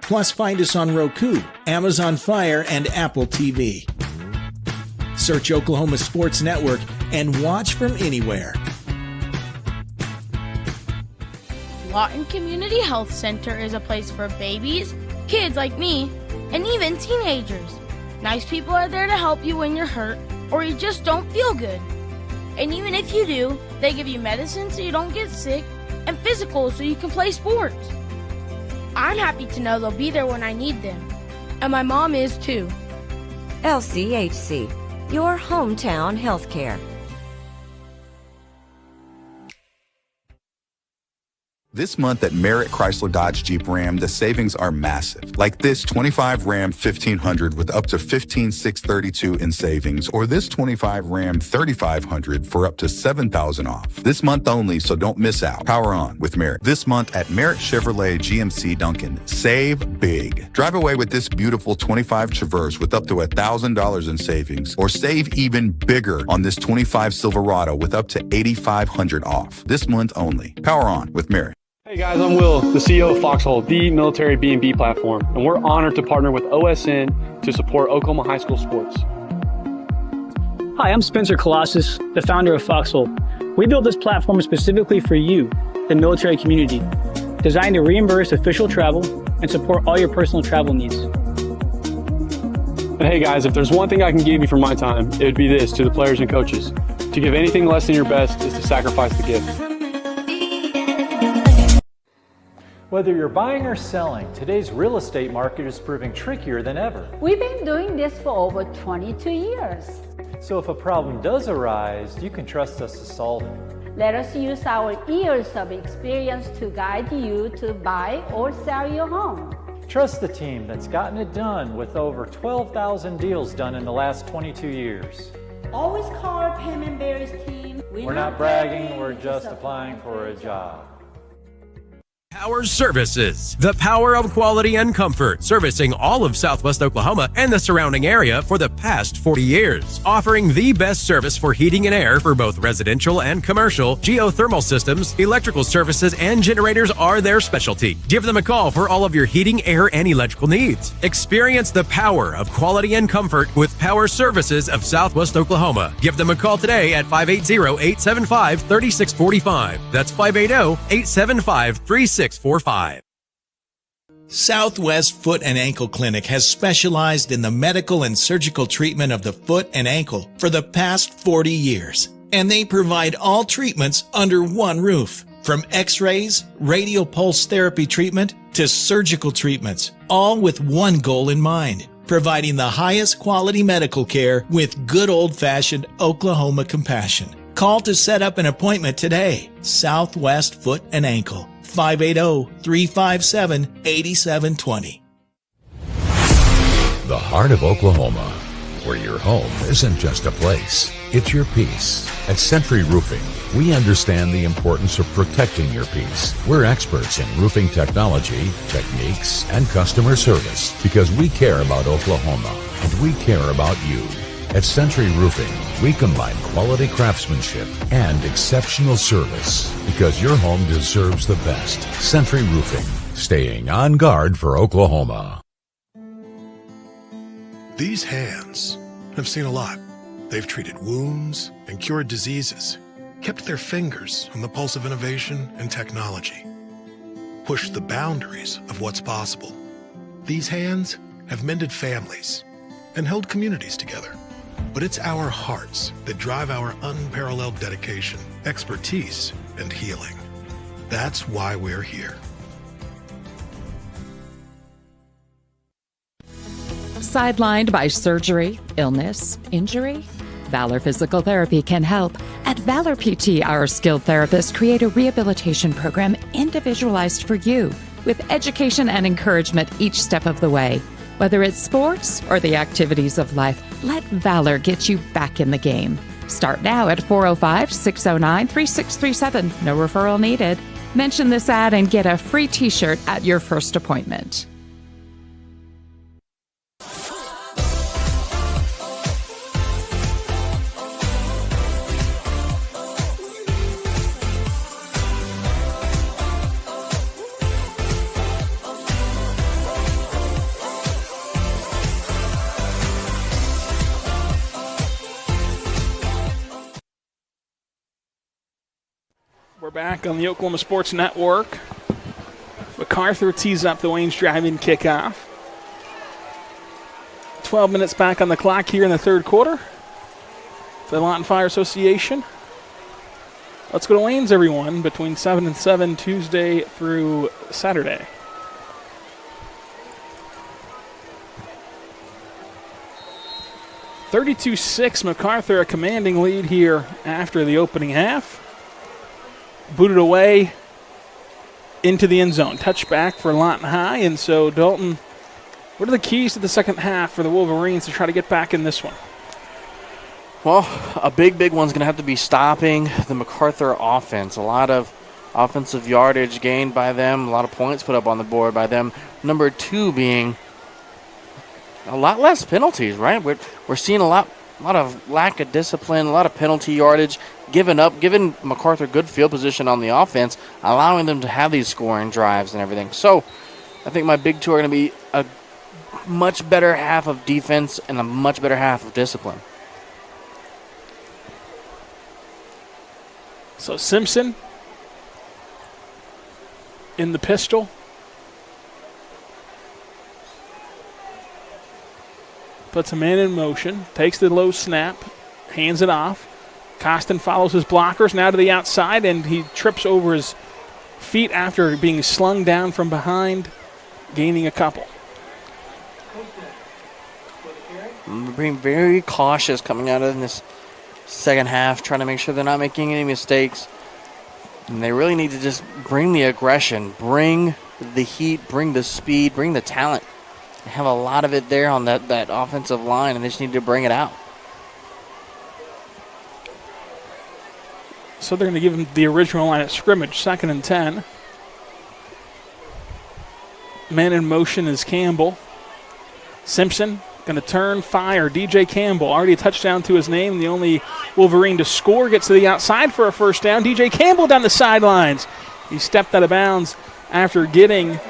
Plus, find us on Roku, Amazon Fire, and Apple TV. Search Oklahoma Sports Network and watch from anywhere. Lawton Community Health Center is a place for babies, kids like me, and even teenagers. Nice people are there to help you when you're hurt or you just don't feel good. And even if you do, they give you medicine so you don't get sick and physicals so you can play sports. I'm happy to know they'll be there when I need them. And my mom is too. LCHC, your hometown healthcare. This month at Merritt Chrysler Dodge Jeep Ram, the savings are massive. Like this 25 Ram 1500 with up to $15,632 in savings, or this 25 Ram 3500 for up to $7,000 off. This month only, so don't miss out. Power on with Merritt. This month at Merritt Chevrolet GMC Duncan, save big. Drive away with this beautiful 25 Traverse with up to $1,000 in savings, or save even bigger on this 25 Silverado with up to $8,500 off. This month only. Power on with Merritt. Hey guys, I'm Will, the CEO of Foxhole, the military B&B platform, and we're honored to partner with OSN to support Oklahoma high school sports. Hi, I'm Spencer Colossus, the founder of Foxhole. We built this platform specifically for you, the military community, designed to reimburse official travel and support all your personal travel needs. And hey guys, if there's one thing I can give you for my time, it would be this to the players and coaches. To give anything less than your best is to sacrifice the gift. Whether you're buying or selling, today's real estate market is proving trickier than ever. We've been doing this for over 22 years. So if a problem does arise, you can trust us to solve it. Let us use our years of experience to guide you to buy or sell your home. Trust the team that's gotten it done with over 12,000 deals done in the last 22 years. Always call our Payment Berries team. We're not bragging, we're just applying for a job. Power Services, the power of quality and comfort, servicing all of Southwest Oklahoma and the surrounding area for the past 40 years. Offering the best service for heating and air for both residential and commercial, geothermal systems, electrical services, and generators are their specialty. Give them a call for all of your heating, air, and electrical needs. Experience the power of quality and comfort with Power Services of Southwest Oklahoma. Give them a call today at 580-875-3645. That's 580-875-3645. Southwest Foot and Ankle Clinic has specialized in the medical and surgical treatment of the foot and ankle for the past 40 years. And they provide all treatments under one roof. From x-rays, radial pulse therapy treatment, to surgical treatments, all with one goal in mind: providing the highest quality medical care with good old-fashioned Oklahoma compassion. Call to set up an appointment today. Southwest Foot and Ankle. 580-357-8720. The heart of Oklahoma, where your home isn't just a place, it's your peace. At Century Roofing, we understand the importance of protecting your peace. We're experts in roofing technology, techniques, and customer service because we care about Oklahoma and we care about you. At Century Roofing, we combine quality craftsmanship and exceptional service because your home deserves the best. Century Roofing, staying on guard for Oklahoma. These hands have seen a lot. They've treated wounds and cured diseases, kept their fingers on the pulse of innovation and technology, pushed the boundaries of what's possible. These hands have mended families and held communities together. But it's our hearts that drive our unparalleled dedication, expertise, and healing. That's why we're here. Sidelined by surgery, illness, injury? Valor Physical Therapy can help. At Valor PT, our skilled therapists create a rehabilitation program individualized for you, with education and encouragement each step of the way. Whether it's sports or the activities of life, let Valor get you back in the game. Start now at 405-609-3637. No referral needed. Mention this ad and get a free t-shirt at your first appointment. We're back on the Oklahoma Sports Network. Macarthur tees up the Wayne's Drive-In kickoff. 12 minutes back on the clock here in the third quarter for the Lawton Fire Association. Let's go to Wayne's, everyone, between 7 and 7 Tuesday through Saturday. (32-6) Macarthur, a commanding lead here after the opening half. Booted away into the end zone. Touchback for Lawton High, and so Dalton, what are the keys to the second half for the Wolverines to try to get back in this one? Well, a big one's going to have to be stopping the Macarthur offense. A lot of offensive yardage gained by them, a lot of points put up on the board by them. Number two being a lot less penalties, right? We're seeing a lot of lack of discipline, a lot of penalty yardage given up, giving Macarthur good field position on the offense, allowing them to have these scoring drives and everything. So I think my big two are going to be a much better half of defense and a much better half of discipline. So Simpson in the pistol. Puts a man in motion, takes the low snap, hands it off. Costin follows his blockers now to the outside, and he trips over his feet after being slung down from behind, gaining a couple. Being very cautious coming out of this second half, trying to make sure they're not making any mistakes. And they really need to just bring the aggression, bring the heat, bring the speed, bring the talent. They have a lot of it there on that offensive line, and they just need to bring it out. So they're going to give him the original line of scrimmage, 2nd and 10. Man in motion is Campbell. Simpson going to turn, fire. DJ Campbell, already a touchdown to his name. The only Wolverine to score, gets to the outside for a first down. DJ Campbell down the sidelines. He stepped out of bounds after getting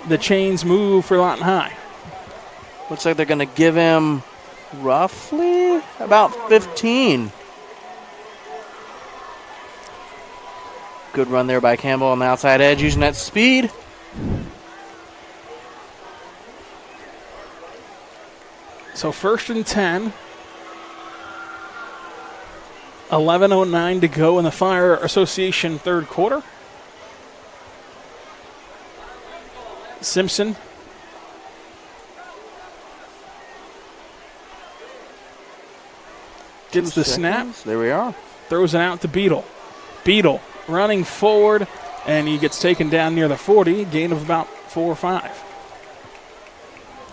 the chains move for Lawton High. Looks like they're going to give him roughly about 15. Good run there by Campbell on the outside edge, using that speed. So 1st and 10. 11:09 to go in the Fire Association third quarter. Simpson gets the snap. There we are. Throws it out to Beadle. Beadle running forward, and he gets taken down near the 40, gain of about 4 or 5.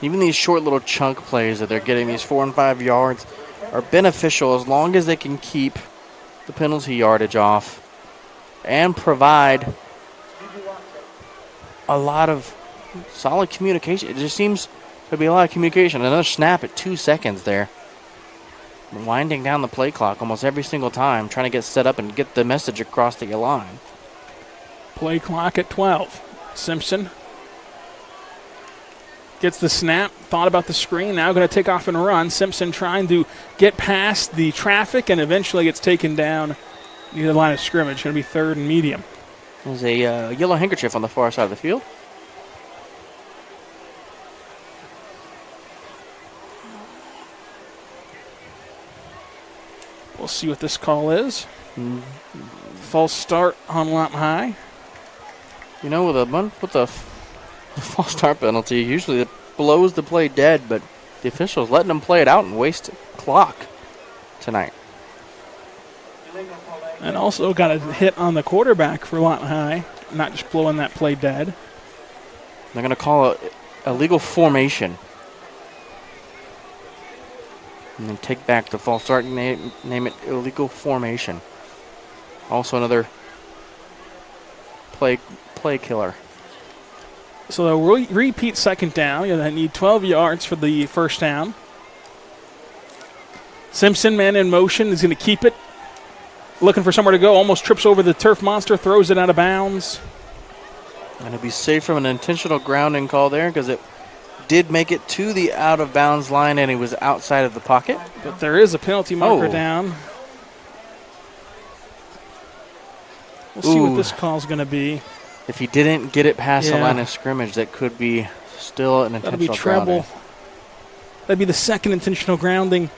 Even these short little chunk plays that they're getting, these 4 and 5 yards, are beneficial as long as they can keep the penalty yardage off and provide a lot of solid communication. It just seems to be a lot of communication. Another snap at 2 seconds there. Winding down the play clock almost every single time, trying to get set up and get the message across the line. Play clock at 12. Simpson gets the snap, thought about the screen, now going to take off and run. Simpson trying to get past the traffic and eventually gets taken down near the line of scrimmage. Going to be 3rd and medium. There's a yellow handkerchief on the far side of the field. We'll see what this call is. False start on Lawton High. You know, with the false start penalty, usually it blows the play dead, but the officials letting them play it out and waste clock tonight. And also got a hit on the quarterback for Lawton High, not just blowing that play dead. They're going to call it illegal formation. And then take back the false start and name it illegal formation. Also another play killer. So they'll repeat 2nd down. They need 12 yards for the first down. Simpson, man in motion, is going to keep it. Looking for somewhere to go. Almost trips over the turf monster. Throws it out of bounds. Going to be safe from an intentional grounding call there because it did make it to the out-of-bounds line, and he was outside of the pocket. But there is a penalty marker down. We'll see what this call is going to be. If he didn't get it past the line of scrimmage, that could be still an intentional That'll be treble. grounding. That'd be the second intentional grounding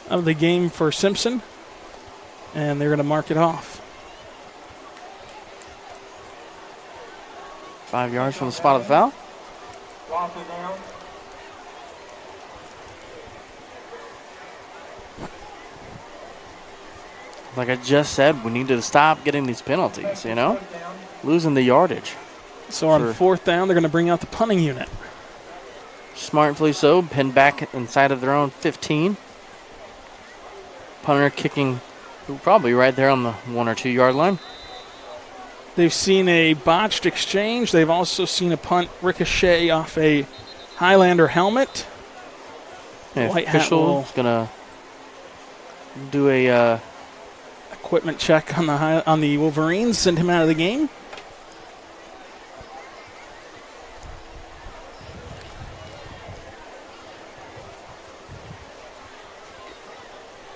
of the game for Simpson. And they're going to mark it off. 5 yards from the spot of the foul. Like I just said, we need to stop getting these penalties, losing the yardage. So on fourth down, they're going to bring out the punting unit. Smartly so, pinned back inside of their own 15. Punter kicking probably right there on the 1 or 2 yard line. They've seen a botched exchange. They've also seen a punt ricochet off a Highlander helmet. White official is going to do a equipment check on the Wolverines, send him out of the game.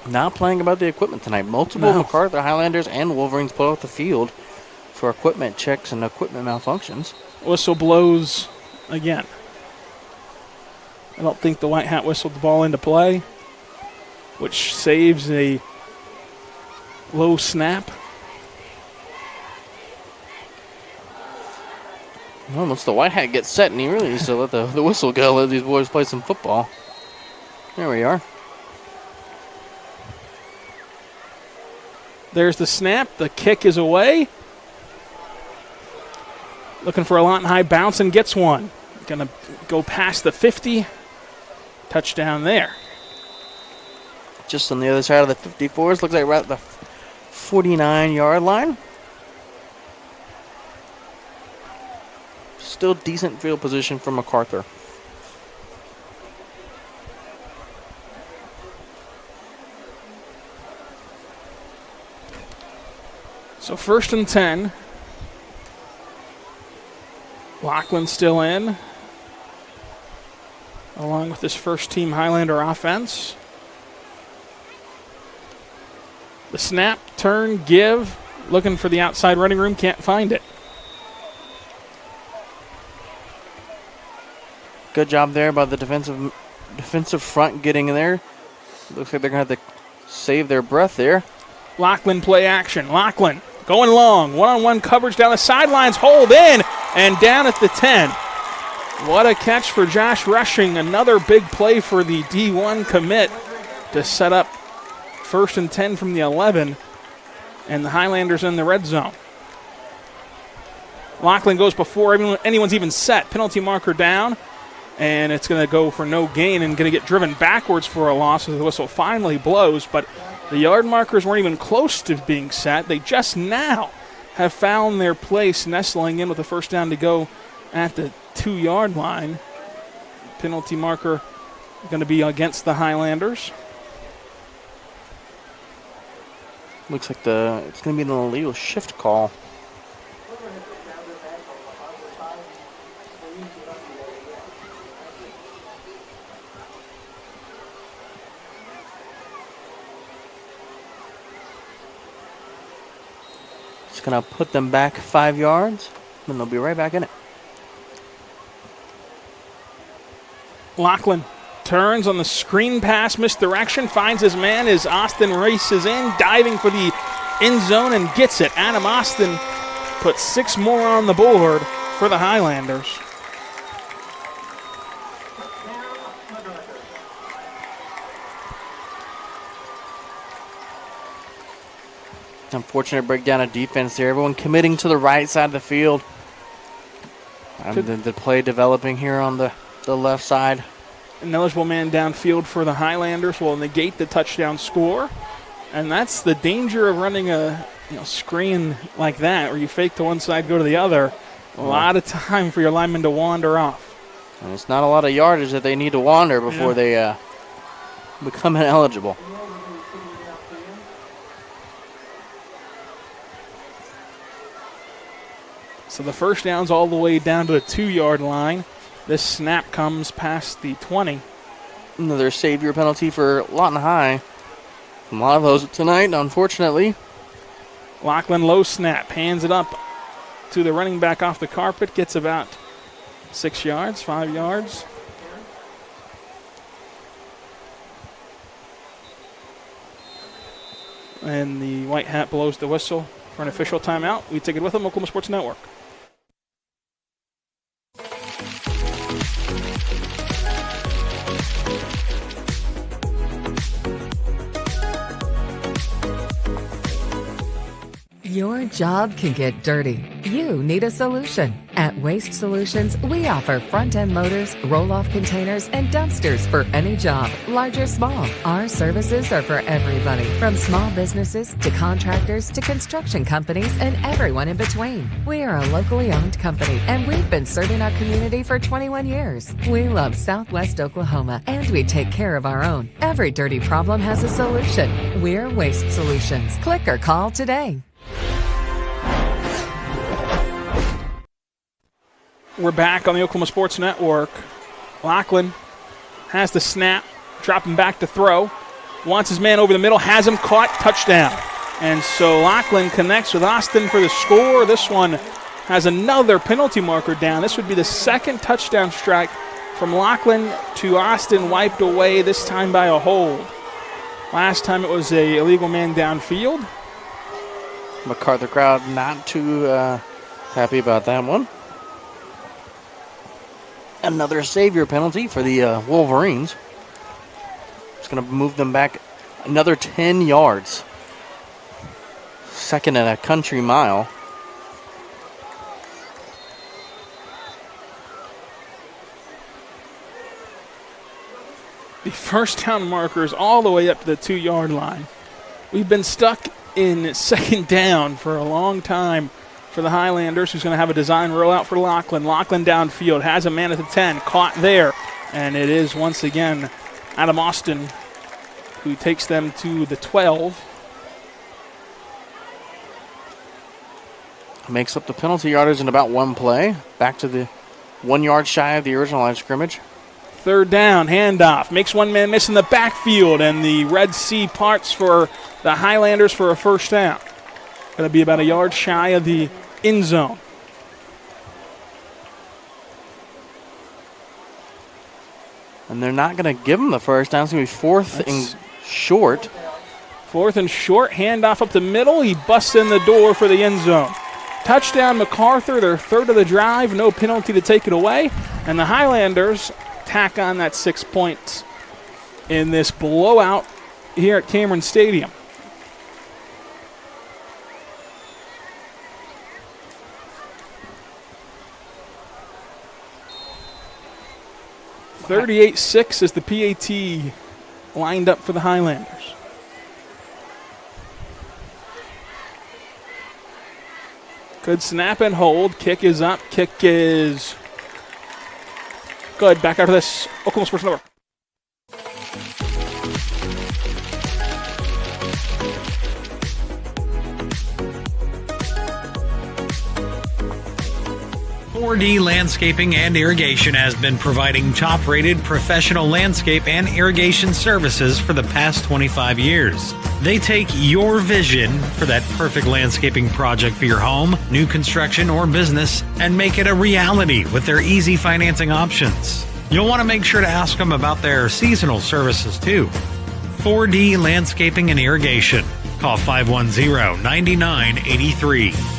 Not playing about the equipment tonight. Multiple Macarthur Highlanders and Wolverines put off the field for equipment checks and equipment malfunctions. Whistle blows again. I don't think the white hat whistled the ball into play, which saves a low snap. Well, once the white hat gets set, and he really needs to let the whistle go, let these boys play some football. There we are. There's the snap. The kick is away. Looking for a Lawton High bounce and gets one. Going to go past the 50. Touchdown there. Just on the other side of the 54s. Looks like right at the 49-yard line. Still decent field position for Macarthur. So 1st and 10. Lachlan still in, along with this first-team Highlander offense. The snap, turn, give, looking for the outside running room, can't find it. Good job there by the defensive front getting in there. Looks like they're going to have to save their breath there. Lachlan play action. Lachlan going long. One-on-one coverage down the sidelines. Hold in and down at the 10. What a catch for Josh Rushing. Another big play for the D1 commit to set up 1st and 10 from the 11. And the Highlanders in the red zone. Lachlan goes before anyone's even set. Penalty marker down. And it's going to go for no gain and going to get driven backwards for a loss as the whistle finally blows. But the yard markers weren't even close to being set. They just now have found their place nestling in with a first down to go at the 2-yard line. Penalty marker going to be against the Highlanders. Looks like it's going to be an illegal shift call. It's going to put them back 5 yards, and they'll be right back in it. Lachlan turns on the screen pass, misdirection, finds his man as Austin races in, diving for the end zone and gets it. Adam Austin puts 6 more on the board for the Highlanders. Unfortunate breakdown of defense there. Everyone committing to the right side of the field. And the play developing here on the left side. An eligible man downfield for the Highlanders will negate the touchdown score. And that's the danger of running a screen like that, where you fake to one side, go to the other. A lot of time for your linemen to wander off. And it's not a lot of yardage that they need to wander before they become ineligible. So the first down's all the way down to the 2-yard line. This snap comes past the 20. Another savior penalty for Lawton High. A lot of those tonight, unfortunately. Lachlan low snap, hands it up to the running back off the carpet, gets about 6 yards, 5 yards. And the white hat blows the whistle for an official timeout. We take it with them, Oklahoma Sports Network. Your job can get dirty. You need a solution. At Waste Solutions, we offer front-end loaders, roll-off containers, and dumpsters for any job, large or small. Our services are for everybody, from small businesses to contractors to construction companies and everyone in between. We are a locally owned company, and we've been serving our community for 21 years. We love Southwest Oklahoma, and we take care of our own. Every dirty problem has a solution. We're Waste Solutions. Click or call today. We're back on the Oklahoma Sports Network. Lachlan has the snap, dropping back to throw. Wants his man over the middle, has him caught, touchdown. And so Lachlan connects with Austin for the score. This one has another penalty marker down. This would be the second touchdown strike from Lachlan to Austin, wiped away, this time by a hold. Last time it was a illegal man downfield. Macarthur crowd not too happy about that one. Another savior penalty for the Wolverines. It's going to move them back another 10 yards. Second and a country mile. The first down marker is all the way up to the 2-yard line. We've been stuck in second down for a long time for the Highlanders, who's going to have a design rollout for Lachlan. Lachlan downfield, has a man at the 10, caught there. And it is once again Adam Austin who takes them to the 12. Makes up the penalty yardage in about one play. Back to the 1 yard shy of the original line of scrimmage. Third down, handoff. Makes one man miss in the backfield, and the Red Sea parts for the Highlanders for a first down. Going to be about a yard shy of the end zone. And they're not going to give him the first down. It's going to be fourth and short. Fourth and short, handoff up the middle. He busts in the door for the end zone. Touchdown Macarthur, their third of the drive. No penalty to take it away. And the Highlanders tack on that 6 points in this blowout here at Cameron Stadium. .38-6 is the PAT lined up for the Highlanders. Good snap and hold. Kick is up. Kick is good. Back out of this Oklahoma Sports Network. .4D Landscaping and Irrigation has been providing top-rated professional landscape and irrigation services for the past 25 years. They take your vision for that perfect landscaping project for your home, new construction, or business and make it a reality with their easy financing options. You'll want to make sure to ask them about their seasonal services too. 4D Landscaping and Irrigation. Call 510-9983.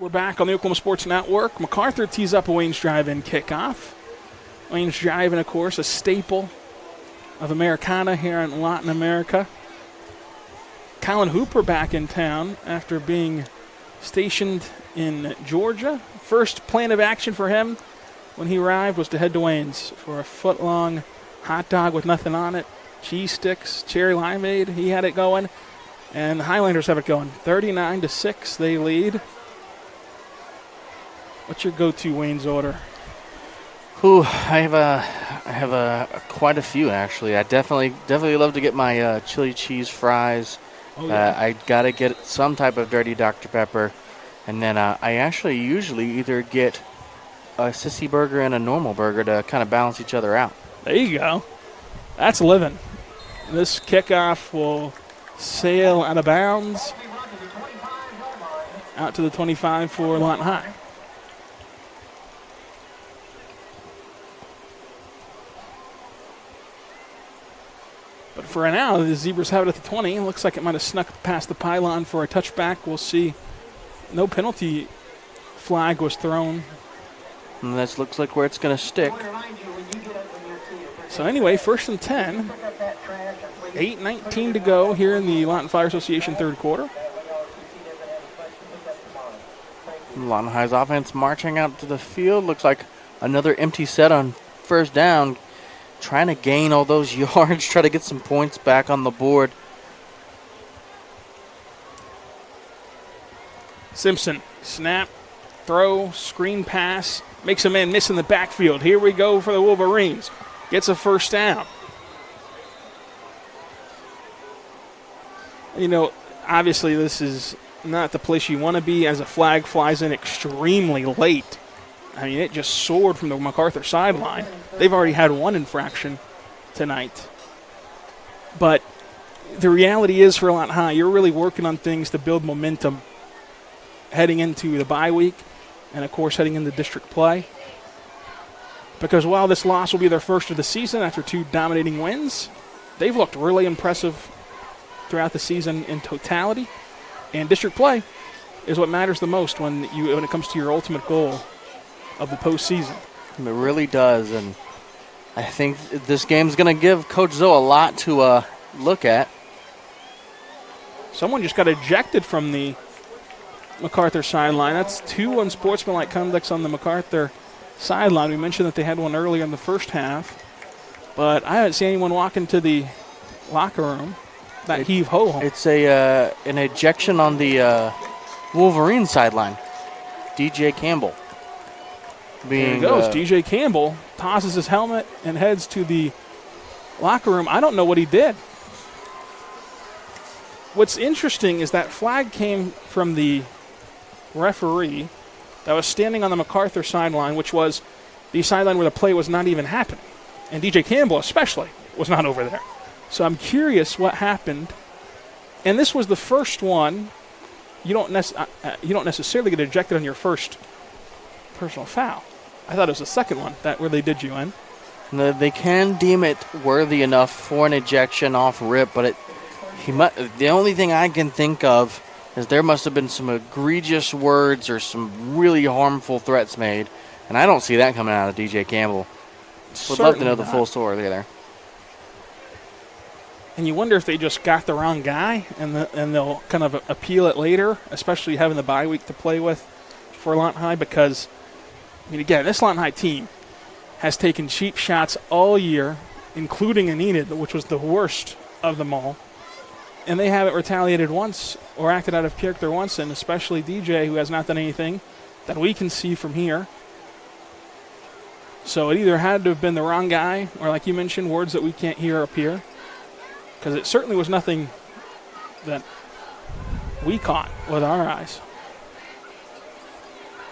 We're back on the Oklahoma Sports Network. Macarthur tees up a Wayne's Drive-In kickoff. Wayne's Drive-In, of course, a staple of Americana here in Latin America. Colin Hooper back in town after being stationed in Georgia. First plan of action for him when he arrived was to head to Wayne's for a foot-long hot dog with nothing on it, cheese sticks, cherry limeade. He had it going, and the Highlanders have it going. 39-6, they lead. What's your go-to Wayne's order? I have quite a few actually. I definitely love to get my chili cheese fries. Oh, yeah. I gotta get some type of dirty Dr. Pepper. And then I actually usually either get a sissy burger and a normal burger to kind of balance each other out. There you go. That's living. This kickoff will sail out of bounds out to the 25 for Lawton High. But for now, the Zebras have it at the 20. It looks like it might have snuck past the pylon for a touchback. We'll see. No penalty flag was thrown. And that looks like where it's going to stick. So anyway, 1st and 10. 8:19 to go here in the Lawton Fire Association third quarter. Lawton High's offense marching out to the field. Looks like another empty set on first down. Trying to gain all those yards, try to get some points back on the board. Simpson, snap, throw, screen pass, makes a man miss in the backfield. Here we go for the Wolverines. Gets a first down. You know, obviously this is not the place you want to be as a flag flies in extremely late. I mean, it just soared from the Macarthur sideline. They've already had one infraction tonight. But the reality is for Lawton High, you're really working on things to build momentum heading into the bye week and, of course, heading into district play. Because while this loss will be their first of the season after 2 dominating wins, they've looked really impressive throughout the season in totality. And district play is what matters the most when it comes to your ultimate goal of the postseason. It really does, and I think this game's going to give Coach Zoe a lot to look at. Someone just got ejected from the Macarthur sideline. That's 2 unsportsmanlike conducts on the Macarthur sideline. We mentioned that they had one earlier in the first half, but I haven't seen anyone walk into the locker room. That heave-ho. It's an ejection on the Wolverines sideline. DJ Campbell. There he goes. DJ Campbell tosses his helmet and heads to the locker room. I don't know what he did. What's interesting is that flag came from the referee that was standing on the Macarthur sideline, which was the sideline where the play was not even happening. And DJ Campbell especially was not over there. So I'm curious what happened. And this was the first one. You don't necessarily get ejected on your first personal foul. I thought it was the second one that where they did you in. No, they can deem it worthy enough for an ejection off rip, but the only thing I can think of is there must have been some egregious words or some really harmful threats made, and I don't see that coming out of DJ Campbell. Would love to know the full story there. And you wonder if they just got the wrong guy, and they'll kind of appeal it later, especially having the bye week to play with for Lawton High, because, I mean, again, this Lawton High team has taken cheap shots all year, including an Enid, which was the worst of them all, and they haven't retaliated once or acted out of character once, and especially DJ, who has not done anything that we can see from here. So it either had to have been the wrong guy, or like you mentioned, words that we can't hear up here, because it certainly was nothing that we caught with our eyes.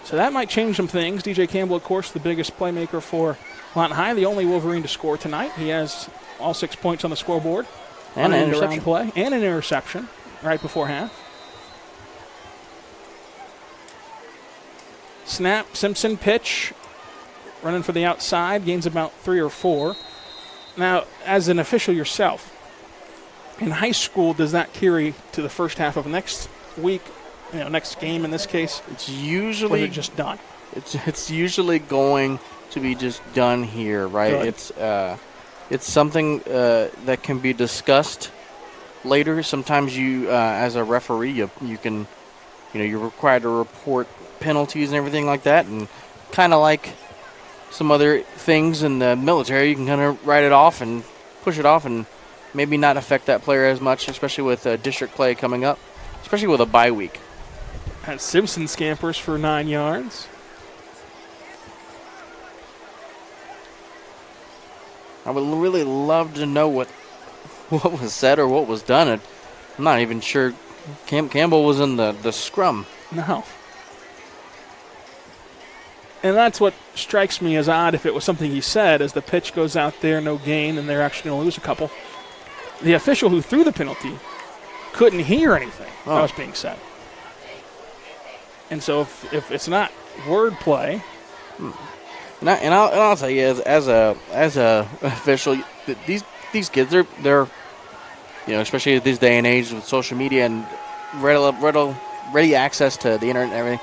So that might change some things. DJ Campbell, of course, the biggest playmaker for Lawton High, the only Wolverine to score tonight. He has all 6 points on the scoreboard. And an interception. Play, and an interception right before half. Snap, Simpson, pitch. Running for the outside, gains about 3 or 4. Now, as an official yourself, in high school, does that carry to the first half of next week, next game in this case? It's usually just done. It's usually going to be just done here, right? Good. It's something that can be discussed later. Sometimes you, as a referee, you're required to report penalties and everything like that, and kind of like some other things in the military, you can kind of write it off and push it off and maybe not affect that player as much, especially with district play coming up, especially with a bye week. And Simpson scampers for 9 yards. I would really love to know what was said or what was done. I'm not even sure Campbell was in the scrum. No. And that's what strikes me as odd if it was something he said, as the pitch goes out there, no gain, and they're actually going to lose a couple. The official who threw the penalty couldn't hear anything that was being said. And so if it's not wordplay. And I'll tell you, as a official, these kids, they're especially at this day and age with social media and ready access to the internet and everything,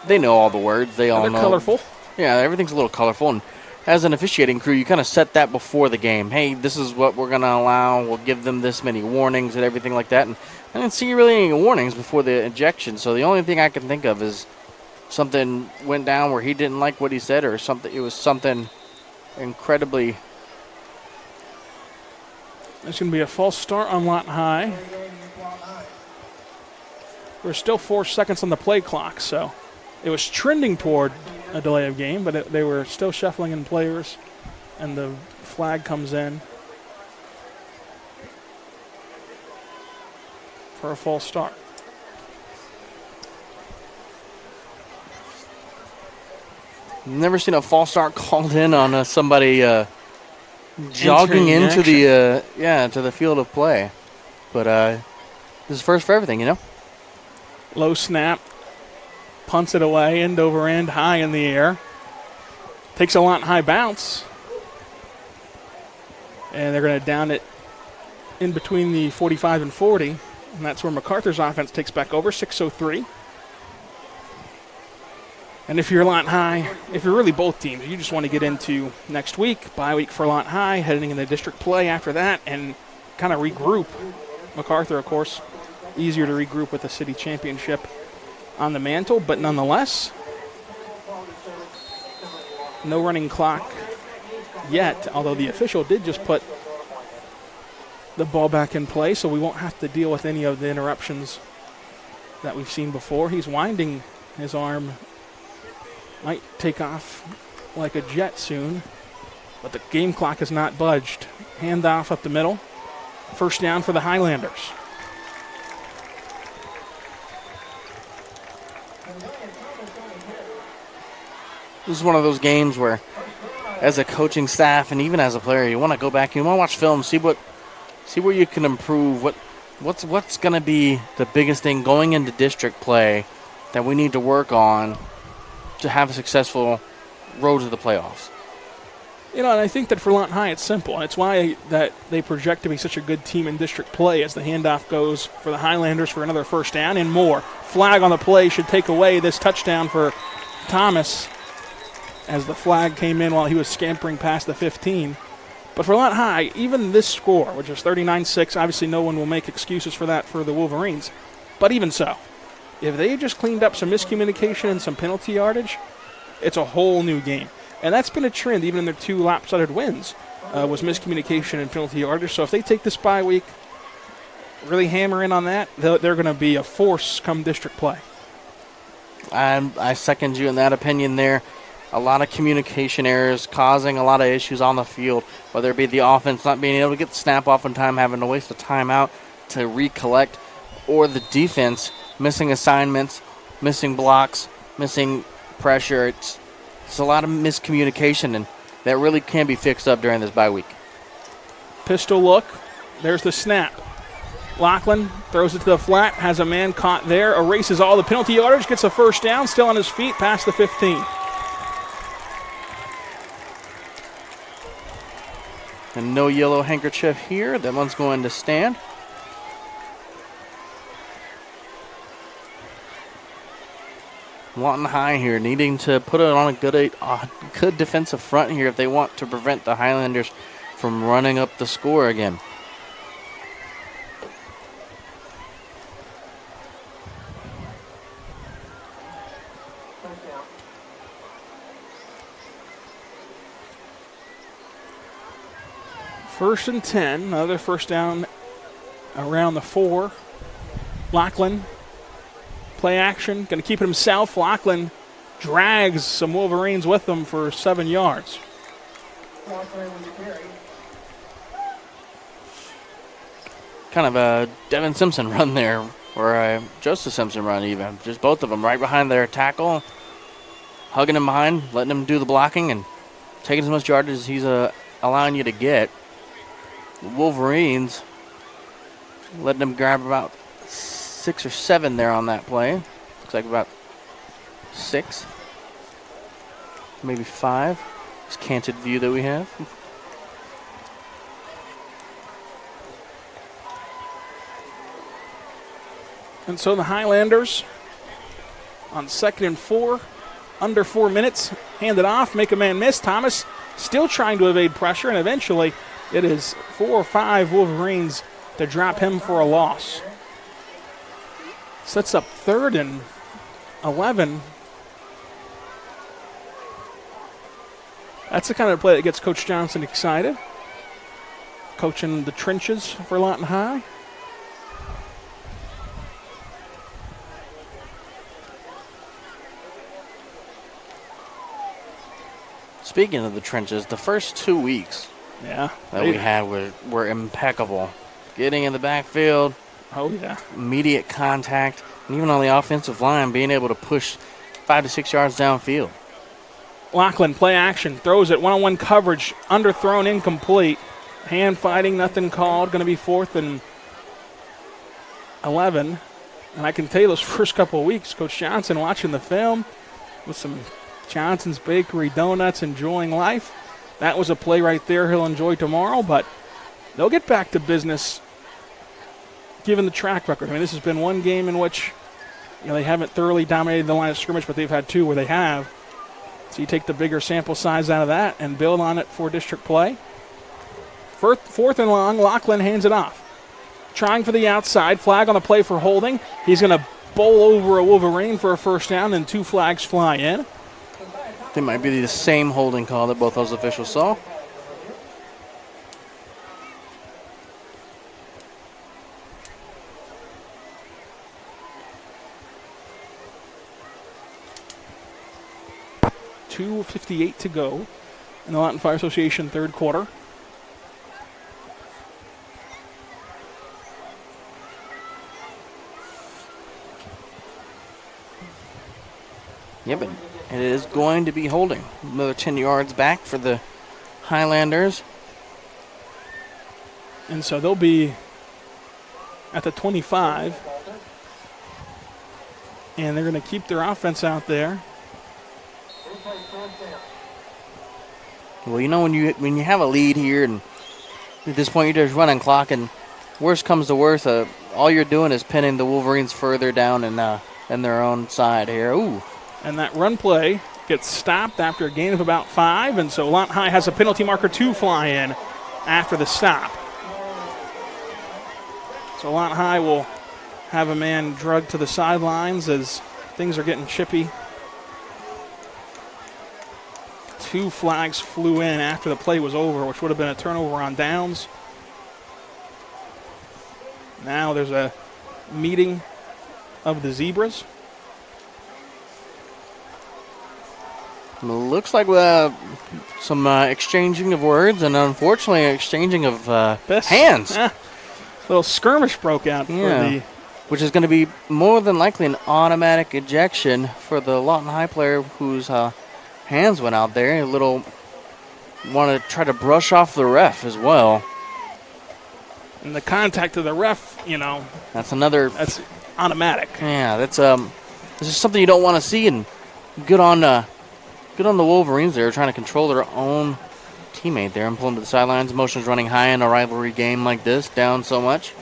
they know all the words. They all know. Colorful. Yeah, everything's a little colorful. And as an officiating crew, you kind of set that before the game. Hey, this is what we're going to allow. We'll give them this many warnings and everything like that. And I didn't see really any warnings before the ejection. So the only thing I can think of is something went down where he didn't like what he said, or something. It was something incredibly. There's going to be a false start on Lawton High. There's still 4 seconds on the play clock, so it was trending toward a delay of game, but they were still shuffling in players, and the flag comes in for a false start. Never seen a false start called in on somebody jogging into to the field of play, but this is first for everything, Low snap, punts it away, end over end, high in the air. Takes a Lawton High bounce. And they're going to down it in between the 45 and 40. And that's where Macarthur's offense takes back over, 6:03. And if you're Lawton High, if you're really both teams, you just want to get into next week, bye week for Lawton High, heading into district play after that, and kind of regroup. Macarthur, of course, easier to regroup with the city championship on the mantle, but nonetheless, no running clock yet, although the official did just put the ball back in play, so we won't have to deal with any of the interruptions that we've seen before. He's winding his arm, might take off like a jet soon, but the game clock has not budged. Handoff up the middle. First down for the Highlanders. This is one of those games where, as a coaching staff and even as a player, you want to go back, you want to watch film, see where you can improve, what's going to be the biggest thing going into district play that we need to work on to have a successful road to the playoffs. And I think that for Lawton High, it's simple. And it's why that they project to be such a good team in district play, as the handoff goes for the Highlanders for another first down and more. Flag on the play should take away this touchdown for Thomas, as the flag came in while he was scampering past the 15. But for Lawton High, even this score, which is 39-6, obviously no one will make excuses for that for the Wolverines. But even so, if they just cleaned up some miscommunication and some penalty yardage, it's a whole new game. And that's been a trend even in their 2 lopsided wins, was miscommunication and penalty yardage. So if they take this bye week, really hammer in on that, they're going to be a force come district play. I second you in that opinion there. A lot of communication errors causing a lot of issues on the field, whether it be the offense not being able to get the snap off in time, having to waste a timeout to recollect, or the defense missing assignments, missing blocks, missing pressure. It's a lot of miscommunication, and that really can be fixed up during this bye week. Pistol look. There's the snap. Lachlan throws it to the flat, has a man caught there, erases all the penalty yardage, gets a first down, still on his feet, past the 15. And no yellow handkerchief here. That one's going to stand. Lawton High here needing to put it on a good defensive front here if they want to prevent the Highlanders from running up the score again. First and 10, another first down around the 4. Lachlan, play action, going to keep it himself. Lachlan drags some Wolverines with him for 7 yards. Kind of a Devin Simpson run there, or a Joseph Simpson run even. Just both of them right behind their tackle. hugging him behind, letting him do the blocking, and taking as much yardage as he's allowing you to get. The Wolverines letting him grab about 6 or 7 there on that play. Looks like about 6, maybe 5. This canted view that we have. And so the Highlanders on 2nd and 4, under 4 minutes, hand it off, make a man miss. Thomas still trying to evade pressure, and eventually it is 4 or 5 Wolverines to drop him for a loss. Sets up 3rd and 11. That's the kind of play that gets Coach Johnson excited. Coaching the trenches for Lawton High. Speaking of the trenches, the first 2 weeks that we had were impeccable. Getting in the backfield. Oh, yeah. Immediate contact. And even on the offensive line, being able to push 5 to 6 yards downfield. Lachlan, play action, throws it, one-on-one coverage, underthrown, incomplete. Hand fighting, nothing called. Going to be 4th and 11. And I can tell you those first couple of weeks, Coach Johnson watching the film with some Johnson's Bakery donuts, enjoying life. That was a play right there he'll enjoy tomorrow, but they'll get back to business given the track record. I mean, this has been one game in which they haven't thoroughly dominated the line of scrimmage, but they've had 2 where they have. So you take the bigger sample size out of that and build on it for district play. 4th and long, Lachlan hands it off. Trying for the outside, flag on the play for holding. He's going to bowl over a Wolverine for a first down, and 2 flags fly in. It might be the same holding call that both those officials saw. .258 to go in the Lawton Fire Association 3rd quarter. Yeah, but it is going to be holding. Another 10 yards back for the Highlanders. And so they'll be at the 25. And they're going to keep their offense out there. Well, when you have a lead here, and at this point you're just running clock, and worst comes to worst, all you're doing is pinning the Wolverines further down in their own side here. Ooh. And that run play gets stopped after a gain of about 5, and so Lawton High has a penalty marker 2 fly in after the stop. So Lawton High will have a man drugged to the sidelines as things are getting chippy. 2 flags flew in after the play was over, which would have been a turnover on downs. Now there's a meeting of the Zebras. Looks like some exchanging of words and, unfortunately, exchanging of hands. A little skirmish broke out. Which is going to be more than likely an automatic ejection for the Lawton High player whose hands went out there. Want to try to brush off the ref as well. And the contact of the ref, That's automatic. Yeah, this is something you don't want to see, and good on the Wolverines there, trying to control their own teammate there and pull him to the sidelines. Emotions running high in a rivalry game like this, down so much.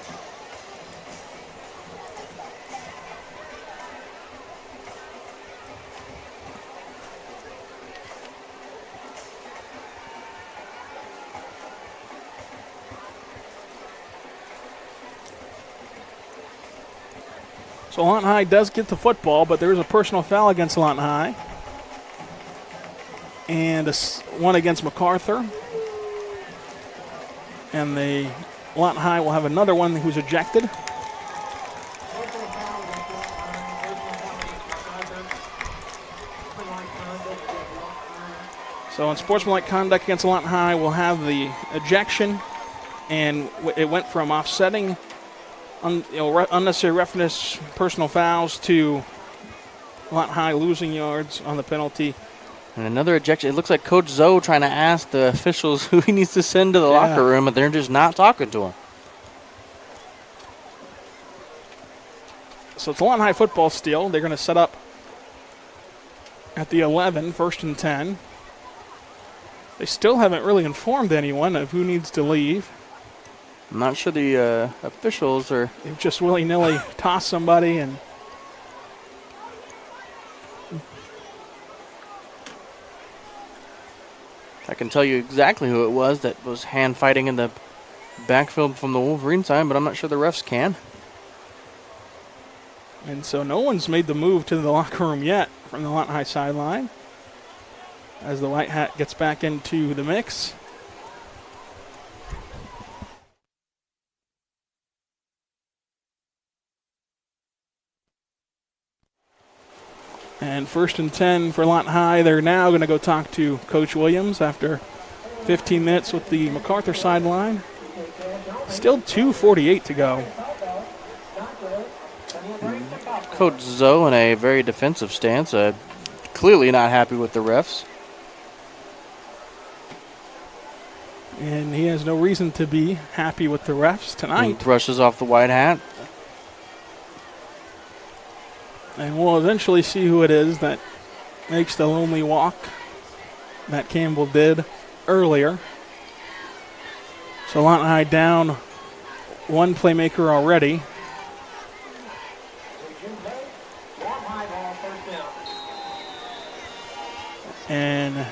So Lawton High does get the football, but there is a personal foul against Lawton High. And one against Macarthur. And the Lawton High will have another one who's ejected. So in sportsmanlike conduct against Lawton High, we'll have the ejection, and it went from offsetting unnecessary roughness, personal fouls, to Lawton High losing yards on the penalty. And another ejection. It looks like Coach Zoe trying to ask the officials who he needs to send to the locker room, but they're just not talking to him. So it's Lawton High football still. They're going to set up at the 11, 1st and 10. They still haven't really informed anyone of who needs to leave. I'm not sure the officials are... They've just willy-nilly tossed somebody and... I can tell you exactly who it was that was hand-fighting in the backfield from the Wolverines side, but I'm not sure the refs can. And so no one's made the move to the locker room yet from the Lawton High sideline as the White Hat gets back into the mix. And 1st and 10 for Lawton High. They're now going to go talk to Coach Williams after 15 minutes with the Macarthur sideline. Still 2:48 to go. Coach Zoe in a very defensive stance. Clearly not happy with the refs. And he has no reason to be happy with the refs tonight. He brushes off the White Hat. And we'll eventually see who it is that makes the lonely walk that Campbell did earlier. So Lawton High down one playmaker already. And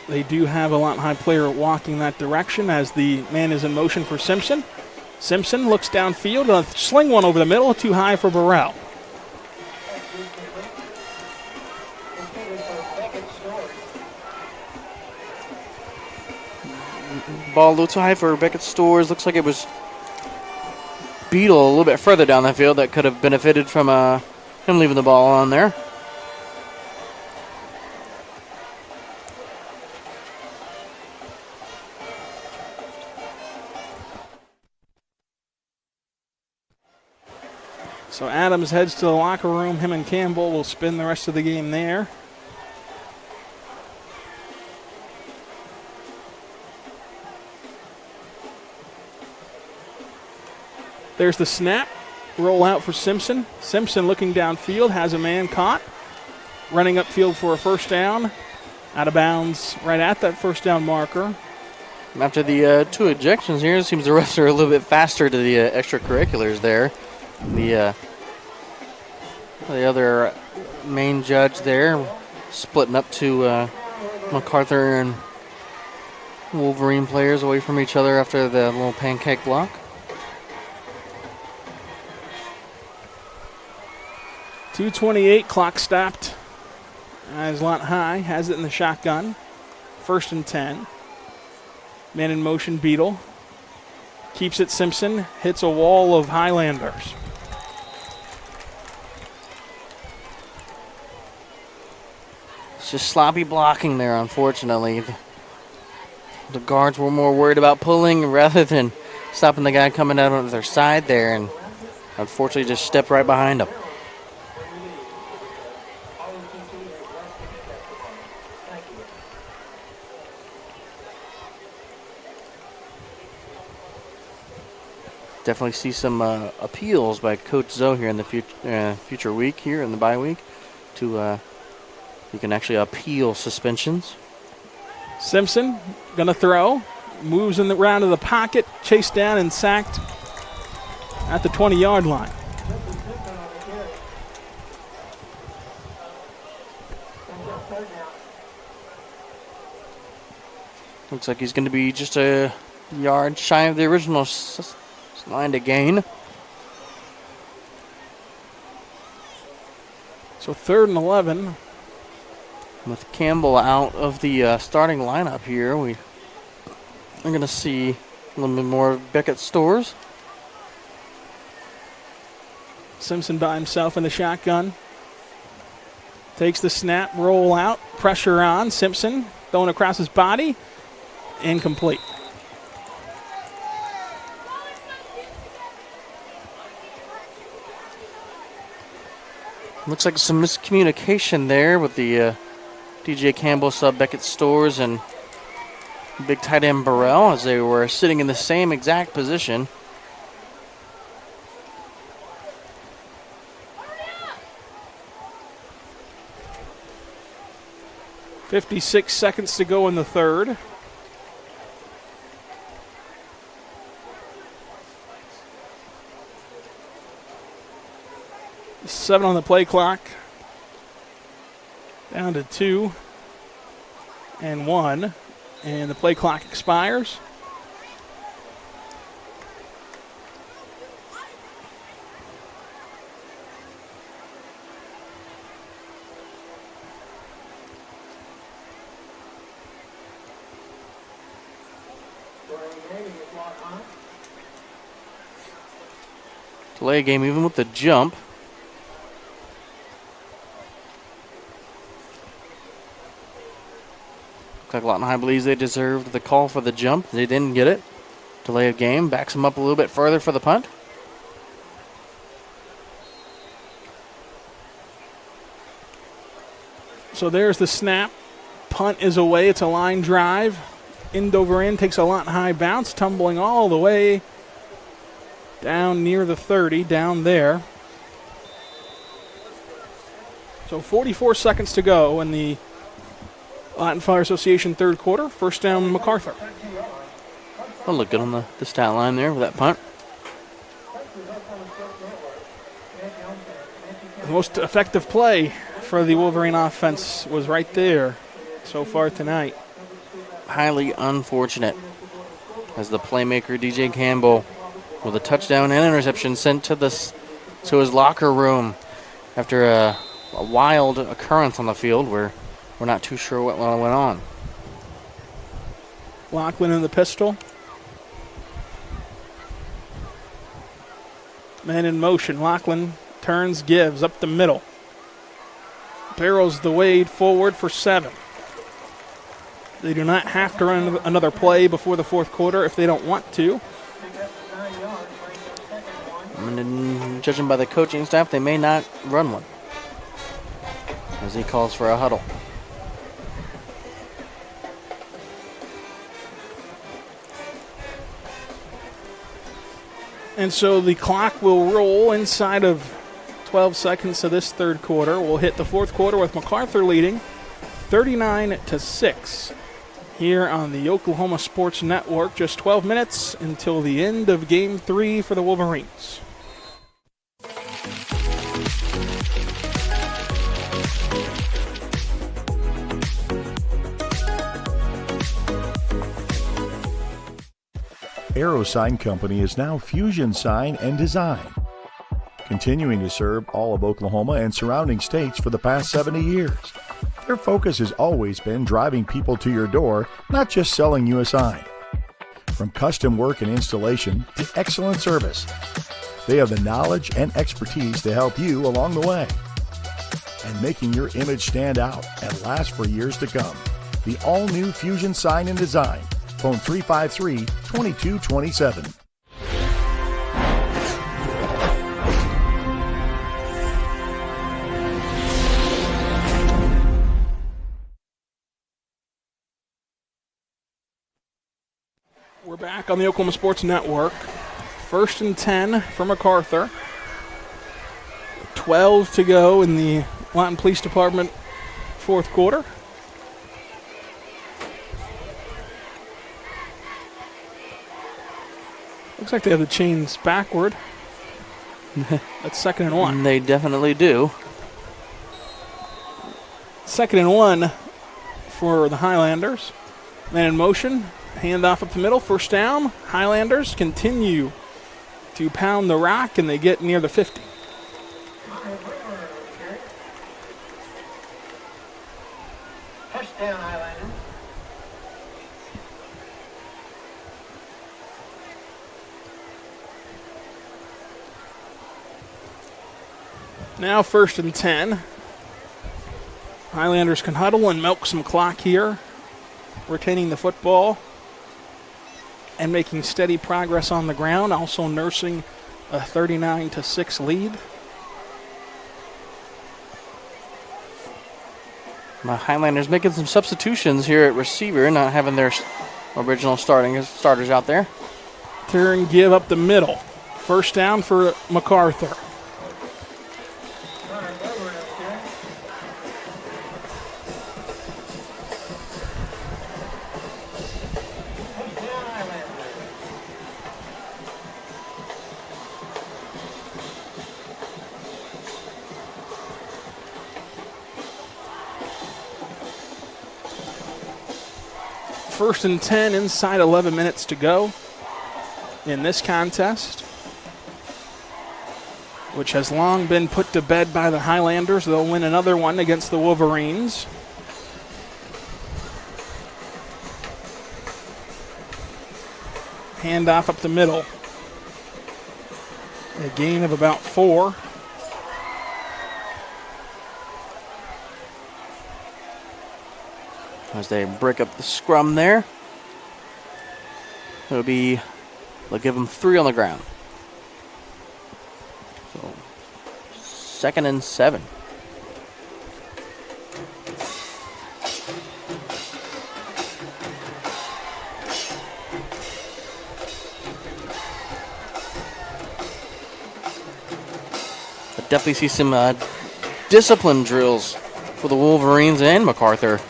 they do have a Lawton High player walking that direction as the man is in motion for Simpson. Simpson looks downfield, sling one over the middle, too high for Burrell. Ball a little too high for Beckett Stores. Looks like it was Beetle a little bit further down the field that could have benefited from him leaving the ball on there. So Adams heads to the locker room. Him and Campbell will spend the rest of the game there. There's the snap. Roll out for Simpson. Simpson looking downfield, has a man caught. Running upfield for a first down. Out of bounds right at that first down marker. After the 2 ejections here, it seems the refs are a little bit faster to the extracurriculars there. The other main judge there splitting up to Macarthur and Wolverine players away from each other after the little pancake block. 2:28, clock stopped as Lawton High has it in the shotgun. 1st and 10. Man in motion, Beetle. Keeps it Simpson, hits a wall of Highlanders. It's just sloppy blocking there, unfortunately. The guards were more worried about pulling rather than stopping the guy coming out on their side there, and unfortunately just stepped right behind him. Definitely see some appeals by Coach Zoe here in the future week, here in the bye week, to you can actually appeal suspensions. Simpson gonna throw, moves in the round of the pocket, chased down and sacked at the 20-yard line. Looks like he's going to be just a yard shy of the original line to gain. So 3rd and 11. With Campbell out of the starting lineup here, we're going to see a little bit more of Beckett Stores. Simpson by himself in the shotgun. Takes the snap, roll out, pressure on. Simpson throwing across his body. Incomplete. Looks like some miscommunication there with the DJ Campbell sub Beckett Stores and big tight end Burrell as they were sitting in the same exact position. .56 seconds to go in the third. Seven on the play clock. Down to 2 and 1. And the play clock expires. Delay game even with the jump. Looks like Lawton High believes they deserved the call for the jump. They didn't get it. Delay of game backs them up a little bit further for the punt. So there's the snap. Punt is away. It's a line drive. End over end, takes a Lawton High bounce, tumbling all the way down near the 30, down there. So 44 seconds to go in the Lawton Fire Association third quarter. First down, Macarthur. I'll look good on the stat line there with that punt. The most effective play for the Wolverine offense was right there so far tonight. Highly unfortunate as the playmaker DJ Campbell with a touchdown and interception sent to his locker room after a wild occurrence on the field where we're not too sure what went on. Lachlan in the pistol. Man in motion. Lachlan turns, gives up the middle. Barrels the way forward for 7. They do not have to run another play before the fourth quarter if they don't want to. And judging by the coaching staff, they may not run one as he calls for a huddle. And so the clock will roll inside of 12 seconds of this third quarter. We'll hit the fourth quarter with Macarthur leading 39-6 here on the Oklahoma Sports Network. Just 12 minutes until the end of Game 3 for the Wolverines. Aero Sign Company is now Fusion Sign and Design, continuing to serve all of Oklahoma and surrounding states for the past 70 years. Their focus has always been driving people to your door, not just selling you a sign. From custom work and installation to excellent service, they have the knowledge and expertise to help you along the way. And making your image stand out and last for years to come. The all-new Fusion Sign and Design. Phone 353-2227. We're back on the Oklahoma Sports Network. 1st and 10 for Macarthur. 12 to go in the Lawton Police Department fourth quarter. Looks like they have the chains backward. That's 2nd and 1. They definitely do. 2nd and 1 for the Highlanders. Man in motion. Handoff up the middle. First down. Highlanders continue to pound the rock, and they get near the 50. Touchdown, Highlander. Now 1st and 10. Highlanders can huddle and milk some clock here, retaining the football and making steady progress on the ground, also nursing a 39-6 lead. The Highlanders making some substitutions here at receiver, not having their original starters out there. Turn give up the middle. First down for Macarthur. First and 10 inside 11 minutes to go in this contest, which has long been put to bed by the Highlanders. They'll win another one against the Wolverines. Handoff up the middle. A gain of about 4. As they break up the scrum there. They'll give them 3 on the ground. So, 2nd and 7. I definitely see some discipline drills for the Wolverines and Macarthur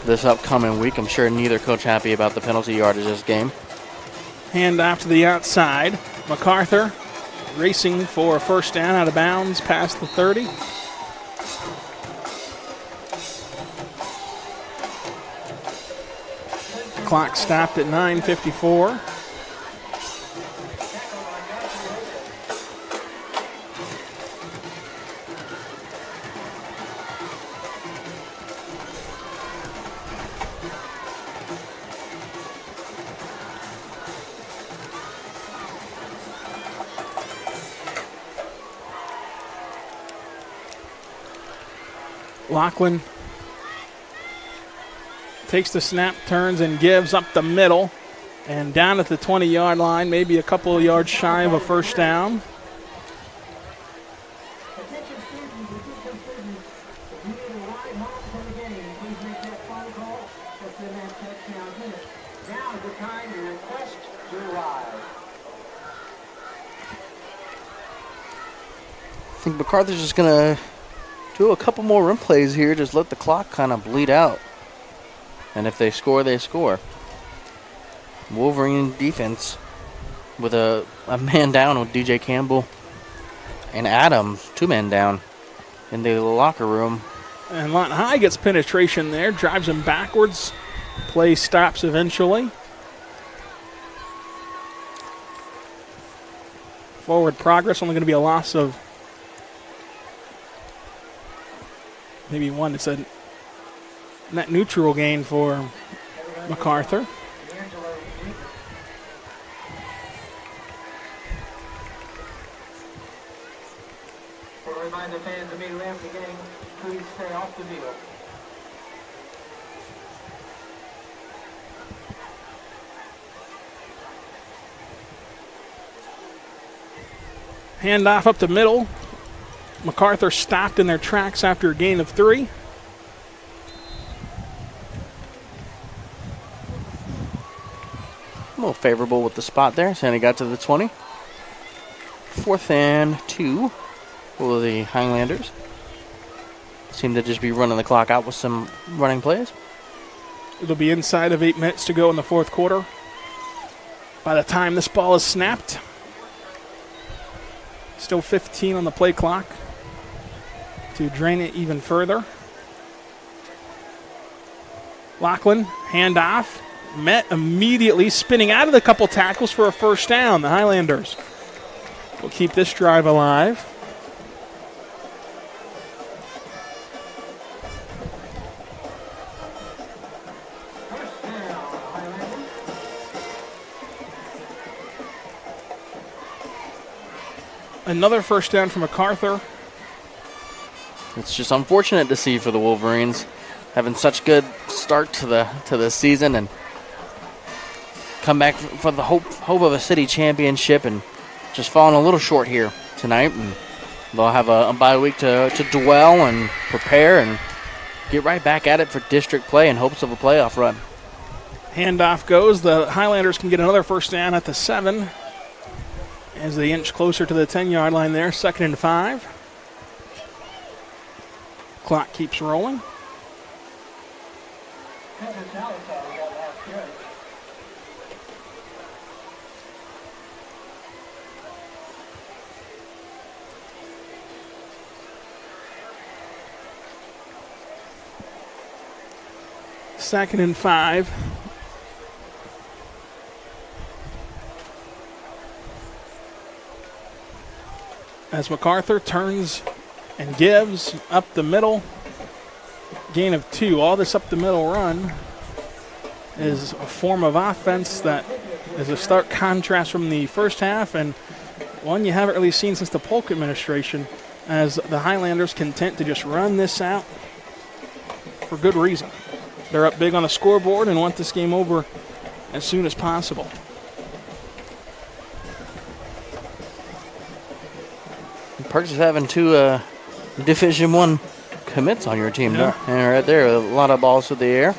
this upcoming week. I'm sure neither coach happy about the penalty yardage this game. Hand off to the outside. Macarthur racing for a first down out of bounds past the 30. Clock stopped at 9:54. Lachlan takes the snap, turns, and gives up the middle. And down at the 20-yard line, maybe a couple of yards shy of a first down. I think Macarthur's just going to do a couple more run plays here, just let the clock kind of bleed out. And if they score, they score. Wolverine defense with a man down with DJ Campbell and Adams, 2 men down in the locker room. And Lawton High gets penetration there, drives him backwards. Play stops eventually. Forward progress, only going to be a loss of maybe 1. It's a net neutral gain for Macarthur. For a reminder, fans immediately after the game, please stay off the field. Handoff up the middle. Macarthur stopped in their tracks after a gain of 3. A little favorable with the spot there. Sandy got to the 20. 4th and 2 for the Highlanders. Seem to just be running the clock out with some running plays. It'll be inside of 8 minutes to go in the 4th quarter. By the time this ball is snapped, still 15 on the play clock to drain it even further. Lachlan, handoff, met immediately, spinning out of the couple tackles for a first down. The Highlanders will keep this drive alive. Another first down from Macarthur. It's just unfortunate to see for the Wolverines having such good start to the season and come back for the hope of a city championship and just falling a little short here tonight. And they'll have a bye week to dwell and prepare and get right back at it for district play in hopes of a playoff run. Handoff goes. The Highlanders can get another first down at the 7 as they inch closer to the 10-yard line there. 2nd and 5. Clock keeps rolling. Second and 5. As Macarthur turns and gives up the middle. Gain of 2. All this up the middle run is a form of offense that is a stark contrast from the first half, and one you haven't really seen since the Polk administration, as the Highlanders content to just run this out for good reason. They're up big on the scoreboard and want this game over as soon as possible. Perks is having 2 Division I commits on your team. Yeah. And right there, a lot of balls to the air.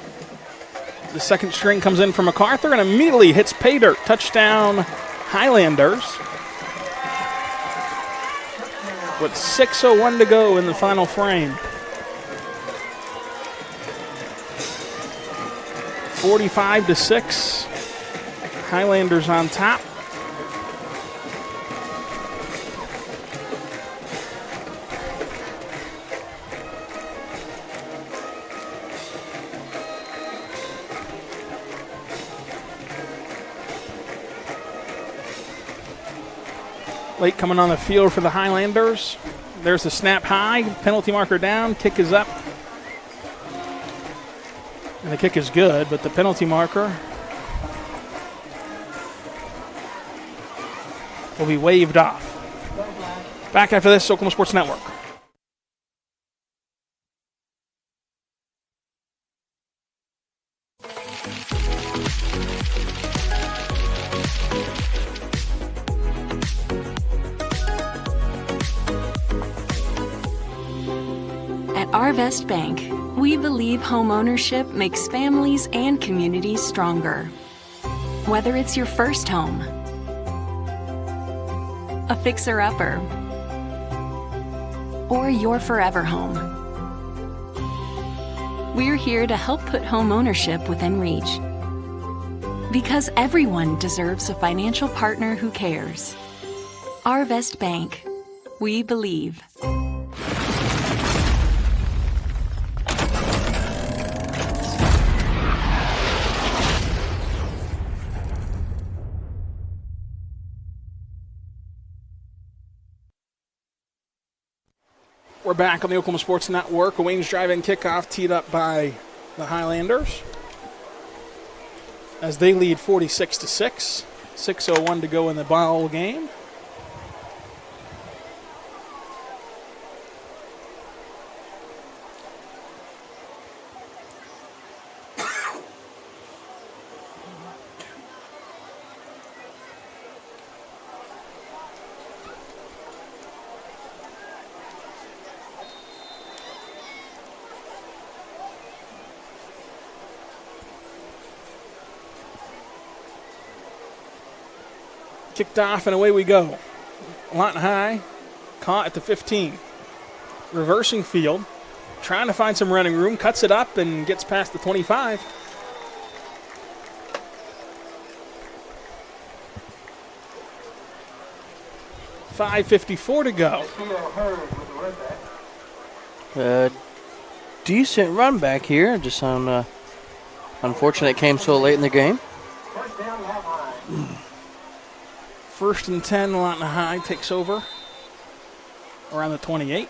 The second string comes in from Macarthur and immediately hits pay dirt. Touchdown, Highlanders. With 6:01 to go in the final frame. 45-6. Highlanders on top. Late coming on the field for the Highlanders. There's the snap high, penalty marker down, kick is up. And the kick is good, but the penalty marker will be waved off. Back after this, Oklahoma Sports Network. At Arvest Bank, we believe home ownership makes families and communities stronger. Whether it's your first home, a fixer-upper, or your forever home, we're here to help put home ownership within reach. Because everyone deserves a financial partner who cares. Arvest Bank, we believe. We're back on the Oklahoma Sports Network. A Wayne's drive-in kickoff teed up by the Highlanders as they lead 46-6. 6:01 to go in the ball game. Kicked off and away we go. Lawton High caught at the 15. Reversing field, trying to find some running room, cuts it up and gets past the 25. $5:54 to go. Decent run back here. Just on unfortunate it came so late in the game. First and 10, Lawton High takes over around the 28.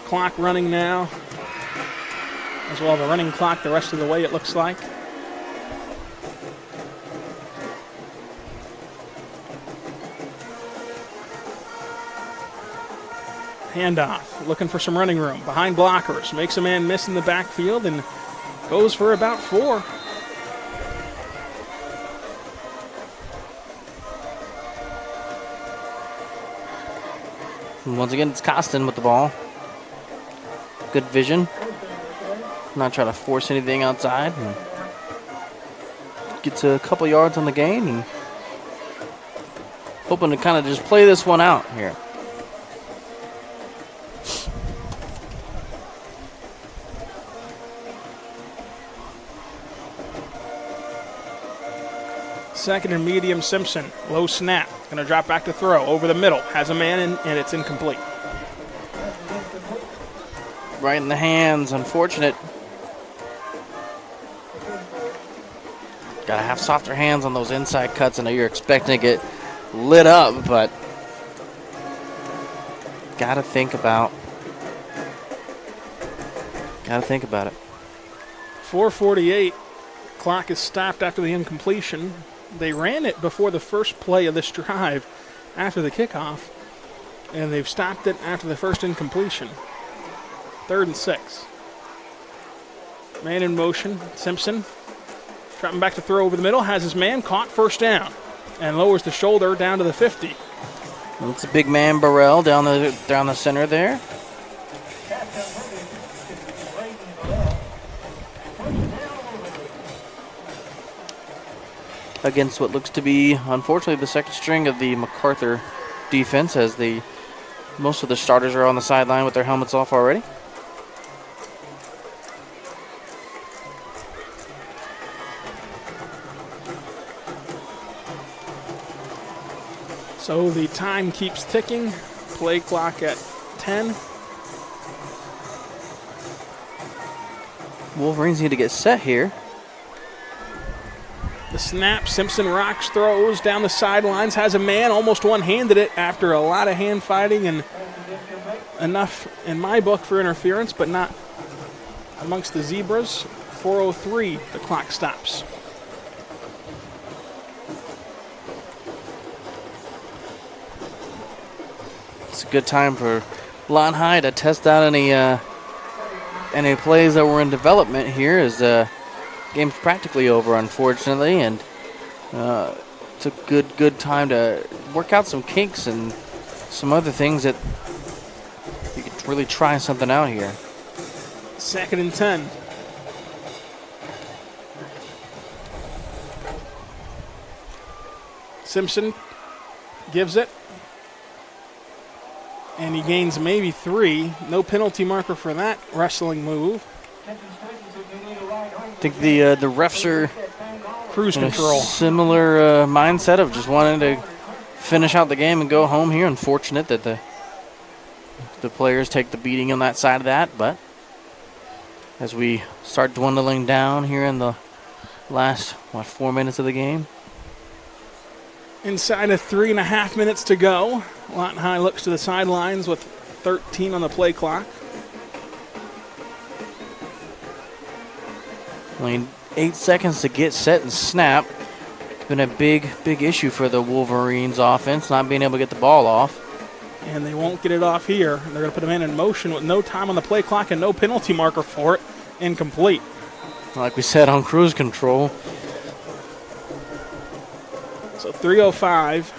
Clock running now. As well as a running clock the rest of the way, it looks like. Handoff, looking for some running room. Behind blockers, makes a man miss in the backfield and goes for about 4. And once again, it's Costin with the ball. Good vision. Not trying to force anything outside. And gets a couple yards on the gain and hoping to kind of just play this one out here. Second and medium, Simpson. Low snap. Going to drop back to throw. Over the middle. Has a man in, and it's incomplete. Right in the hands. Unfortunate. Got to have softer hands on those inside cuts. I know you're expecting to get lit up, but got to think about it. 4:48. Clock is stopped after the incompletion. They ran it before the first play of this drive after the kickoff, and they've stopped it after the first incompletion. 3rd and 6. Man in motion. Simpson dropping back to throw over the middle. Has his man caught, first down, and lowers the shoulder down to the 50. It's a big man, Burrell, down the center there. Against what looks to be, unfortunately, the second string of the Macarthur defense, as most of the starters are on the sideline with their helmets off already. So the time keeps ticking. Play clock at 10. Wolverines need to get set here. The snap, Simpson rocks, throws down the sidelines, has a man, almost one-handed it after a lot of hand fighting and enough in my book for interference, but not amongst the Zebras. 4:03, the clock stops. It's a good time for Lawton High to test out any plays that were in development here, as game's practically over, unfortunately, and it's a good time to work out some kinks and some other things that you could really try something out here. 2nd and 10. Simpson gives it, and he gains maybe 3. No penalty marker for that wrestling move. I think the refs are cruise control. Similar mindset of just wanting to finish out the game and go home here. Unfortunate that the players take the beating on that side of that, but as we start dwindling down here in the last 4 minutes of the game. Inside of 3.5 minutes to go. Lawton High looks to the sidelines with 13 on the play clock. Only 8 seconds to get set and snap. It's been a big issue for the Wolverines offense, not being able to get the ball off. And they won't get it off here. They're going to put a man in motion with no time on the play clock and no penalty marker for it. Incomplete. Like we said, on cruise control. So 3:05.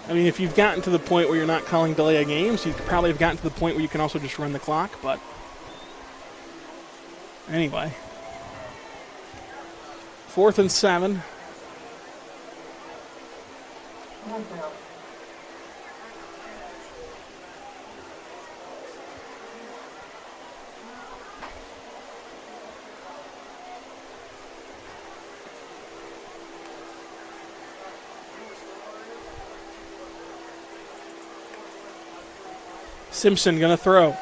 I mean, if you've gotten to the point where you're not calling delay of games, you could probably have gotten to the point where you can also just run the clock, but anyway. 4th and 7. Simpson going to throw.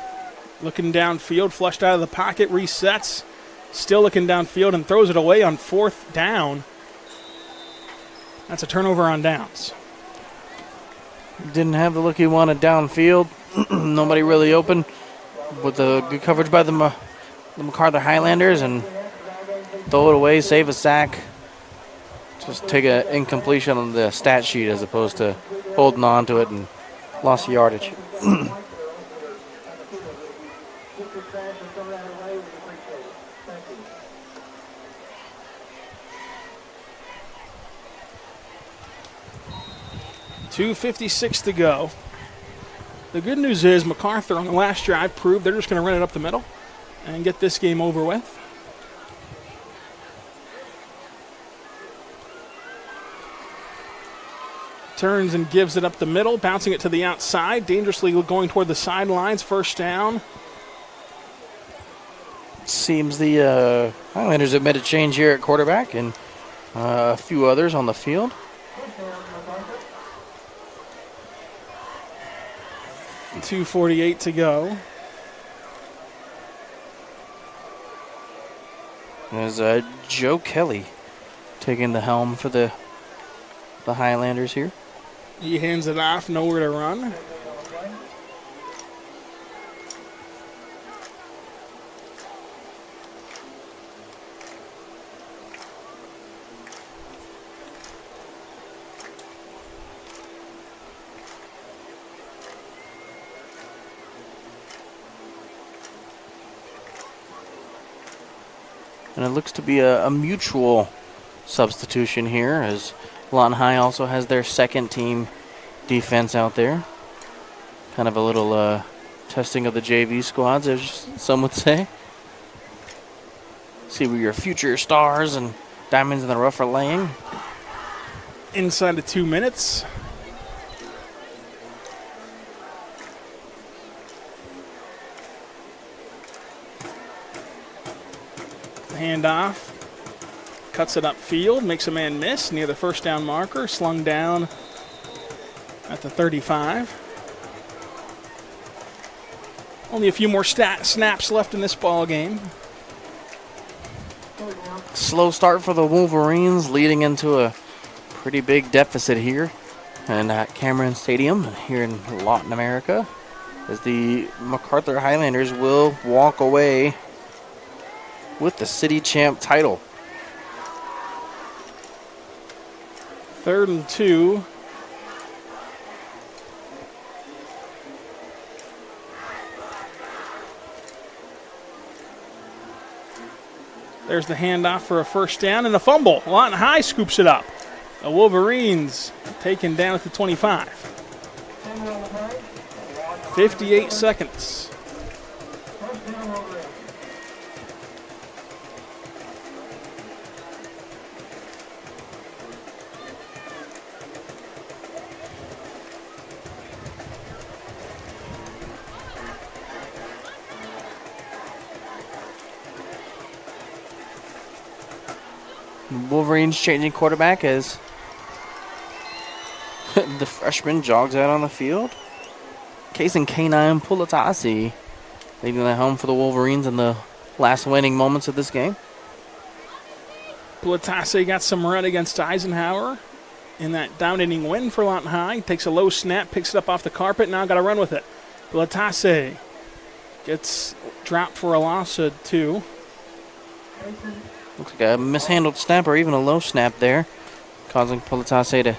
Looking downfield, flushed out of the pocket, resets. Still looking downfield and throws it away on 4th down. That's a turnover on downs. Didn't have the look he wanted downfield. Nobody really open with the good coverage by the Macarthur Highlanders, and throw it away, save a sack. Just take an incompletion on the stat sheet as opposed to holding on to it and lost yardage. 2:56 to go. The good news is Macarthur on the last drive proved they're just going to run it up the middle and get this game over with. Turns and gives it up the middle, bouncing it to the outside, dangerously going toward the sidelines. First down. Seems the Highlanders have made a change here at quarterback and a few others on the field. .248 to go. There's Joe Kelly taking the helm for the Highlanders here. He hands it off, nowhere to run. And it looks to be a mutual substitution here, as Lawton High also has their second team defense out there. Kind of a little testing of the JV squads, as some would say. See where your future stars and diamonds in the rough are laying. Inside of 2 minutes. Handoff. Cuts it upfield, makes a man miss near the first down marker, slung down at the 35. Only a few more snaps left in this ball game. Slow start for the Wolverines, leading into a pretty big deficit here and at Cameron Stadium here in Lawton, America, as the Macarthur Highlanders will walk away with the city champ title. 3rd and 2. There's the handoff for a first down and a fumble. Lawton High scoops it up. The Wolverines taken down at the 25. 58 seconds. Wolverines changing quarterback as the freshman jogs out on the field. Case and K9 Pulatasi leading the home for the Wolverines in the last waning moments of this game. Pulatasi got some run against Eisenhower in that dominating win for Lawton High. Takes a low snap, picks it up off the carpet, now got to run with it. Pulatasi gets dropped for a loss of 2. Looks like a mishandled snap or even a low snap there, causing Pulatase to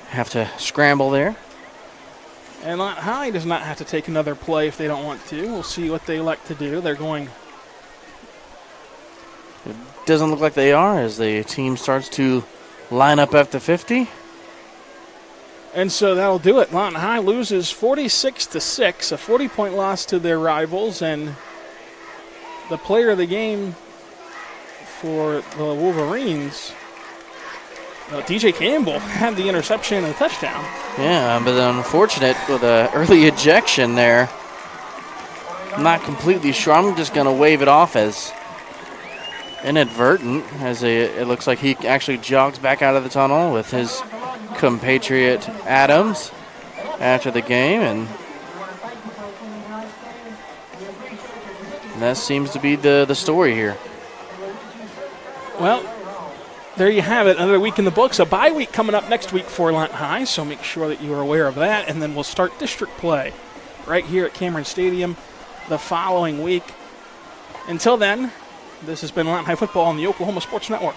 have to scramble there. And Lawton High does not have to take another play if they don't want to. We'll see what they elect to do. They're going. It doesn't look like they are as the team starts to line up at the 50. And so that'll do it. Lawton High loses 46-6, a 40-point loss to their rivals, and the player of the game for the Wolverines, DJ Campbell, had the interception and a touchdown. Yeah, but unfortunate with an early ejection there. I'm not completely sure. I'm just going to wave it off as inadvertent, as it looks like he actually jogs back out of the tunnel with his compatriot Adams after the game, and that seems to be the story here. Well, there you have it. Another week in the books. A bye week coming up next week for Lawton High, so make sure that you are aware of that. And then we'll start district play right here at Cameron Stadium the following week. Until then, this has been Lawton High Football on the Oklahoma Sports Network.